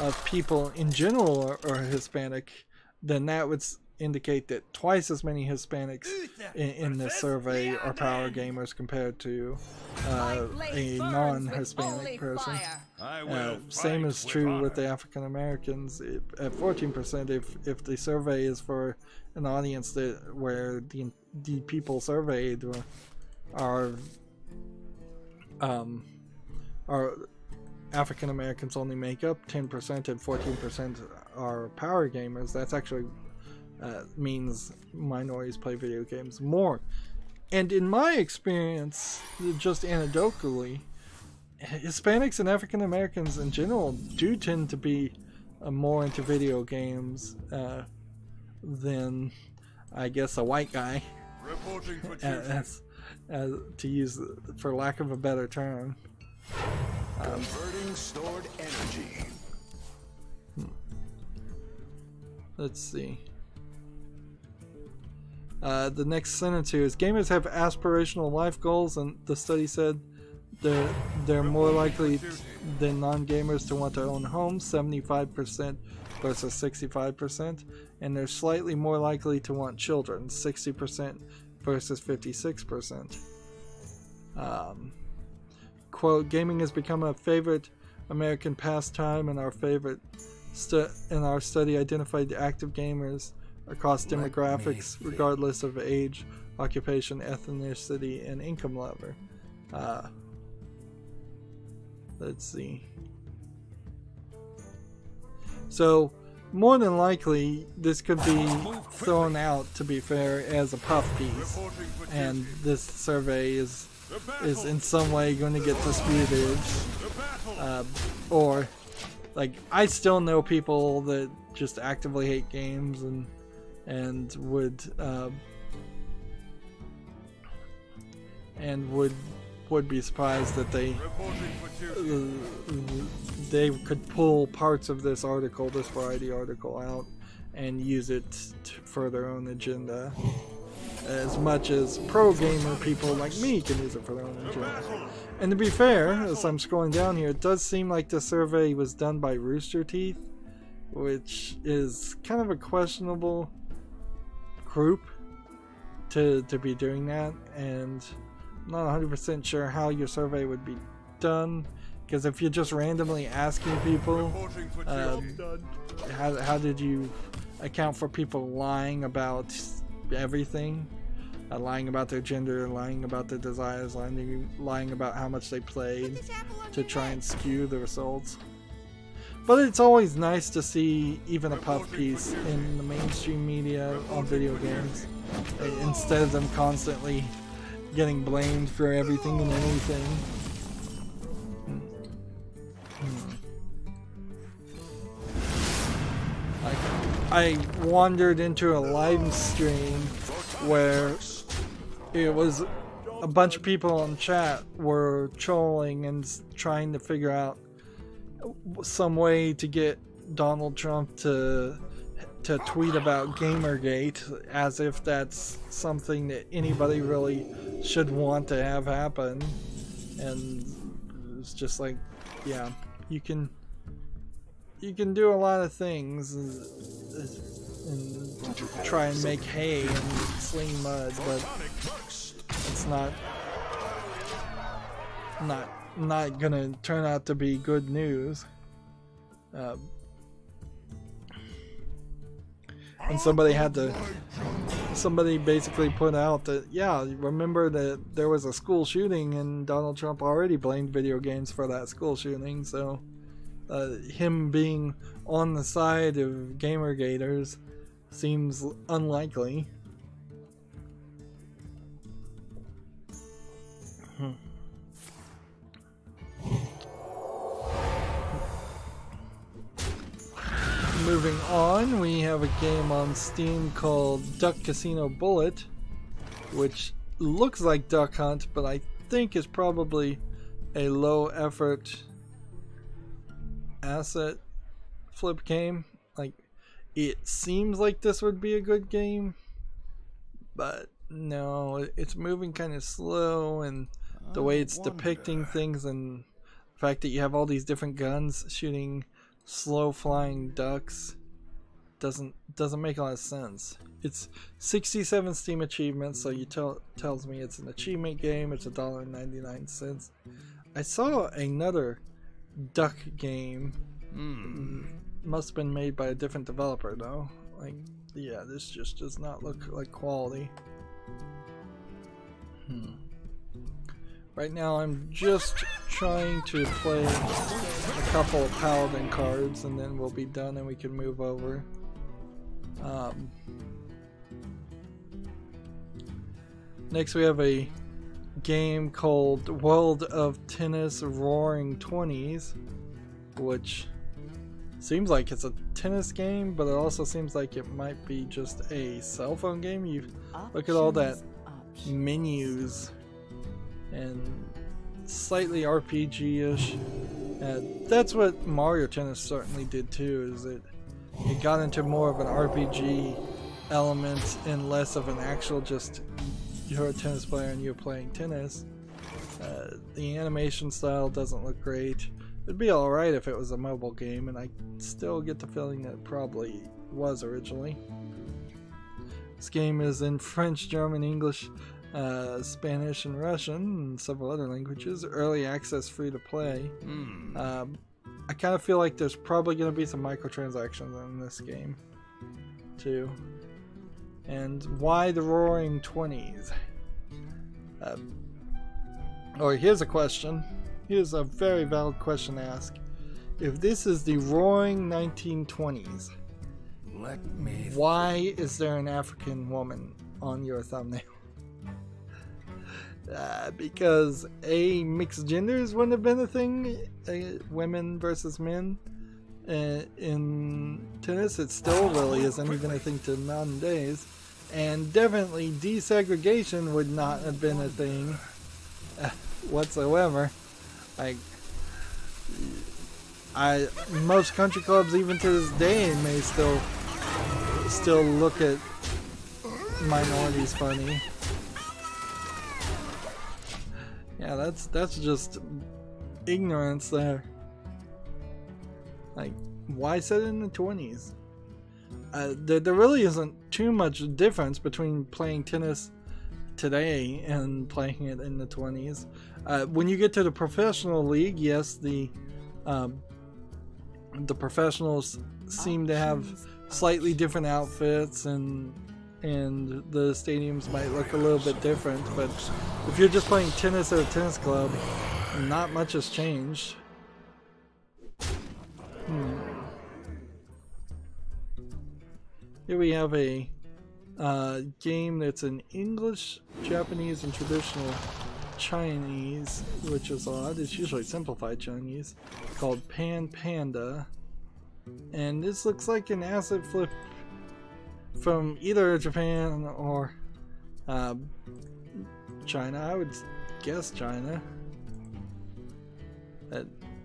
of people in general are Hispanic, then that would indicate that twice as many Hispanics in this survey are power gamers compared to a non-Hispanic person. Same is true with the African Americans. At 14%, if the survey is for an audience where the people surveyed are African Americans only make up 10% and 14% are power gamers, that's actually means minorities play video games more. And in my experience, just anecdotally, Hispanics and African Americans in general do tend to be more into video games than, I guess, a white guy, to use, for lack of a better term. Converting stored energy. Let's see. The next sentence here is, gamers have aspirational life goals, and the study said they're more likely than non-gamers to want to own homes, 75% versus 65%, and they're slightly more likely to want children, 60% versus 56%. Quote, gaming has become a favorite American pastime, and our study identified active gamers across demographics regardless of age, occupation, ethnicity, and income level. Let's see. So more than likely this could be thrown out, to be fair, as a puff piece, and this survey is in some way going to get disputed, or like, I still know people that just actively hate games and would and would be surprised that Reporting for duty. they could pull parts of this article, this Variety article, out and use it for their own agenda, as much as pro gamer people like me can use it for their own agenda. And to be fair, as I'm scrolling down here, it does seem like the survey was done by Rooster Teeth, which is kind of a questionable group to be doing that, and I'm not 100% sure how your survey would be done, because if you're just randomly asking people, Reporting for duty. how did you account for people lying about everything? Lying about their gender, lying about their desires, lying about how much they played to try and skew the results. But it's always nice to see even a puff piece in the mainstream media on video games, instead of them constantly getting blamed for everything and anything. I wandered into a live stream where it was a bunch of people in chat were trolling and trying to figure out some way to get Donald Trump to tweet about Gamergate, as if that's something that anybody really should want to have happen. And it's just like, yeah, you can do a lot of things and try and make hay and sling mud, but it's not gonna turn out to be good news. And somebody basically put out that, yeah, remember that there was a school shooting and Donald Trump already blamed video games for that school shooting, so him being on the side of Gamergaters seems unlikely. Moving on, we have a game on Steam called Duck Casino Bullet, which looks like Duck Hunt, but I think is probably a low effort asset flip game. Like, it seems like this would be a good game, but no, it's moving kind of slow, and the way it's depicting things, and the fact that you have all these different guns shooting slow flying ducks doesn't make a lot of sense. It's 67 Steam achievements, so you tells me it's an achievement game. It's $1.99. I saw another duck game. Must have been made by a different developer though. Like, yeah, this just does not look like quality. Right now I'm just trying to play a couple of Paladin cards, and then we'll be done and we can move over. Next we have a game called World of Tennis Roaring 20s, which seems like it's a tennis game, but it also seems like it might be just a cell phone game. You look at all that menus and slightly RPG-ish. That's what Mario Tennis certainly did too, is it got into more of an RPG element and less of an actual just you're a tennis player and you're playing tennis. The animation style doesn't look great. It'd be alright if it was a mobile game, and I still get the feeling that it probably was originally. This game is in French, German, English, Spanish, and Russian, and several other languages. Early access, free to play. I kind of feel like there's probably going to be some microtransactions in this game, too. And why the Roaring 20s? Here's a question. Here's a very valid question to ask. If this is the Roaring 1920s, why is there an African woman on your thumbnail? Because mixed genders wouldn't have been a thing. Women versus men in tennis, it still really isn't even a thing to modern days. And definitely desegregation would not have been a thing whatsoever. Like, most country clubs, even to this day, may still look at minorities funny. Yeah, that's just ignorance there. Like, why set it in the 20s? There really isn't too much difference between playing tennis today and playing it in the 20s. When you get to the professional league, yes, the professionals seem to have slightly different outfits, and the stadiums might look a little bit different, but if you're just playing tennis at a tennis club, not much has changed. Here we have a game that's in English, Japanese, and traditional Chinese, which is odd. It's usually simplified Chinese, called Pan Panda. And this looks like an asset flip from either Japan or China. I would guess China.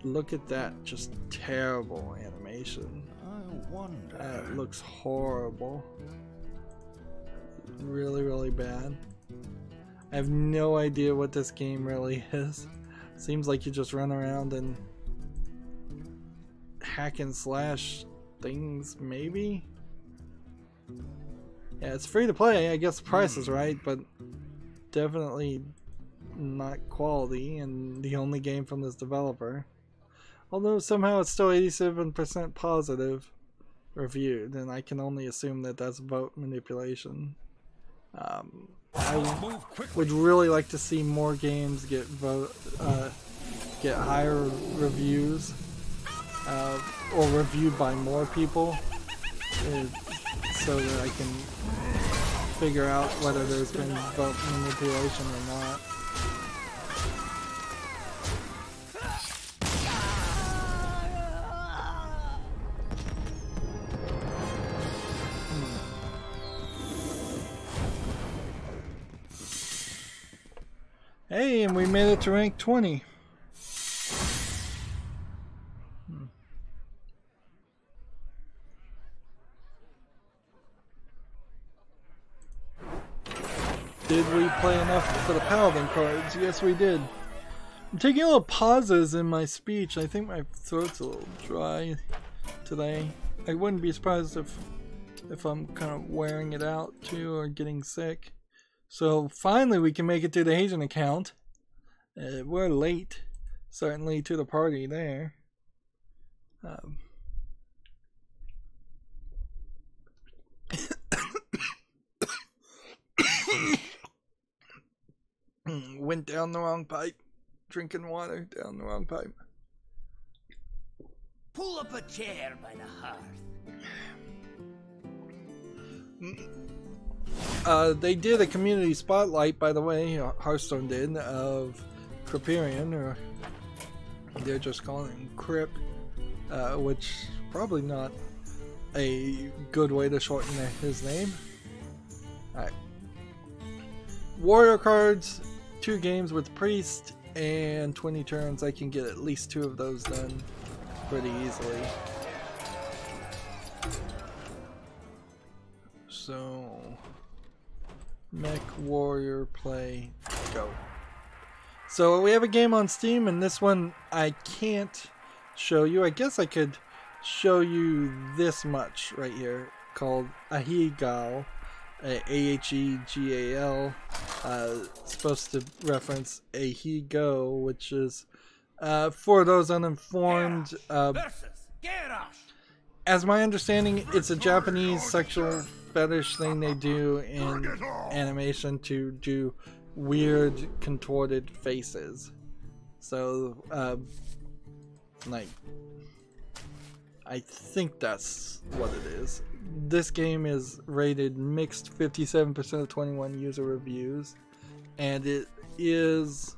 Look at that, just terrible animation. I wonder. That looks horrible. Really, really bad. I have no idea what this game really is. Seems like you just run around and hack and slash things, maybe? Yeah, it's free to play. I guess the price is right, but definitely not quality, and the only game from this developer. Although somehow it's still 87% positive reviewed, and I can only assume that that's vote manipulation. I would really like to see more games get higher reviews, or reviewed by more people, so that I can figure out whether there's been vote manipulation or not. Hey, and we made it to rank 20. Did we play enough for the Paladin cards? Yes, we did. I'm taking a little pauses in my speech. I think my throat's a little dry today. I wouldn't be surprised if I'm kind of wearing it out too, or getting sick. So finally we can make it to the Asian account. We're late, certainly, to the party there. Went down the wrong pipe. Drinking water down the wrong pipe. Pull up a chair by the hearth. They did a community spotlight, by the way, Hearthstone did, of Criperian, or they're just calling him Crip, which probably not a good way to shorten his name. Alright. Warrior cards, 2 games with Priest, and 20 turns. I can get at least 2 of those done pretty easily. So, Mech Warrior play, go. So we have a game on Steam, and this one I can't show you. I guess I could show you this much right here, called Ahegal, A-H-E-G-A-L, supposed to reference Ahigo, which is, for those uninformed, as my understanding, it's a Japanese sexual fetish thing they do in animation to do weird contorted faces. So like, I think that's what it is. This game is rated mixed 57% of 21 user reviews, and it is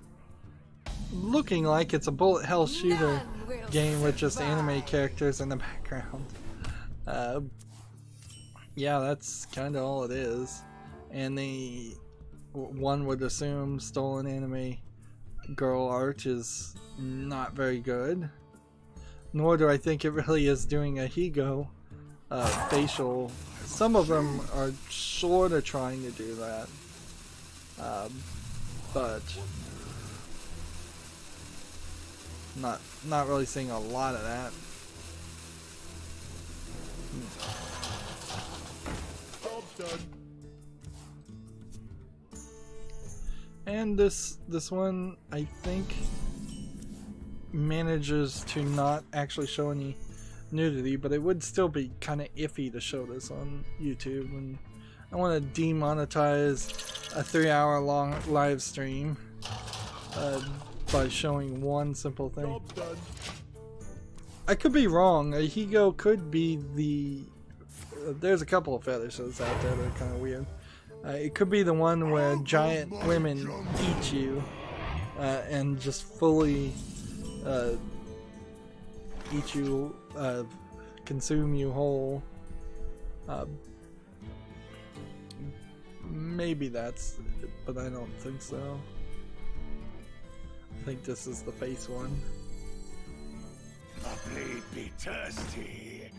looking like it's a bullet hell shooter game with just anime characters in the background. Yeah, that's kind of all it is. And one would assume stolen anime girl art is not very good. Nor do I think it really is doing a Higo facial. Some of them are sort of trying to do that. But not really seeing a lot of that. Job's done. And this one, I think, manages to not actually show any nudity, but it would still be kind of iffy to show this on YouTube, and I want to demonetize a 3-hour long live stream by showing one simple thing. Job's done. I could be wrong. A Higo could be the... there's a couple of fetishes out there that are kind of weird. It could be the one where giant women eat you and just fully eat you, consume you whole. Maybe that's it, but I don't think so. I think this is the face one. My blade be thirsty.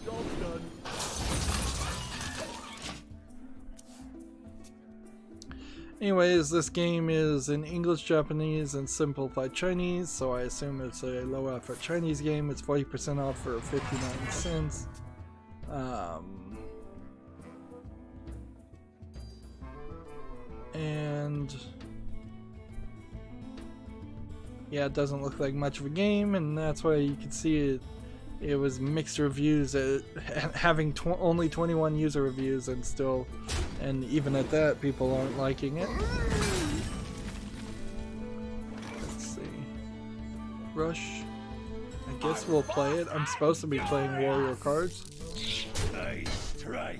Job's done. Anyways, this game is in English, Japanese, and simplified Chinese, so I assume it's a low effort Chinese game. It's 40% off for 59 cents. And yeah, it doesn't look like much of a game, and that's why you can see it. It was mixed reviews, having only 21 user reviews, and still, and even at that, people aren't liking it. Let's see. Rush. I guess we'll play it. I'm supposed to be playing warrior cards. Nice try.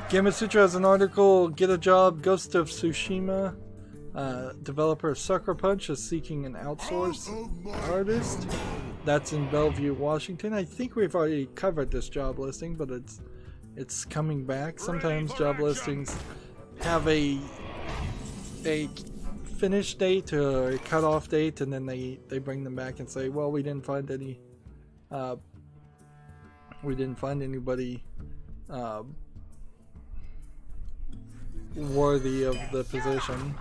Game of Sutra has an article, Get a Job, Ghost of Tsushima. Developer Sucker Punch is seeking an outsourced artist. That's in Bellevue, Washington. I think we've already covered this job listing, but it's coming back. Sometimes job listings have a finish date or a cutoff date, and then they bring them back and say, well, we didn't find anybody worthy of the position.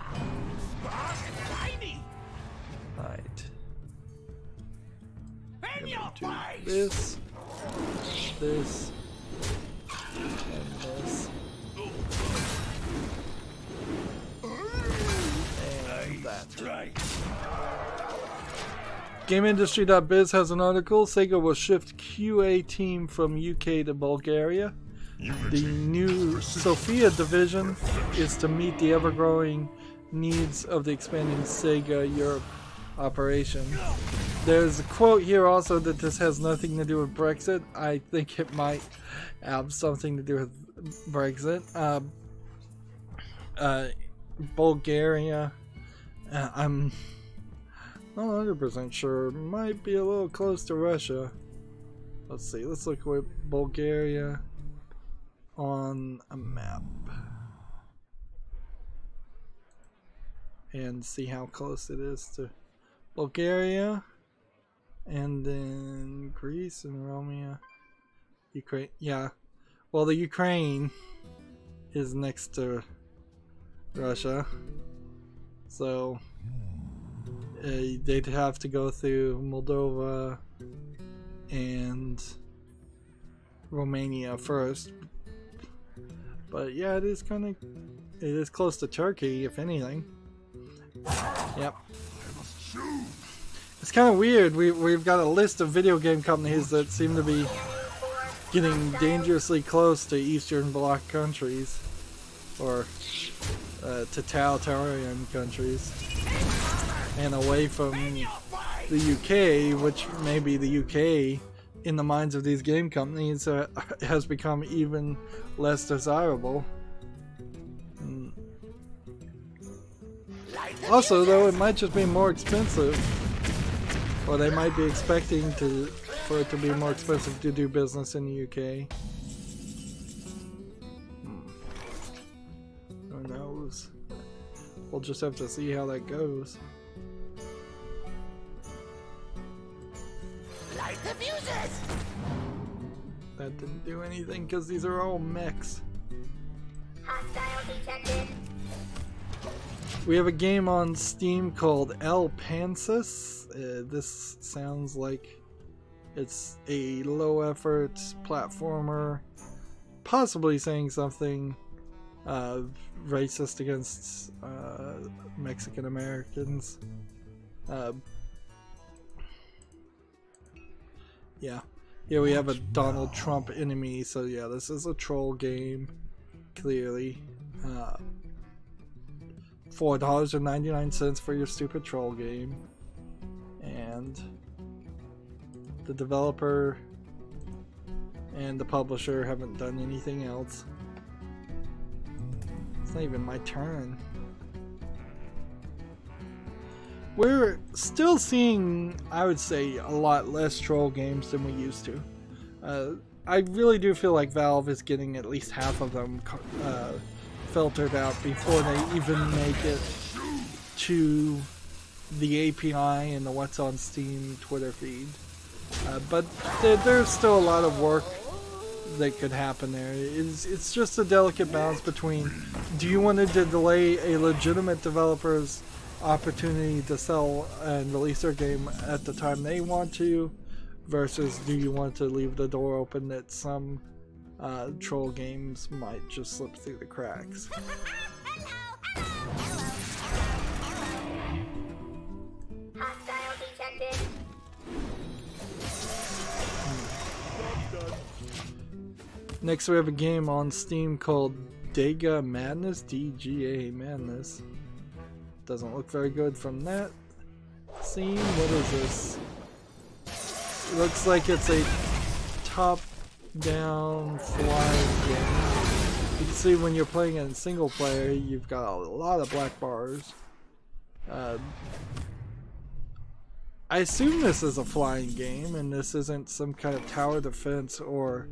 Right. I'm gonna do this, this, and this, and that. GameIndustry.biz has an article. Sega will shift QA team from UK to Bulgaria. The new Sofia division is to meet the ever-growing needs of the expanding Sega Europe operation. There's a quote here also that this has nothing to do with Brexit. I think it might have something to do with Brexit. Bulgaria, I'm not 100% sure. Might be a little close to Russia. Let's see. Let's look at Bulgaria on a map and see how close it is to Bulgaria, and then Greece and Romania, Ukraine. Yeah, well, the Ukraine is next to Russia, so they'd have to go through Moldova and Romania first. But yeah, it is close to Turkey, if anything. Yep. It's kind of weird. We've got a list of video game companies that seem to be getting dangerously close to Eastern Bloc countries, or totalitarian countries, and away from the UK, which maybe the UK, in the minds of these game companies, has become even less desirable. Also, though, it might just be more expensive, or they might be expecting to for it to be more expensive to do business in the UK. Who knows? We'll just have to see how that goes. Light the fuses! That didn't do anything because these are all mechs. Hostile detected. We have a game on Steam called El Pansis. This sounds like it's a low-effort platformer, possibly saying something racist against Mexican Americans. Yeah, here we have a Donald Trump enemy. So yeah, this is a troll game, clearly. $4.99 for your stupid troll game, and the developer and the publisher haven't done anything else. It's not even my turn. We're still seeing, I would say, a lot less troll games than we used to. I really do feel like Valve is getting at least half of them filtered out before they even make it to the API and the What's on Steam Twitter feed. But there's still a lot of work that could happen there. It's just a delicate balance between, do you want to delay a legitimate developer's opportunity to sell and release their game at the time they want to, versus do you want to leave the door open that some troll games might just slip through the cracks. Hostile detected. Next we have a game on Steam called Daga Madness, DGA Madness. Doesn't look very good from that scene. What is this? It looks like it's a top-down flying game. You can see when you're playing in single player, you've got a lot of black bars. I assume this is a flying game, and this isn't some kind of tower defense or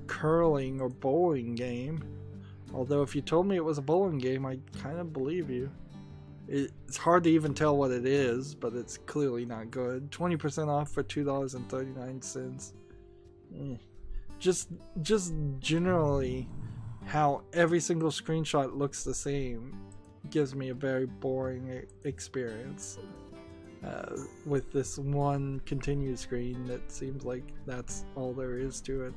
curling or bowling game. Although if you told me it was a bowling game, I'd kind of believe you. It's hard to even tell what it is, but it's clearly not good. 20% off for $2.39. Just generally, how every single screenshot looks the same gives me a very boring experience. With this one continue screen that seems like that's all there is to it.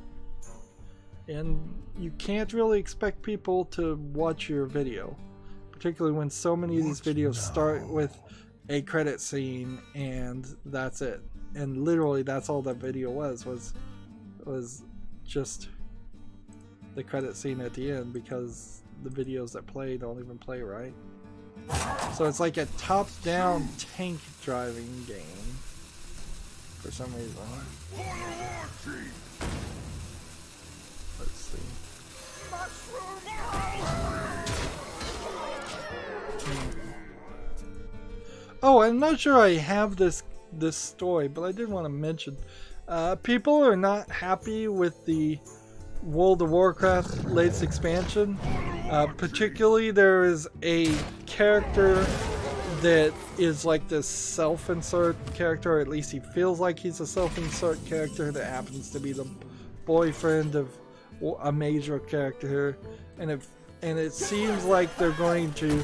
And you can't really expect people to watch your video, particularly when so many of these videos start with a credit scene and that's it. And literally that's all that video was just the credit scene at the end, because the videos that play don't even play right. So it's like a top-down tank driving game for some reason. Let's see. Oh, I'm not sure I have this story, but I did want to mention. People are not happy with the World of Warcraft latest expansion. Particularly, there is a character that is like this self-insert character, or at least he feels like he's a self-insert character that happens to be the boyfriend of a major character, and it seems like they're going to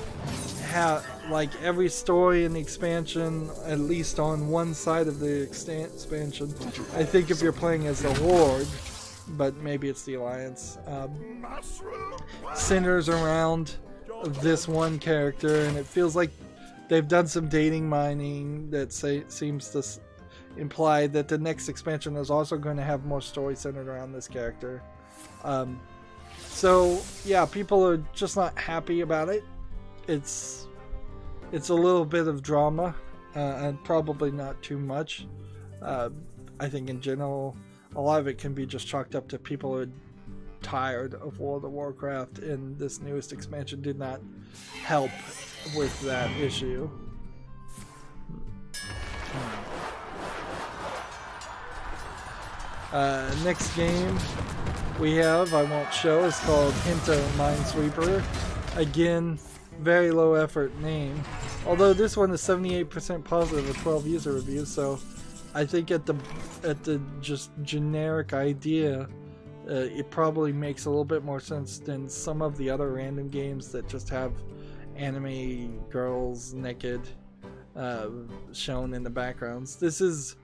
have like every story in the expansion, at least on one side of the expansion. I think if you're playing as the Horde, but maybe it's the Alliance, centers around this one character, and it feels like they've done some dating mining that seems to imply that the next expansion is also going to have more story centered around this character. So yeah, people are just not happy about it. It's a little bit of drama, and probably not too much. I think in general, a lot of it can be just chalked up to people who are tired of World of Warcraft, and this newest expansion did not help with that issue. Next game we have, I won't show, is called Minesweeper. Again, very low effort name. Although this one is 78% positive with 12 user reviews, so I think at the just generic idea, it probably makes a little bit more sense than some of the other random games that just have anime girls naked shown in the backgrounds. This is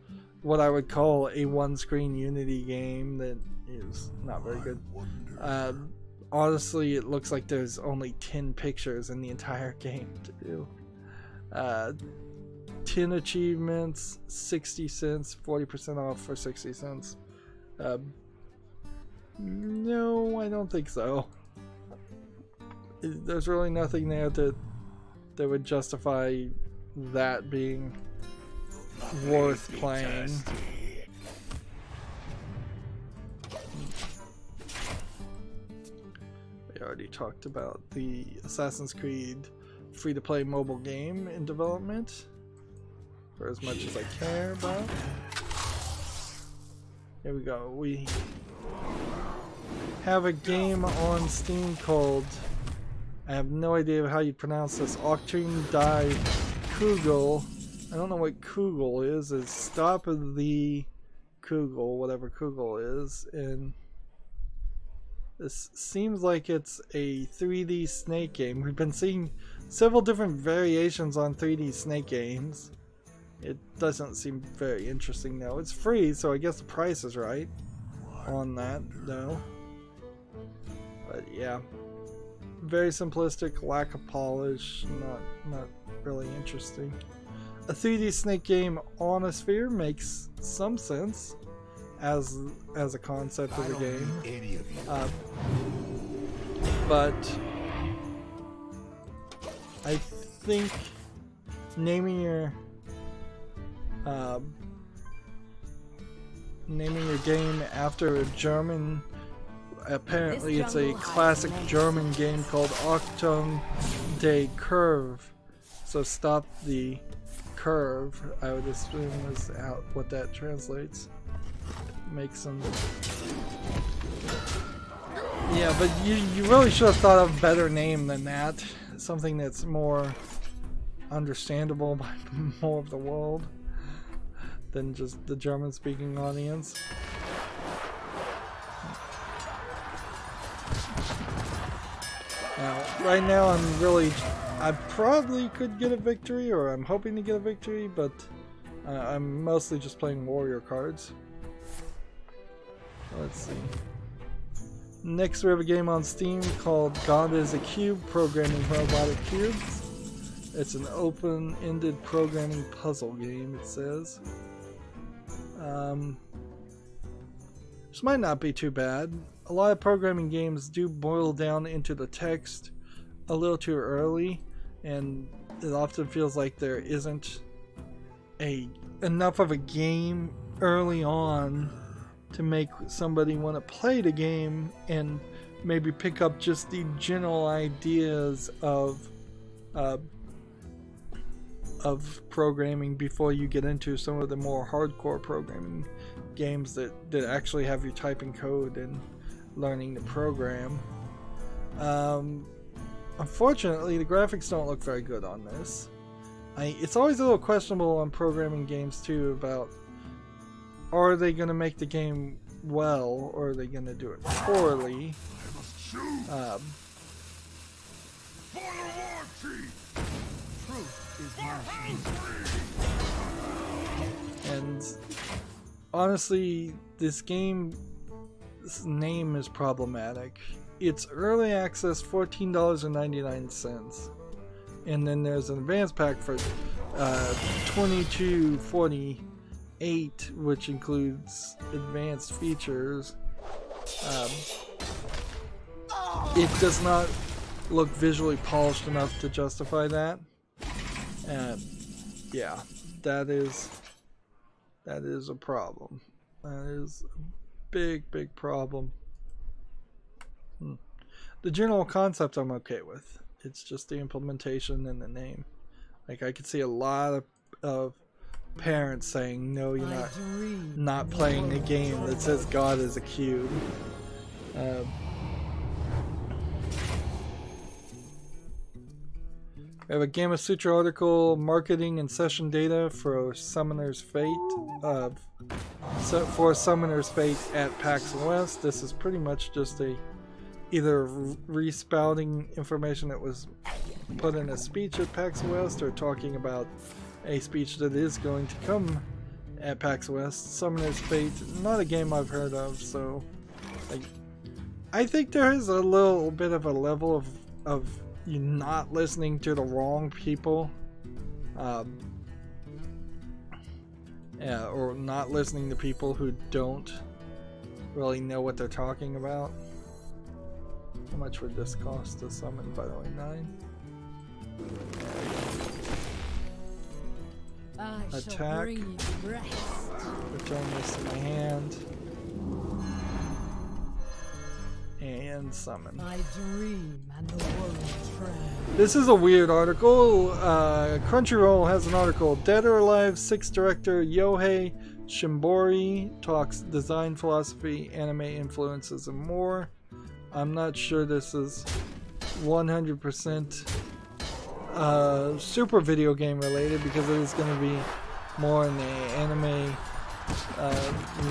what I would call a one-screen Unity game that is not very good. Honestly, it looks like there's only 10 pictures in the entire game to do. 10 achievements, 60 cents, 40% off for 60 cents. No, I don't think so. There's really nothing there that would justify that being worth playing. We already talked about the Assassin's Creed free-to-play mobile game in development for as much as I care about. Here we go. We have a game on Steam called, I have no idea how you pronounce this, Octane Die Kugel. I don't know what Kugel is. It's Stop the Kugel, whatever Kugel is, and this seems like it's a 3D snake game. We've been seeing several different variations on 3D snake games. It doesn't seem very interesting though. It's free, so I guess the price is right on that though. But yeah, very simplistic, lack of polish, not really interesting. A 3D snake game on a sphere makes some sense as a concept of the game, but I think naming your game after a German, apparently it's a classic German game called Achtung der Curve, so stop the curve, I would assume is what that translates. Makes some, yeah, but you really should have thought of a better name than that, something that's more understandable by more of the world than just the German speaking audience. Now, right now I probably could get a victory, or I'm hoping to get a victory, but I'm mostly just playing warrior cards. Let's see. Next we have a game on Steam called God is a Cube, Programming Robotic Cubes. It's an open-ended programming puzzle game, it says. This might not be too bad. A lot of programming games do boil down into the text a little too early, and it often feels like there isn't enough of a game early on to make somebody want to play the game and maybe pick up just the general ideas of programming before you get into some of the more hardcore programming games that actually have you typing code and learning to program. Unfortunately, the graphics don't look very good on this. It's always a little questionable on programming games too about, are they going to make the game well, or are they going to do it poorly? And honestly, this game's name is problematic. It's early access, $14.99, and then there's an advanced pack for $22.48, which includes advanced features. It does not look visually polished enough to justify that. Yeah, that is a problem. That is a big problem. The general concept I'm okay with. It's just the implementation and the name. Like, I could see a lot of parents saying, no, you're not playing a game that says God is a cube. We have a Gamma Sutra article, marketing and session data for Summoner's Fate. For Summoner's Fate at PAX West. This is pretty much just either respouting information that was put in a speech at PAX West, or talking about a speech that is going to come at PAX West. Summoner's Fate, not a game I've heard of, so I think there is a little bit of a level of you not listening to the wrong people, or not listening to people who don't really know what they're talking about. How much would this cost to summon, by the way? 9? Attack. Return this to my hand. And summon. My dream and the world trend. This is a weird article. Crunchyroll has an article. Dead or Alive 6 director Yohei Shimbori talks design philosophy, anime influences, and more. I'm not sure this is 100% super video game related, because it is going to be more in the anime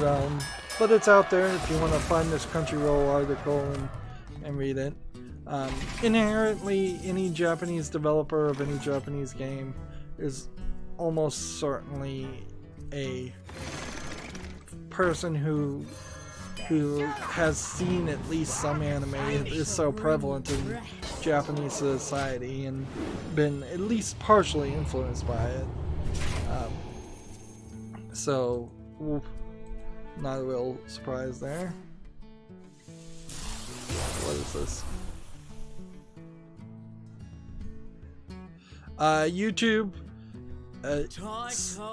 realm. But it's out there if you want to find this Crunchyroll article and read it. Inherently, any Japanese developer of any Japanese game is almost certainly a person who has seen at least some anime. It is so prevalent in Japanese society and been at least partially influenced by it. So, not a real surprise there. What is this? YouTube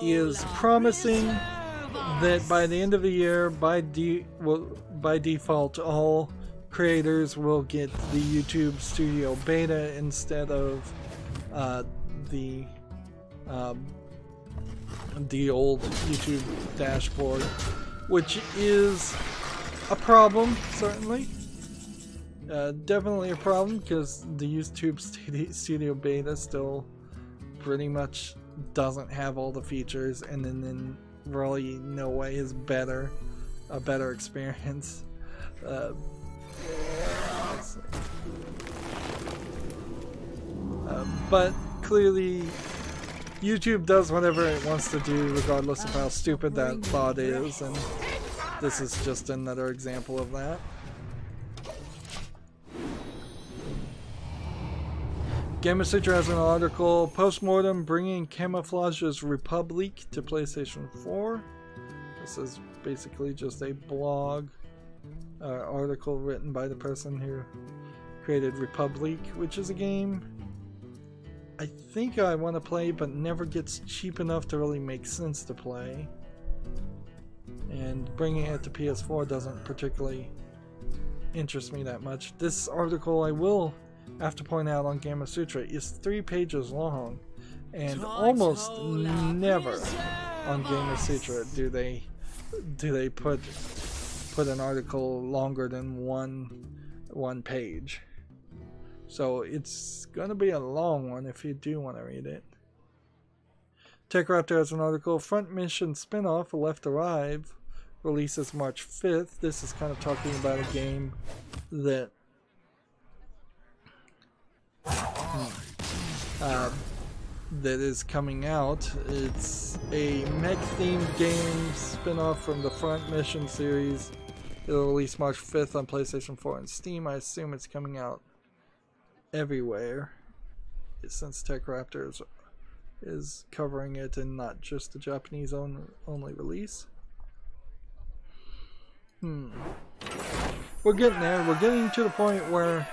is promising that by the end of the year, by default, all creators will get the YouTube Studio Beta instead of the old YouTube dashboard, which is a problem, certainly. Definitely a problem, because the YouTube Studio Beta still pretty much doesn't have all the features, and then in really no way is a better experience. But clearly YouTube does whatever it wants to do regardless of how stupid that thought is, and this is just another example of that. Gamma Sutra has an article, Postmortem bringing Camouflage's Republic to PlayStation 4. This is basically just a blog article written by the person who created Republic, which is a game I think I want to play, but never gets cheap enough to really make sense to play. And bringing it to PS4 doesn't particularly interest me that much. This article, I will have to point out on Gamma Sutra, is 3 pages long, and almost never on Gamma Sutra do they put an article longer than one page. So it's gonna be a long one if you do want to read it. TechRaptor has an article, Front Mission spinoff Left Arrive releases March 5th. This is kind of talking about a game that that is coming out. It's a mech-themed game spin-off from the Front Mission series. It'll release March 5th on PlayStation 4 and Steam. I assume it's coming out everywhere, since TechRaptor is covering it and not just the Japanese only release. We're getting there. We're getting to the point where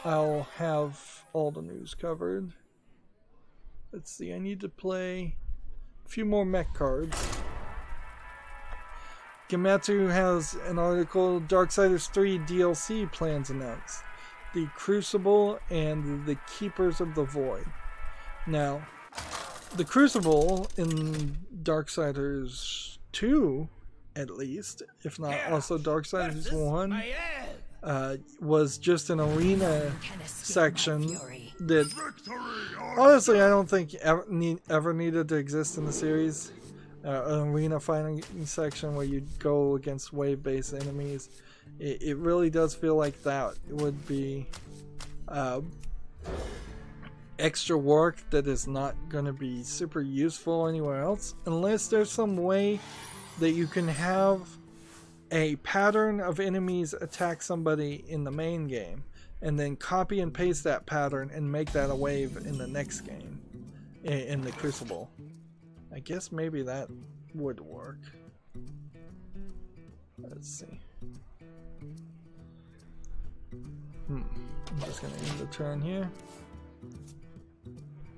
I'll have all the news covered. Let's see, I need to play a few more mech cards. Gematsu has an article, Darksiders 3 DLC plans announced. The Crucible and the Keepers of the Void. Now, the Crucible in Darksiders 2, at least, if not also Darksiders 1, was just an arena section that honestly I don't think ever needed to exist in the series. An arena fighting section where you go against wave-based enemies. It really does feel like that would be extra work that is not going to be super useful anywhere else, unless there's some way that you can have a pattern of enemies attack somebody in the main game and then copy and paste that pattern and make that a wave in the next game in the Crucible. I guess maybe that would work. Let's see. I'm just gonna end the turn here.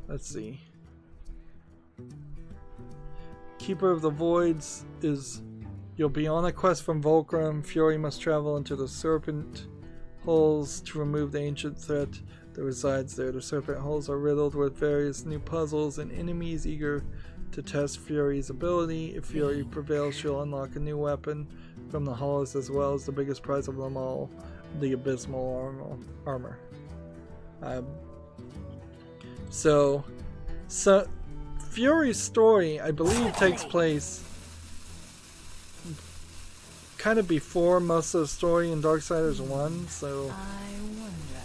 Let's see. Keeper of the Voids is, you'll be on a quest from Volcrum. Fury must travel into the Serpent Holes to remove the ancient threat that resides there. The Serpent Holes are riddled with various new puzzles and enemies eager to test Fury's ability. If Fury prevails, she'll unlock a new weapon from the hollows as well as the biggest prize of them all, the Abysmal Armor. So Fury's story, I believe, takes place kind of before most of the story in Darksiders 1, so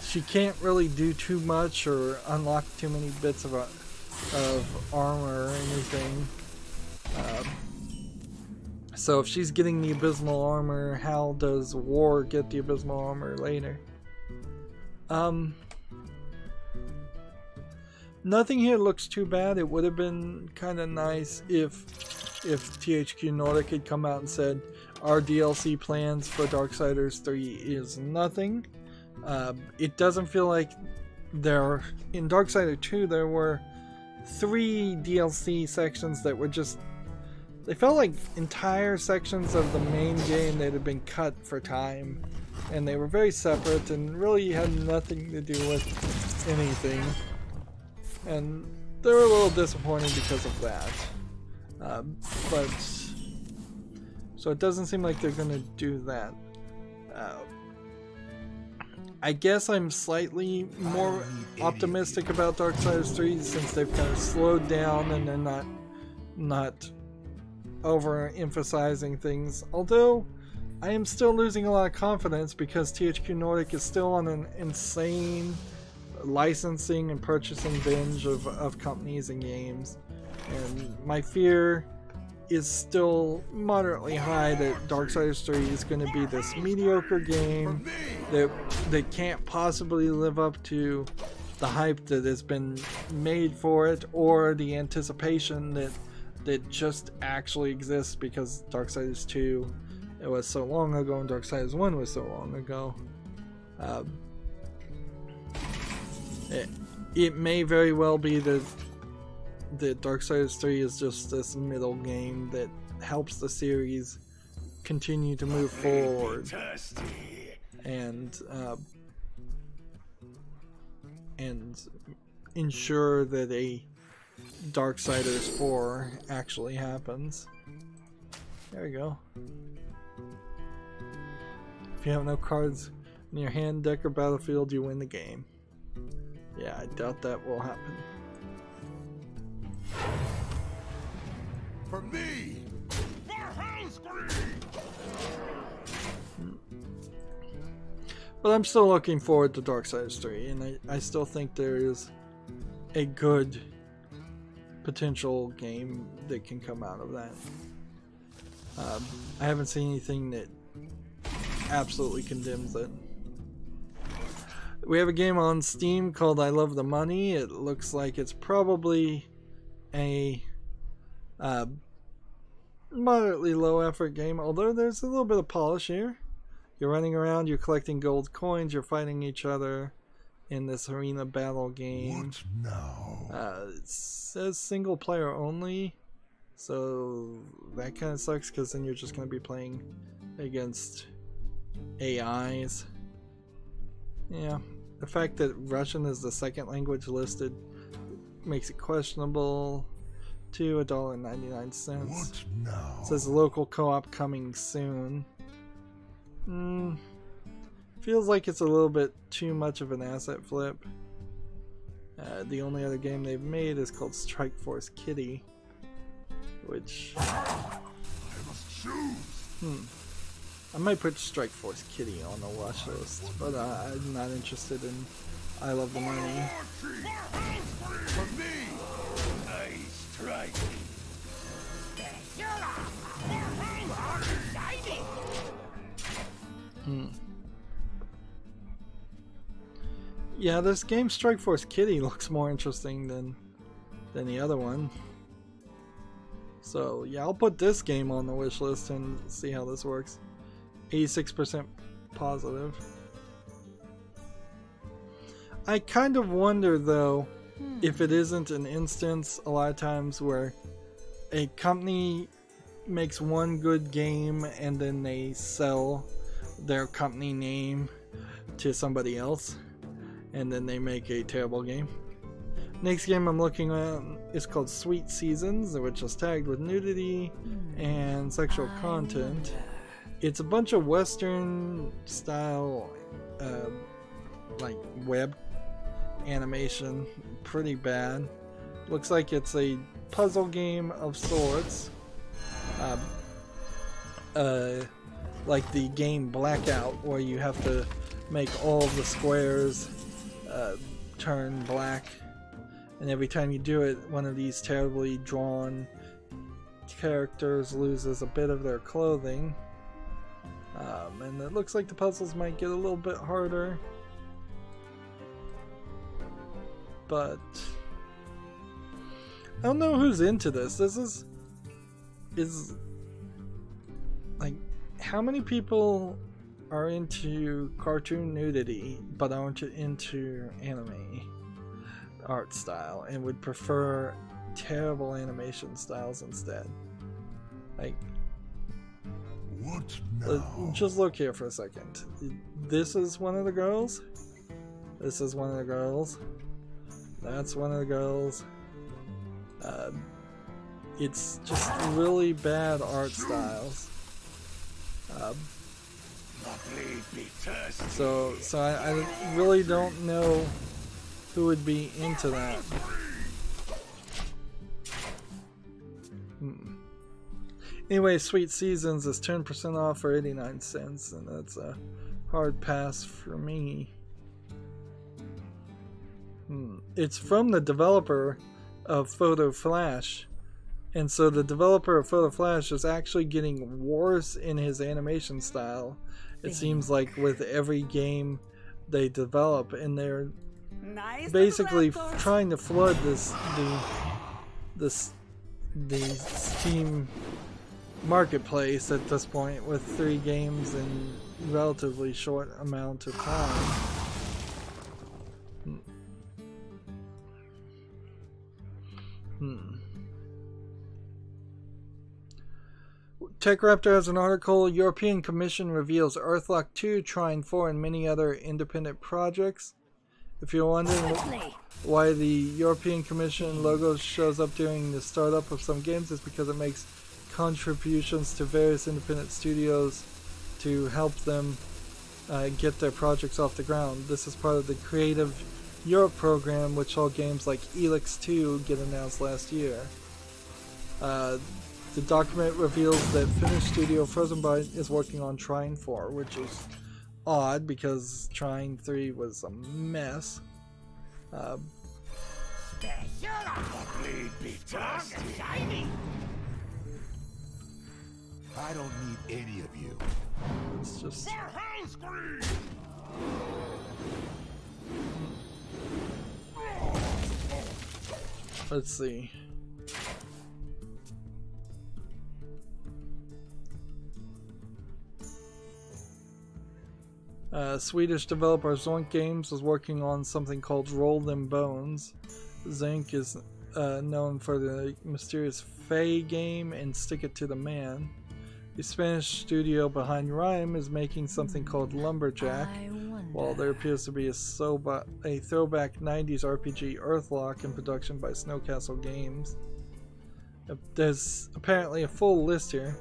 she can't really do too much or unlock too many bits of armor or anything. So if she's getting the Abysmal Armor, how does War get the Abysmal Armor later? Nothing here looks too bad. It would have been kind of nice if THQ Nordic had come out and said, our DLC plans for Darksiders 3 is nothing. It doesn't feel like there, in Darksiders 2 there were 3 DLC sections that were just, they felt like entire sections of the main game that had been cut for time, and they were very separate and really had nothing to do with anything, and they were a little disappointing because of that. But so it doesn't seem like they're gonna do that. I guess I'm slightly more optimistic about Darksiders 3 since they've kind of slowed down and they're not overemphasizing things. Although I am still losing a lot of confidence because THQ Nordic is still on an insane licensing and purchasing binge of companies and games, and my fear is still moderately high that Darksiders 3 is going to be this mediocre game that can't possibly live up to the hype that has been made for it, or the anticipation that just actually exists because Darksiders 2, it was so long ago, and Darksiders 1 was so long ago. It may very well be that Darksiders 3 is just this middle game that helps the series continue to move forward and ensure that a Darksiders 4 actually happens. There we go. If you have no cards in your hand, deck, or battlefield, you win the game. Yeah, I doubt that will happen. For me! For Hellscream! But I'm still looking forward to Darksiders 3, and I still think there is a good potential game that can come out of that. I haven't seen anything that absolutely condemns it. We have a game on Steam called I Love the Money. It looks like it's probably a moderately low effort game, although there's a little bit of polish here. You're running around, you're collecting gold coins, you're fighting each other in this arena battle game. What now? It says single player only, so that kind of sucks because then you're just going to be playing against AIs. Yeah, the fact that Russian is the second language listed makes it questionable. to $1.99. What now? It says local co-op coming soon. Feels like it's a little bit too much of an asset flip. The only other game they've made is called Strike Force Kitty, which I must choose. I might put Strike Force Kitty on the watch list, but I'm not interested in I Love the Money. For me, I strike. Yeah, this game Strike Force Kitty looks more interesting than the other one. So yeah, I'll put this game on the wish list and see how this works. 86% positive. I kind of wonder though if it isn't an instance a lot of times where a company makes one good game and then they sell their company name to somebody else and then they make a terrible game. Next game I'm looking at is called Sweet Seasons, which is tagged with nudity and sexual content. It's a bunch of Western style like web animation, pretty bad. Looks like it's a puzzle game of sorts, like the game Blackout, where you have to make all of the squares turn black, and every time you do it, one of these terribly drawn characters loses a bit of their clothing. And it looks like the puzzles might get a little bit harder, but I don't know who's into this. This is like, how many people are into cartoon nudity but aren't into anime art style and would prefer terrible animation styles instead? Like, What now? just look here for a second. This is one of the girls. This is one of the girls. That's one of the girls. It's just really bad art styles. So I really don't know who would be into that. Anyway, Sweet Seasons is 10% off for 89 cents, and that's a hard pass for me. It's from the developer of Photo Flash, and so the developer of Photo Flash is actually getting worse in his animation style. It seems like with every game they develop, and they're basically trying to flood the Steam marketplace at this point with 3 games in relatively short amount of time. TechRaptor has an article. European Commission reveals Earthlock 2, Trine 4, and many other independent projects. If you're wondering why the European Commission logo shows up during the startup of some games, it's because it makes contributions to various independent studios to help them get their projects off the ground. This is part of the Creative Europe program, which saw games like Elix 2 get announced last year. The document reveals that Finnish studio Frozenbyte is working on Trine 4, which is odd because Trine 3 was a mess. I don't need any of you. It's just... Let's see. Swedish developer Zonk Games is working on something called Roll Them Bones. Zonk is known for the mysterious Fae game and Stick It to the Man. The Spanish studio behind Rhyme is making something called Lumberjack, while there appears to be a throwback 90s RPG Earthlock in production by Snowcastle Games. There's apparently a full list here.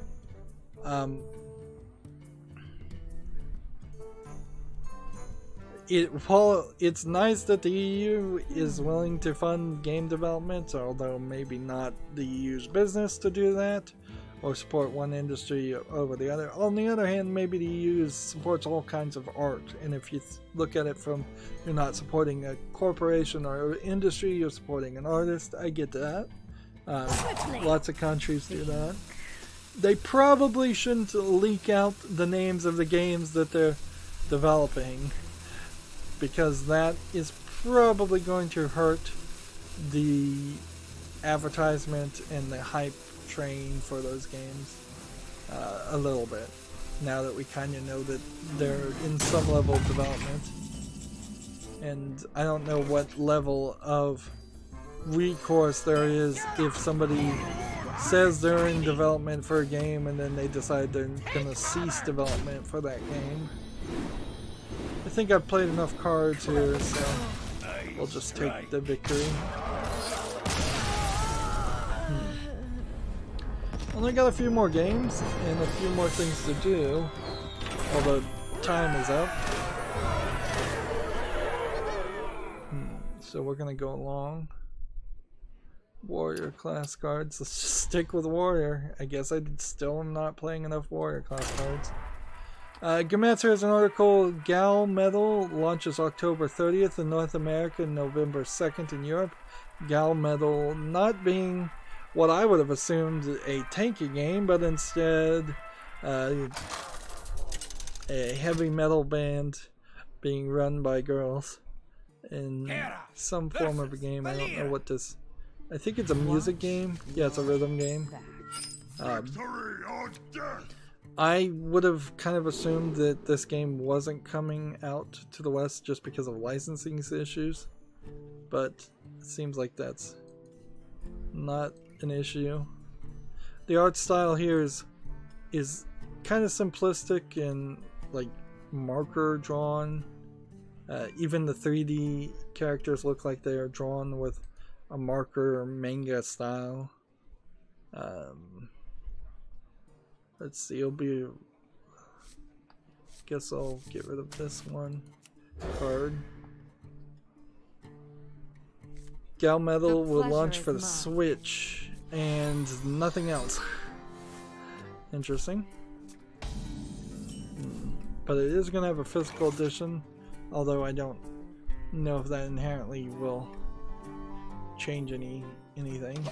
While it's nice that the EU is willing to fund game development, although maybe not the EU's business to do that, or support one industry over the other. On the other hand, maybe the EU supports all kinds of art, and if you look at it from, you're not supporting a corporation or industry, you're supporting an artist. I get that. Lots of countries do that. They probably shouldn't leak out the names of the games that they're developing, because that is probably going to hurt the advertisement and the hype train for those games a little bit, now that we kind of know that they're in some level of development. And I don't know what level of recourse there is if somebody says they're in development for a game and then they decide they're gonna cease development for that game. I think I've played enough cards here, so we'll just take the victory. Only got a few more games and a few more things to do, although time is up. So we're gonna go along. Warrior class cards. Let's just stick with warrior. I guess I still am not playing enough warrior class cards. Geogebra has an article. Gal Metal launches October 30th in North America and November 2nd in Europe. Gal Metal not being what I would have assumed a tanky game, but instead a heavy metal band being run by girls in some form of a game. I don't know what this... I think it's a music game. Yeah, it's a rhythm game. I would have kind of assumed that this game wasn't coming out to the West just because of licensing issues, but it seems like that's not an issue. The art style here is kind of simplistic and like marker drawn. Even the 3D characters look like they are drawn with a marker or manga style. Let's see, it'll be... guess I'll get rid of this one card. Gal Metal will launch for the Switch and nothing else. Interesting. But it is going to have a physical edition, although I don't know if that inherently will change anything.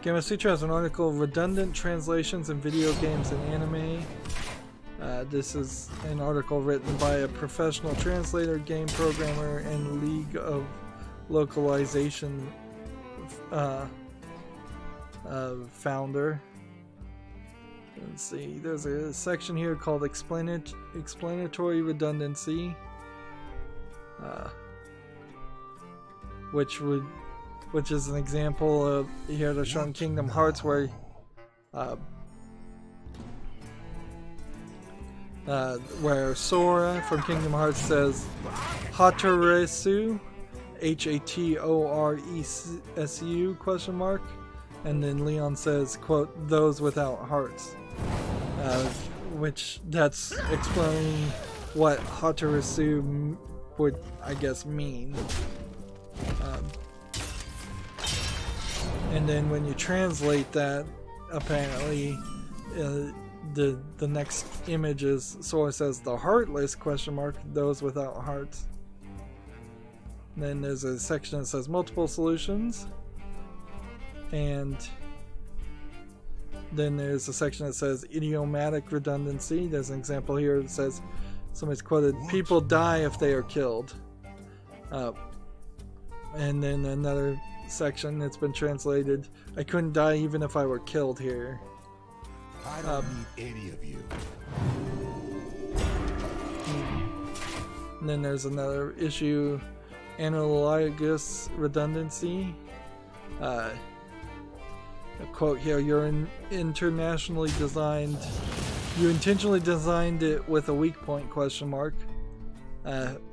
Geogebra has an article, Redundant Translations in Video Games and Anime. This is an article written by a professional translator, game programmer, and League of Localization founder. Let's see, there's a section here called Explanatory Redundancy, which is an example of, here they're showing Kingdom Hearts where Sora from Kingdom Hearts says Hatoresu, H-A-T-O-R-E-S-U question mark, and then Leon says, quote, those without hearts, which that's explaining what Hatoresu would, I guess, mean. And then when you translate that, apparently the next image is Sora says the heartless question mark, those without hearts. And then there's a section that says multiple solutions, and then there's a section that says idiomatic redundancy. There's an example here that says, somebody's quoted, people die if they are killed. And then another section that's been translated, I couldn't die even if I were killed here. I don't need any of you. And then there's another issue, analogous redundancy. A quote here, you intentionally designed it with a weak point question mark.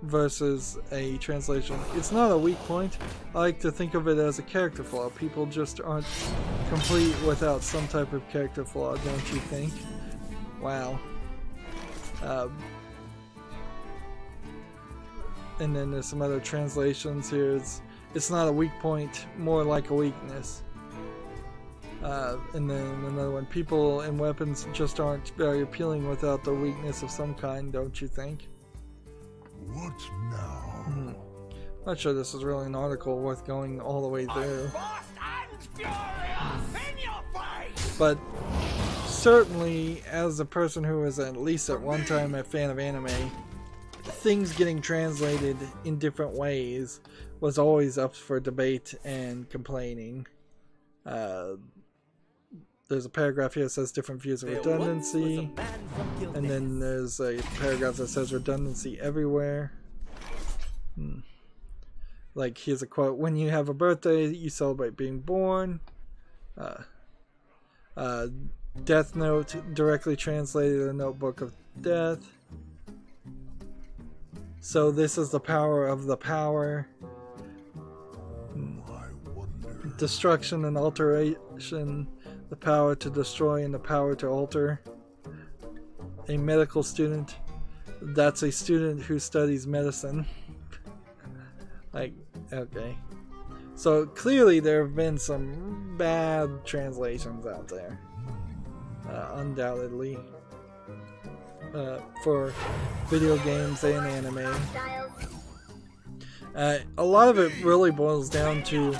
versus a translation. It's not a weak point. I like to think of it as a character flaw. People just aren't complete without some type of character flaw, don't you think? Wow. And then there's some other translations here. It's not a weak point, more like a weakness. And then another one, people and weapons just aren't very appealing without the weakness of some kind, don't you think? What now? Not sure this is really an article worth going all the way through. But certainly, as a person who was at least at one time a fan of anime, things getting translated in different ways was always up for debate and complaining. There's a paragraph here that says different views of redundancy, and then there's a paragraph that says redundancy everywhere. Like, here's a quote: when you have a birthday, you celebrate being born. Death Note, directly translated, a notebook of death. So this is the power of the power. Destruction and alteration, the power to destroy and the power to alter. A medical student, that's a student who studies medicine. Like, okay. So clearly there have been some bad translations out there. Undoubtedly. For video games and anime. A lot of it really boils down to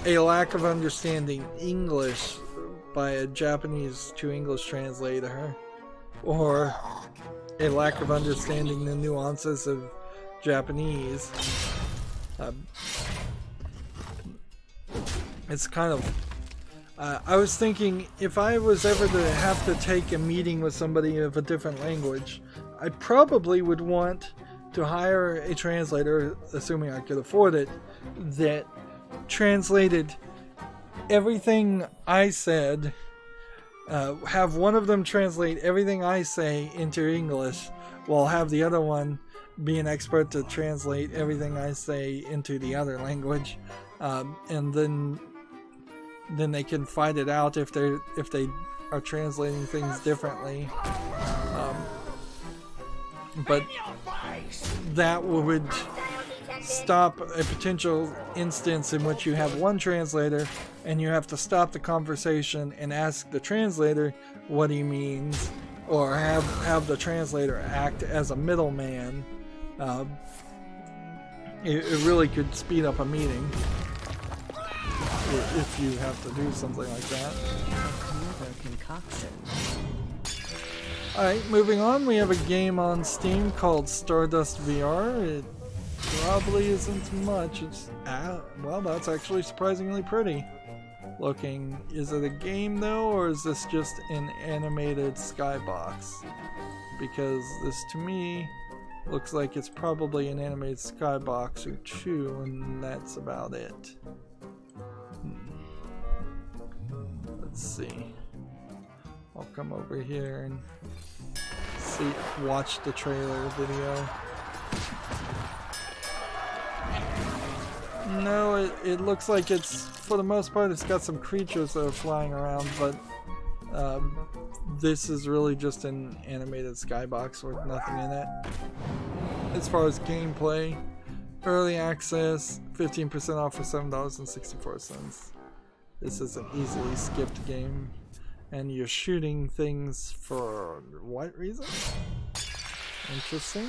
a lack of understanding English by a Japanese to English translator, or a lack of understanding the nuances of Japanese. It's kind of I was thinking, if I was ever to have to take a meeting with somebody of a different language, I probably would want to hire a translator, assuming I could afford it, that translated everything I said, have one of them translate everything I say into English, while have the other one be an expert to translate everything I say into the other language, and then they can fight it out if they are translating things differently. But that would stop a potential instance in which you have one translator and you have to stop the conversation and ask the translator what he means, or have the translator act as a middleman. It really could speed up a meeting if you have to do something like that. Alright, moving on, we have a game on Steam called Stardust VR. It probably isn't much. It's well, that's actually surprisingly pretty looking. Is it a game though, or is this just an animated skybox? Because this to me looks like it's probably an animated skybox or two, and that's about it. Let's see. I'll come over here and watch the trailer video. No, it looks like it's, for the most part, it's got some creatures that are flying around, but this is really just an animated skybox with nothing in it. As far as gameplay, early access, 15% off for $7.64. This is an easily skipped game, and you're shooting things for what reason? Interesting.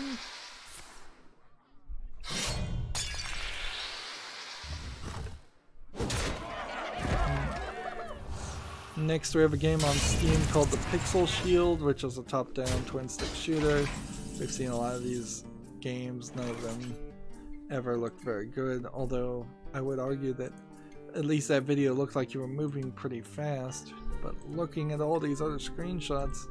Next we have a game on Steam called The Pixel Shield, which is a top-down twin-stick shooter. We've seen a lot of these games, none of them ever looked very good, although I would argue that at least that video looked like you were moving pretty fast, but looking at all these other screenshots,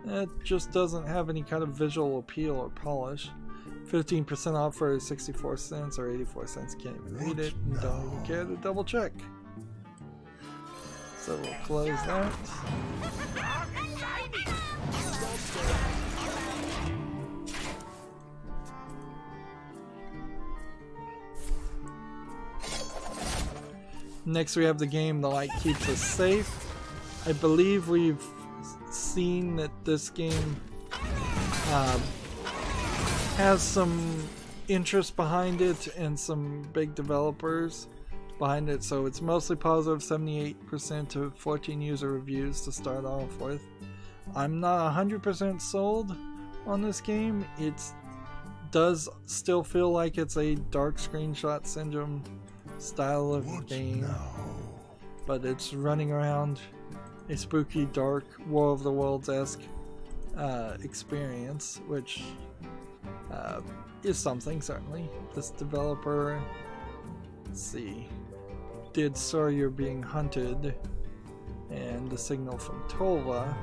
it just doesn't have any kind of visual appeal or polish. 15% off for 64 cents or 84 cents, can't even read it, and don't even care to double check. So we'll close that. Next we have the game The Light Keeps Us Safe. I believe we've seen that this game has some interest behind it and some big developers behind it, so it's mostly positive, 78% to 14 user reviews to start off with. I'm not 100% sold on this game. It does still feel like it's a dark screenshot syndrome style of game, but it's running around a spooky, dark, War of the Worlds-esque experience, which is something, certainly. This developer, let's see, did Sir You're Being Hunted and The Signal from Tova,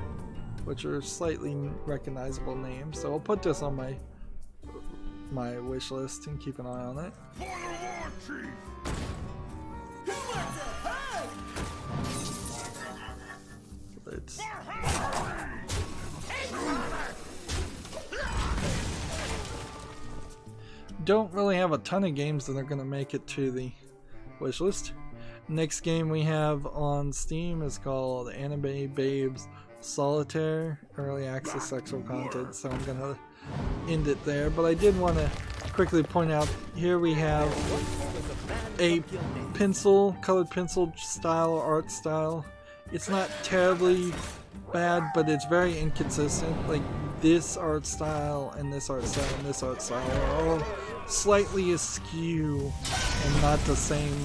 which are slightly recognizable names, so I'll put this on my wish list and keep an eye on it. Let's don't really have a ton of games that are going to make it to the wish list. Next game we have on Steam is called Anime Babes Solitaire, early access sexual content, so I'm going to end it there. But I did want to quickly point out, here we have a colored pencil style, art style. It's not terribly bad, but it's very inconsistent. Like, this art style and this art style and this art style are all slightly askew and not the same,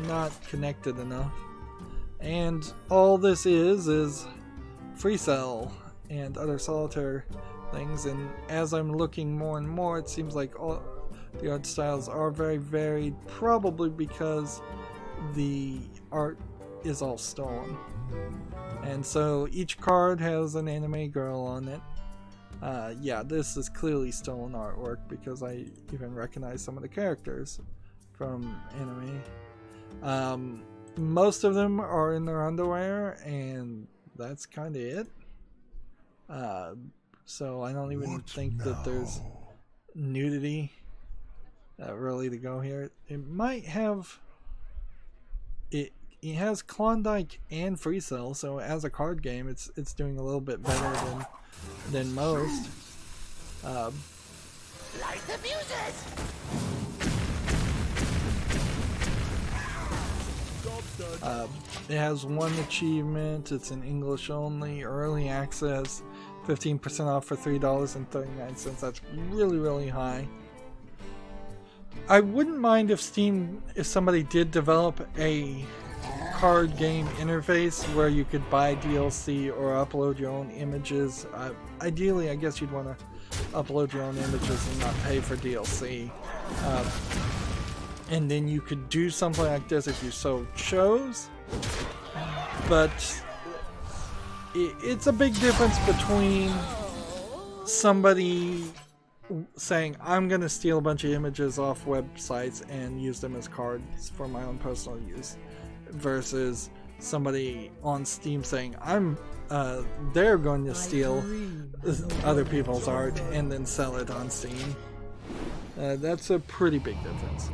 not connected enough. And all this is free cell and other solitaire things, and as I'm looking more and more, it seems like all the art styles are very varied, probably because the art is all stolen. And so each card has an anime girl on it. Yeah, this is clearly stolen artwork because I even recognize some of the characters from anime. Most of them are in their underwear, and that's kind of it. So I don't even think that there's nudity really to go here. It might have... It has Klondike and Free Cell, so as a card game, it's doing a little bit better than most. Light the fuses! It has one achievement. It's in English only, early access, 15% off for $3.39. That's really, really high. I wouldn't mind if somebody did develop a card game interface where you could buy DLC or upload your own images. Ideally, I guess you'd want to upload your own images and not pay for DLC. And then you could do something like this if you so chose. But it's a big difference between somebody saying, I'm going to steal a bunch of images off websites and use them as cards for my own personal use, versus somebody on Steam saying, they're going to steal other people's art and then sell it on Steam. That's a pretty big difference.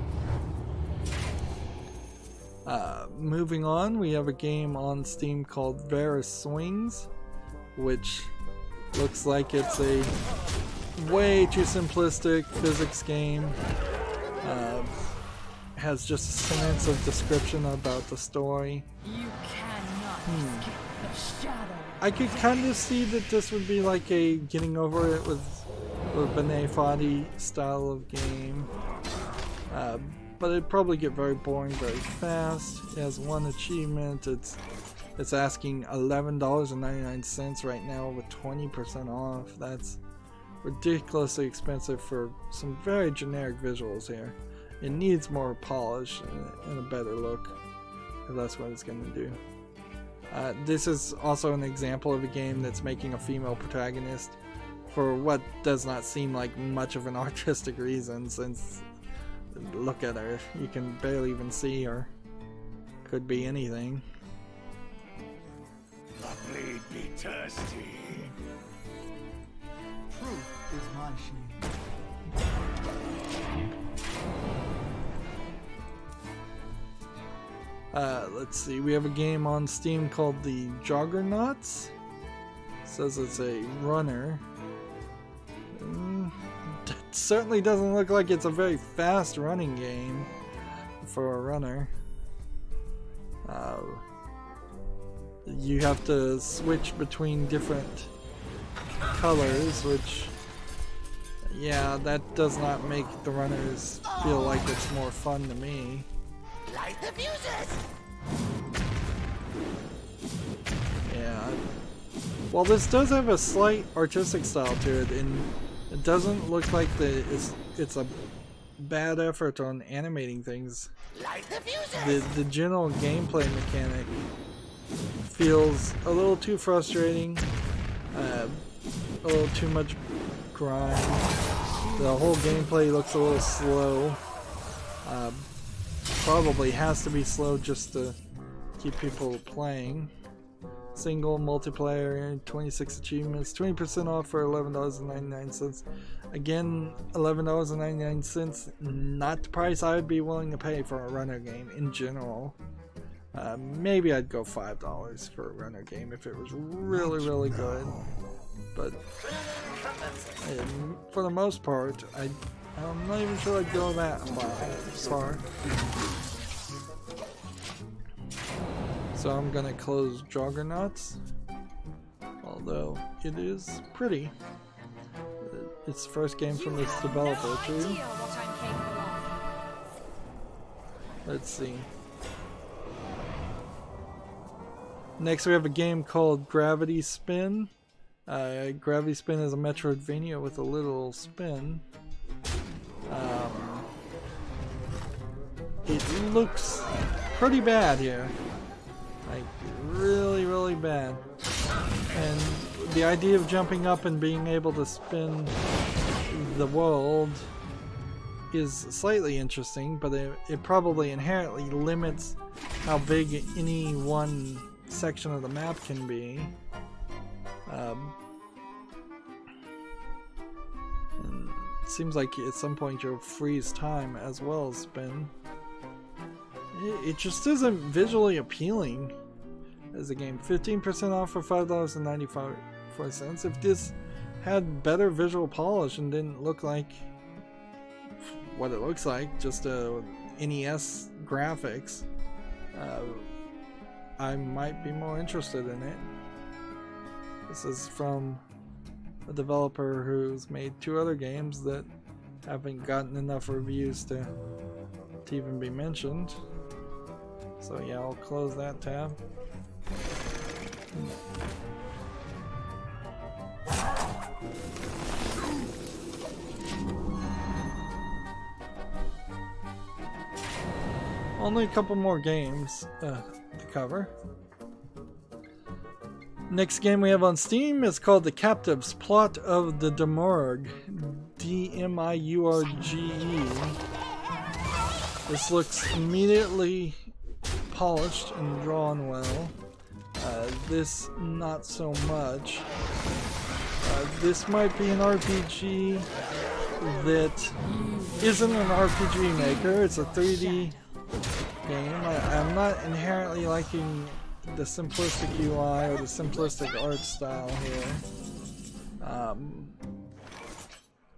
Moving on, we have a game on Steam called Vera Swings, which looks like it's a way too simplistic physics game. Has just a sentence of description about the story. You cannot escape the shadow. I could kind of see that this would be like a getting over it with Benet Foddy style of game. But it'd probably get very boring very fast. It has one achievement. It's asking $11.99 right now with 20% off. That's ridiculously expensive for some very generic visuals here. It needs more polish and a better look, if that's what it's going to do. This is also an example of a game that's making a female protagonist for what does not seem like much of an artistic reason, since look at her, you can barely even see her. Could be anything. The blade be thirsty. Truth is my shield. Let's see, we have a game on Steam called the Juggernauts. Says it's a runner. It certainly doesn't look like it's a very fast running game for a runner. You have to switch between different colors, which, yeah, that does not make the runners feel like it's more fun to me. Light the fuses! Yeah. While this does have a slight artistic style to it, and it doesn't look like it's a bad effort on animating things. Light the fuses! The general gameplay mechanic feels a little too frustrating, a little too much grind. The whole gameplay looks a little slow. Probably has to be slow just to keep people playing. Single, multiplayer, 26 achievements, 20% off for $11.99. Again, $11.99, not the price I would be willing to pay for a runner game in general. Maybe I'd go $5 for a runner game if it was really, really good. But for the most part, I'm not even sure I'd go that far. So I'm gonna close Juggernauts, although it is pretty. It's the first game from this developer too. Let's see. Next we have a game called Gravity Spin. Gravity Spin is a Metroidvania with a little spin. It looks pretty bad here. Like, really, really bad. And the idea of jumping up and being able to spin the world is slightly interesting, but it probably inherently limits how big any one section of the map can be. And it seems like at some point you'll freeze time as well as spin. It just isn't visually appealing as a game. 15% off for $5.94. If this had better visual polish and didn't look like what it looks like, just NES graphics, I might be more interested in it. This is from a developer who's made 2 other games that haven't gotten enough reviews to even be mentioned. So yeah, I'll close that tab. Only a couple more games to cover. Next game we have on Steam is called The Captives Plot of the Demiurge. D-M-I-U-R-G-E. This looks immediately polished and drawn well. This not so much. This might be an RPG that isn't an RPG maker. It's a 3D game. I'm not inherently liking the simplistic UI or the simplistic art style here.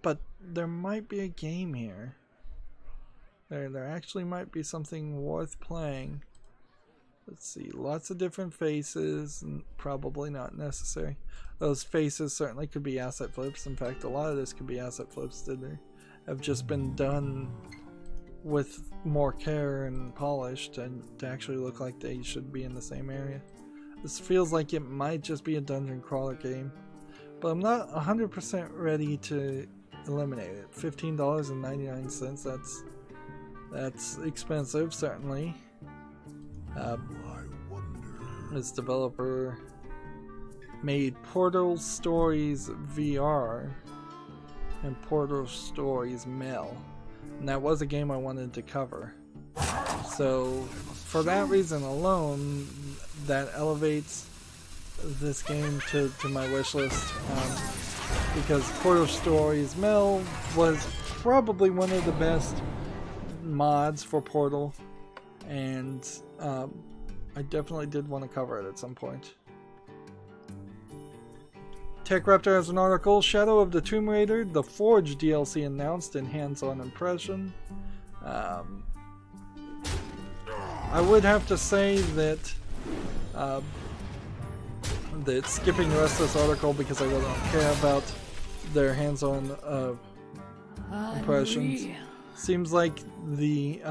But there might be a game here. There actually might be something worth playing. Let's see, lots of different faces, and probably not necessary. Those faces certainly could be asset flips. In fact, a lot of this could be asset flips that have just been done with more care and polish to actually look like they should be in the same area. This feels like it might just be a dungeon crawler game, but I'm not 100% ready to eliminate it. $15.99, that's expensive, certainly. This developer made Portal Stories VR and Portal Stories Mail, and that was a game I wanted to cover. So for that reason alone, that elevates this game to my wish list, because Portal Stories Mail was probably one of the best mods for Portal and I definitely did want to cover it at some point. TechRaptor has an article, Shadow of the Tomb Raider, the Forge DLC announced in hands-on impression. I would have to say that skipping the rest of this article because I really don't care about their hands-on impressions. Seems like the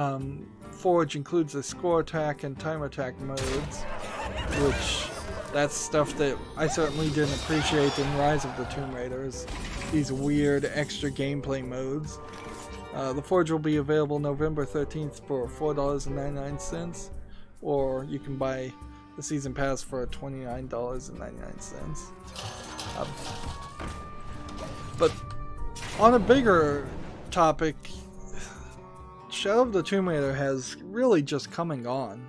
Forge includes a score attack and time attack modes, which that's stuff that I certainly didn't appreciate in Rise of the Tomb Raiders. These weird extra gameplay modes. The Forge will be available November 13th for $4.99, or you can buy the season pass for $29.99. But on a bigger topic, Shadow of the Tomb Raider has really just come and gone.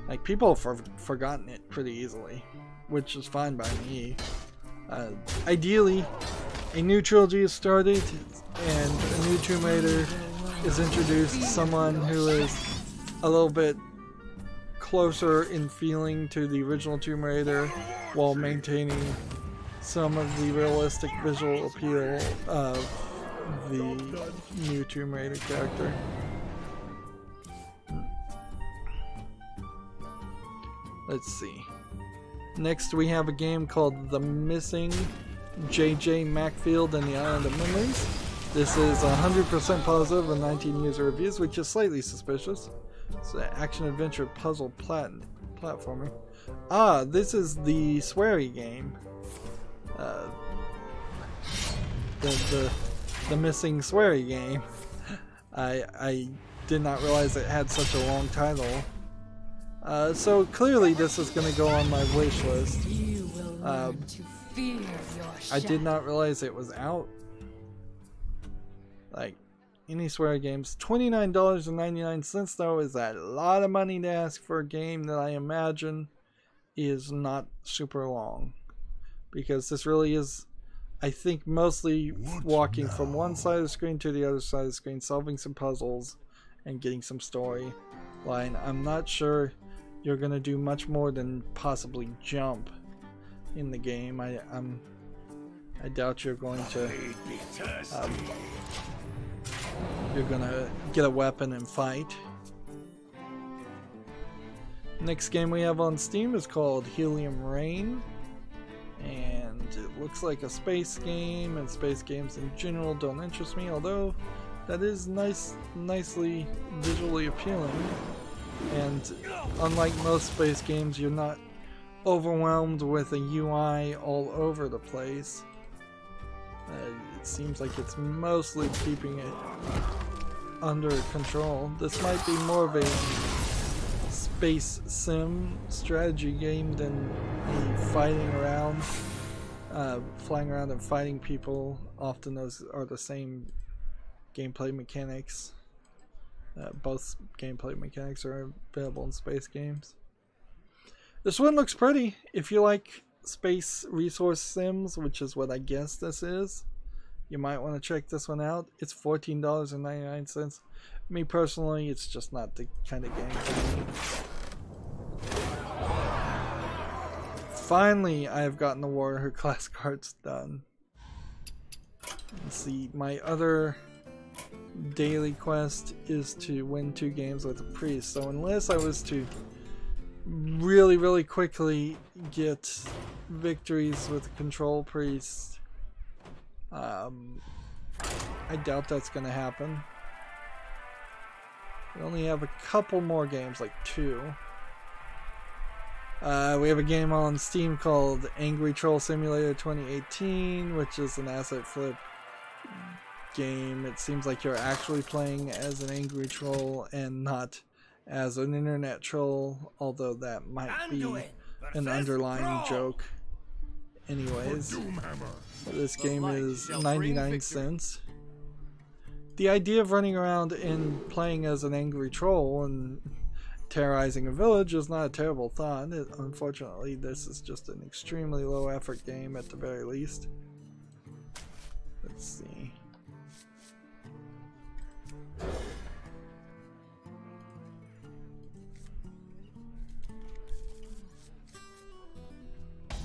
Like, people have forgotten it pretty easily, which is fine by me. Ideally, a new trilogy is started, and a new Tomb Raider is introduced, someone who is a little bit closer in feeling to the original Tomb Raider while maintaining some of the realistic visual appeal of the new Tomb Raider character. Let's see. Next we have a game called The Missing J.J. Macfield and the Island of Memories. This is 100% positive and 19 user reviews, which is slightly suspicious. It's an action-adventure puzzle platformer. Ah, this is the sweary game. The Missing Sweary game. I did not realize it had such a long title. So clearly this is going to go on my wish list. I did not realize it was out. Like, any swear games. $29.99 though is a lot of money to ask for a game that I imagine is not super long. Because this really is, I think, mostly walking from one side of the screen to the other side of the screen, solving some puzzles and getting some story line. I'm not sure you're going to do much more than possibly jump in the game. I doubt you're going to get a weapon and fight. Next game we have on Steam is called Helium Rain, and it looks like a space game, and space games in general don't interest me, although that is nicely visually appealing. And unlike most space games, you're not overwhelmed with a UI all over the place. It seems like it's mostly keeping it under control. This might be more of a space sim strategy game than a fighting around, flying around and fighting people. Often those are the same gameplay mechanics. Both gameplay mechanics are available in space games. This one looks pretty. If you like space resource sims, which is what I guess this is, you might want to check this one out. It's $14.99. Me personally, it's just not the kind of game for me. Finally, I have gotten the Warrior class cards done. Let's see, my other daily quest is to win 2 games with a priest. So unless I was to really quickly get victories with a control priest, I doubt that's gonna happen. We only have a couple more games, like 2. We have a game on Steam called Angry Troll Simulator 2018, which is an asset flip game. It seems like you're actually playing as an angry troll and not as an internet troll, although that might be an underlying joke. Anyways, this game is 99 cents. The idea of running around and playing as an angry troll and terrorizing a village is not a terrible thought. Unfortunately, this is just an extremely low effort game at the very least. Let's see.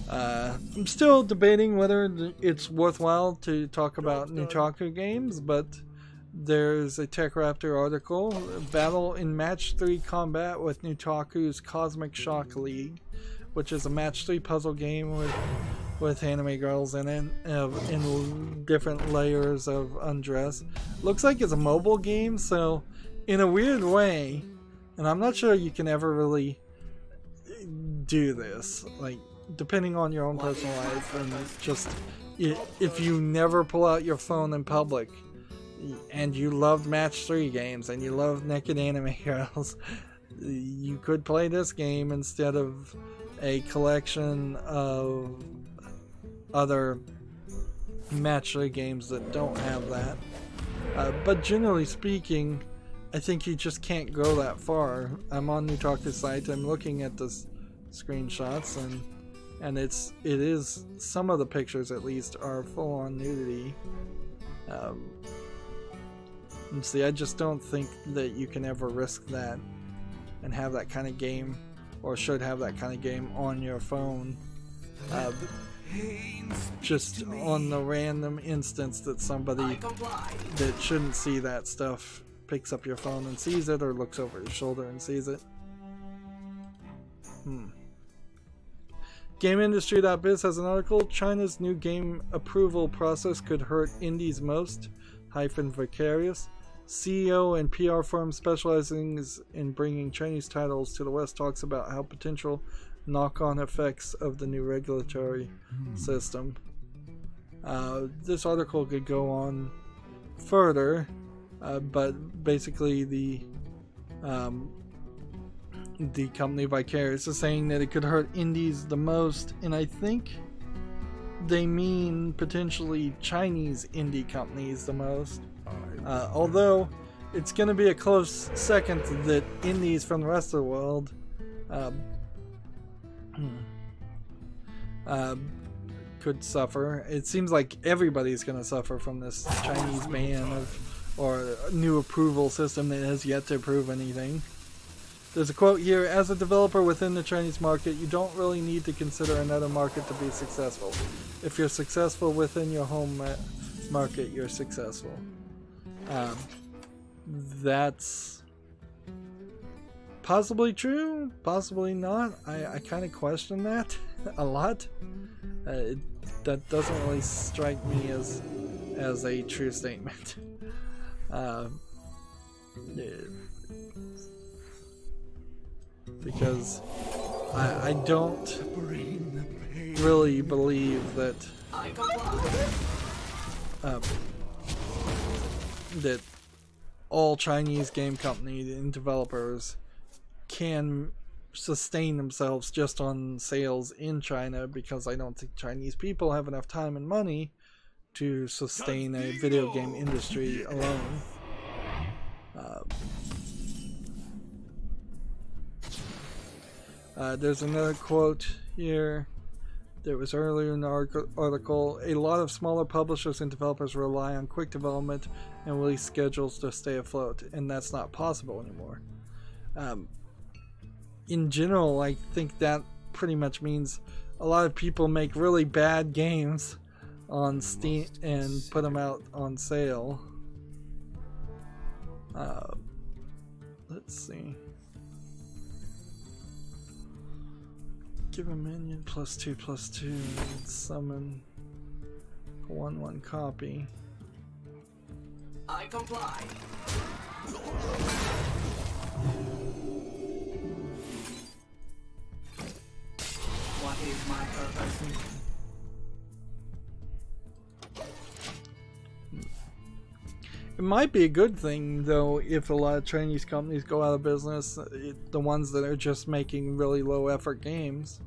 I'm still debating whether it's worthwhile to talk about Nutaku games, but there's a TechRaptor article, Battle in Match 3 Combat with Nutaku's Cosmic Shock League, which is a Match 3 puzzle game with anime girls in it, in different layers of undress. Looks like it's a mobile game, so in a weird way, and I'm not sure you can ever really do this, like, depending on your own personal life, and just if you never pull out your phone in public and you loved Match 3 games and you love naked anime girls, you could play this game instead of a collection of other Match 3 games that don't have that. But generally speaking, I think you just can't go that far. I'm on Nutaku's site, I'm looking at the screenshots, and it is, some of the pictures at least are full on nudity. And see, I just don't think that you can ever risk that and have that kind of game, or should have that kind of game on your phone. Just on the random instance that somebody that shouldn't see that stuff picks up your phone and sees it, or looks over your shoulder and sees it. GameIndustry.biz has an article, China's new game approval process could hurt indies most, _vicarious. CEO and PR firm specializing in bringing Chinese titles to the West talks about how potential knock-on effects of the new regulatory system. This article could go on further, but basically the company Vicarious is saying that it could hurt indies the most, and I think they mean potentially Chinese indie companies the most. Although it's going to be a close second that indies from the rest of the world could suffer. It seems like everybody's going to suffer from this Chinese ban or new approval system that has yet to approve anything. There's a quote here, as a developer within the Chinese market, you don't really need to consider another market to be successful. If you're successful within your home market, you're successful. That's possibly true, possibly not. I kind of question that a lot. That doesn't really strike me as a true statement. Because I don't really believe that that all Chinese game companies and developers can sustain themselves just on sales in China, because I don't think Chinese people have enough time and money to sustain a video game industry alone. There's another quote here that was earlier in the article. A lot of smaller publishers and developers rely on quick development and release schedules to stay afloat, and that's not possible anymore. In general, I think that pretty much means a lot of people make really bad games on Steam and put them out on sale. Let's see. Give a minion +2/+2 and summon 1/1 copy. I comply. What is my purpose? It might be a good thing, though, if a lot of Chinese companies go out of business, the ones that are just making really low effort games.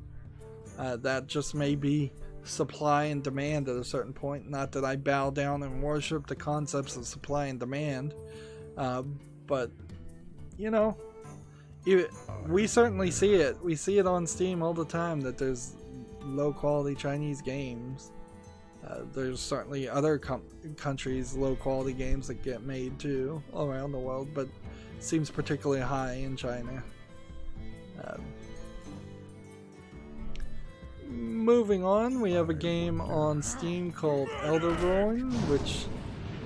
That just may be supply and demand at a certain point. Not that I bow down and worship the concepts of supply and demand, but, you know, we certainly see it. We see it on Steam all the time that there's low quality Chinese games. There's certainly other countries' low quality games that get made too all around the world, but it seems particularly high in China. moving on, we have a game on Steam called Elderborn, which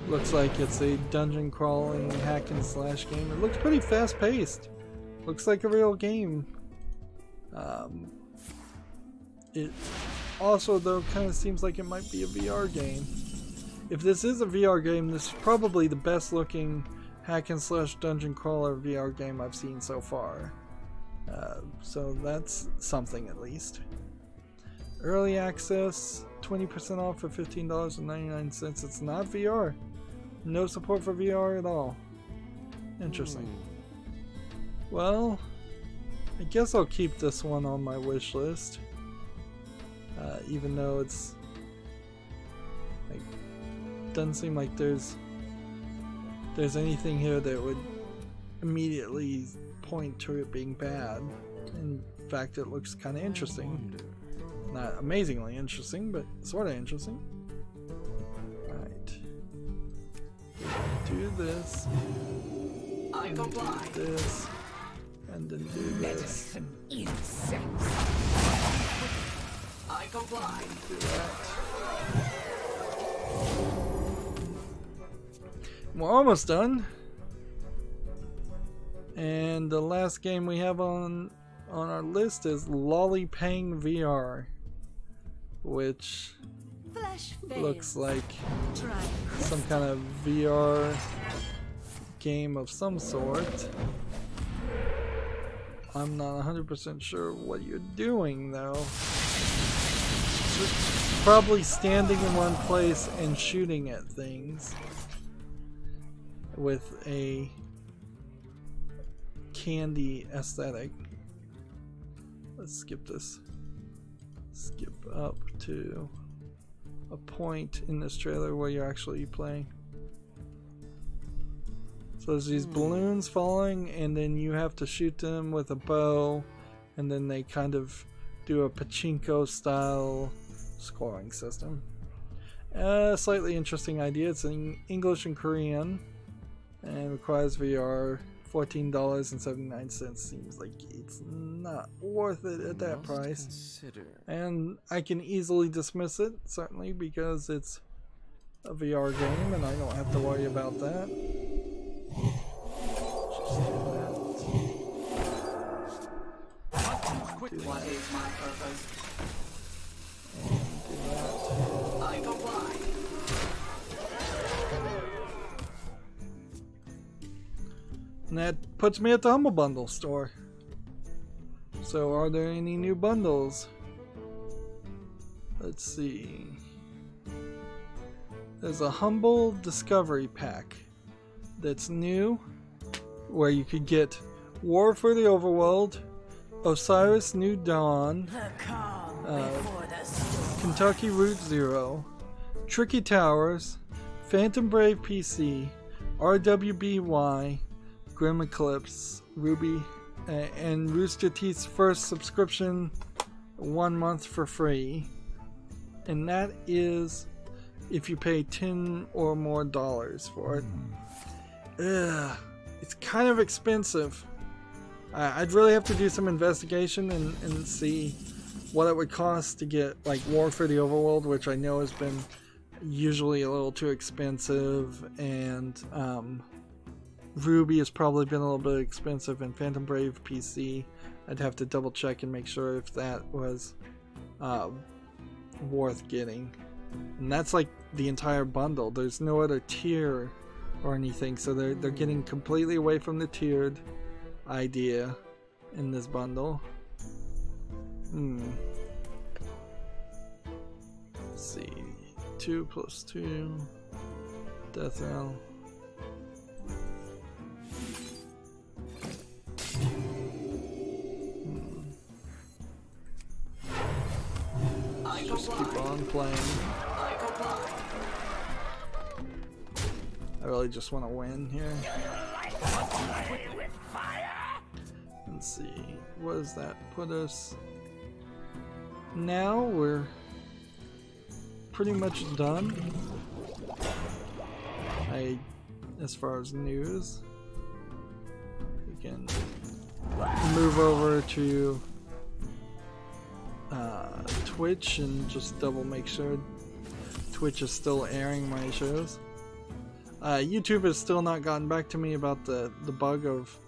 looks like it's a dungeon crawling hack and slash game. It looks pretty fast paced. Looks like a real game. It also, though, kind of seems like it might be a VR game. If this is a VR game, this is probably the best looking hack and slash dungeon crawler VR game I've seen so far. So that's something at least. Early access, 20% off for $15.99. It's not VR. No support for VR at all. Interesting. Well, I guess I'll keep this one on my wish list. Even though it's like, doesn't seem like there's anything here that would immediately point to it being bad. In fact, it looks kind of interesting. Not amazingly interesting, but sort of interesting. Alright. Do this. I comply. Do this. And then do this. Insects. I comply. Do that. We're almost done. And the last game we have on our list is Lollipang VR, which looks like some kind of VR game of some sort. I'm not 100% sure what you're doing though. Just probably standing in one place and shooting at things with a candy aesthetic. Let's skip this. Skip up to a point in this trailer where you're actually playing. So there's these balloons falling, and then you have to shoot them with a bow, and then they kind of do a pachinko style scoring system. Slightly interesting idea. It's in English and Korean and requires VR. $14.79 seems like it's not worth it at that price. And I can easily dismiss it, certainly, because it's a VR game and I don't have to worry about that. What is my purpose? And do that. I comply. And that puts me at the Humble Bundle store. So are there any new bundles? Let's see. There's a Humble Discovery Pack that's new, where you could get War for the Overworld, Osiris New Dawn, Kentucky Route Zero, Tricky Towers, Phantom Brave PC, RWBY, Grim Eclipse, Ruby, and Rooster Teeth's first subscription, 1 month for free. And that is if you pay $10 or more for it. It's kind of expensive. I'd really have to do some investigation and see what it would cost to get like War for the Overworld, which I know has been usually a little too expensive, and Ruby has probably been a little bit expensive, and Phantom Brave PC, I'd have to double check and make sure if that was worth getting. And that's like the entire bundle. There's no other tier or anything, so they're getting completely away from the tiered idea in this bundle. Let's see. 2 + 2 Death Knell. Just keep on playing. I really just want to win here. Let's see, what does that put us? Now we're pretty much done. As far as news, we can move over to Twitch and just double make sure Twitch is still airing my shows. YouTube has still not gotten back to me about the bug of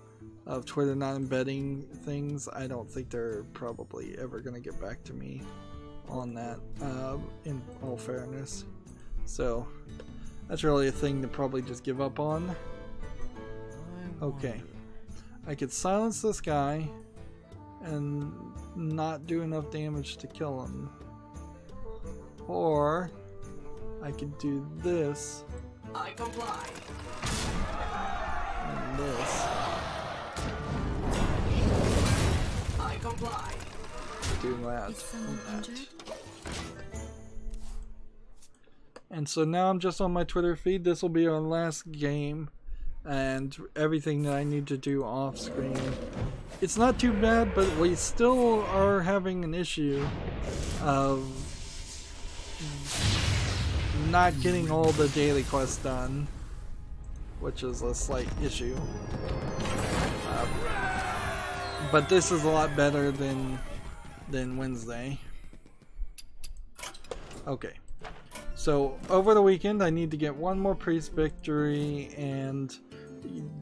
Twitter not embedding things. I don't think they're probably ever going to get back to me on that, in all fairness. So that's really a thing to probably just give up on. Okay, I could silence this guy and not do enough damage to kill him, or I could do this. I comply. And this. I comply. Do that. Is someone injured? And so now I'm just on my Twitter feed. This will be our last game, and everything that I need to do off screen. It's not too bad, but we still are having an issue of not getting all the daily quests done, which is a slight issue. But this is a lot better than Wednesday. Okay. So over the weekend I need to get one more priest victory and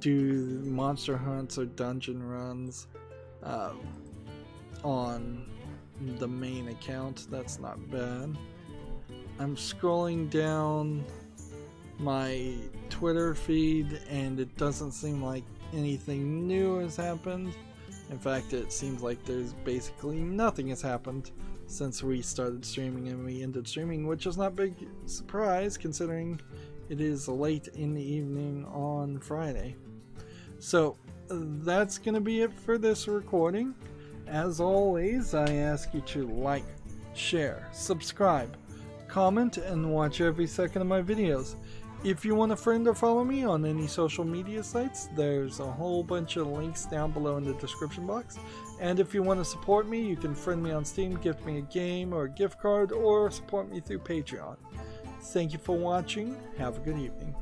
do monster hunts or dungeon runs on the main account. That's not bad. I'm scrolling down my Twitter feed and it doesn't seem like anything new has happened. In fact, it seems like there's basically nothing has happened since we started streaming and we ended streaming, which is not a big surprise considering it is late in the evening on Friday. So that's gonna be it for this recording. As always, I ask you to like, share, subscribe, comment, and watch every second of my videos. If you want to friend or follow me on any social media sites, there's a whole bunch of links down below in the description box. And if you want to support me, you can friend me on Steam, gift me a game or a gift card, or support me through Patreon. Thank you for watching. Have a good evening.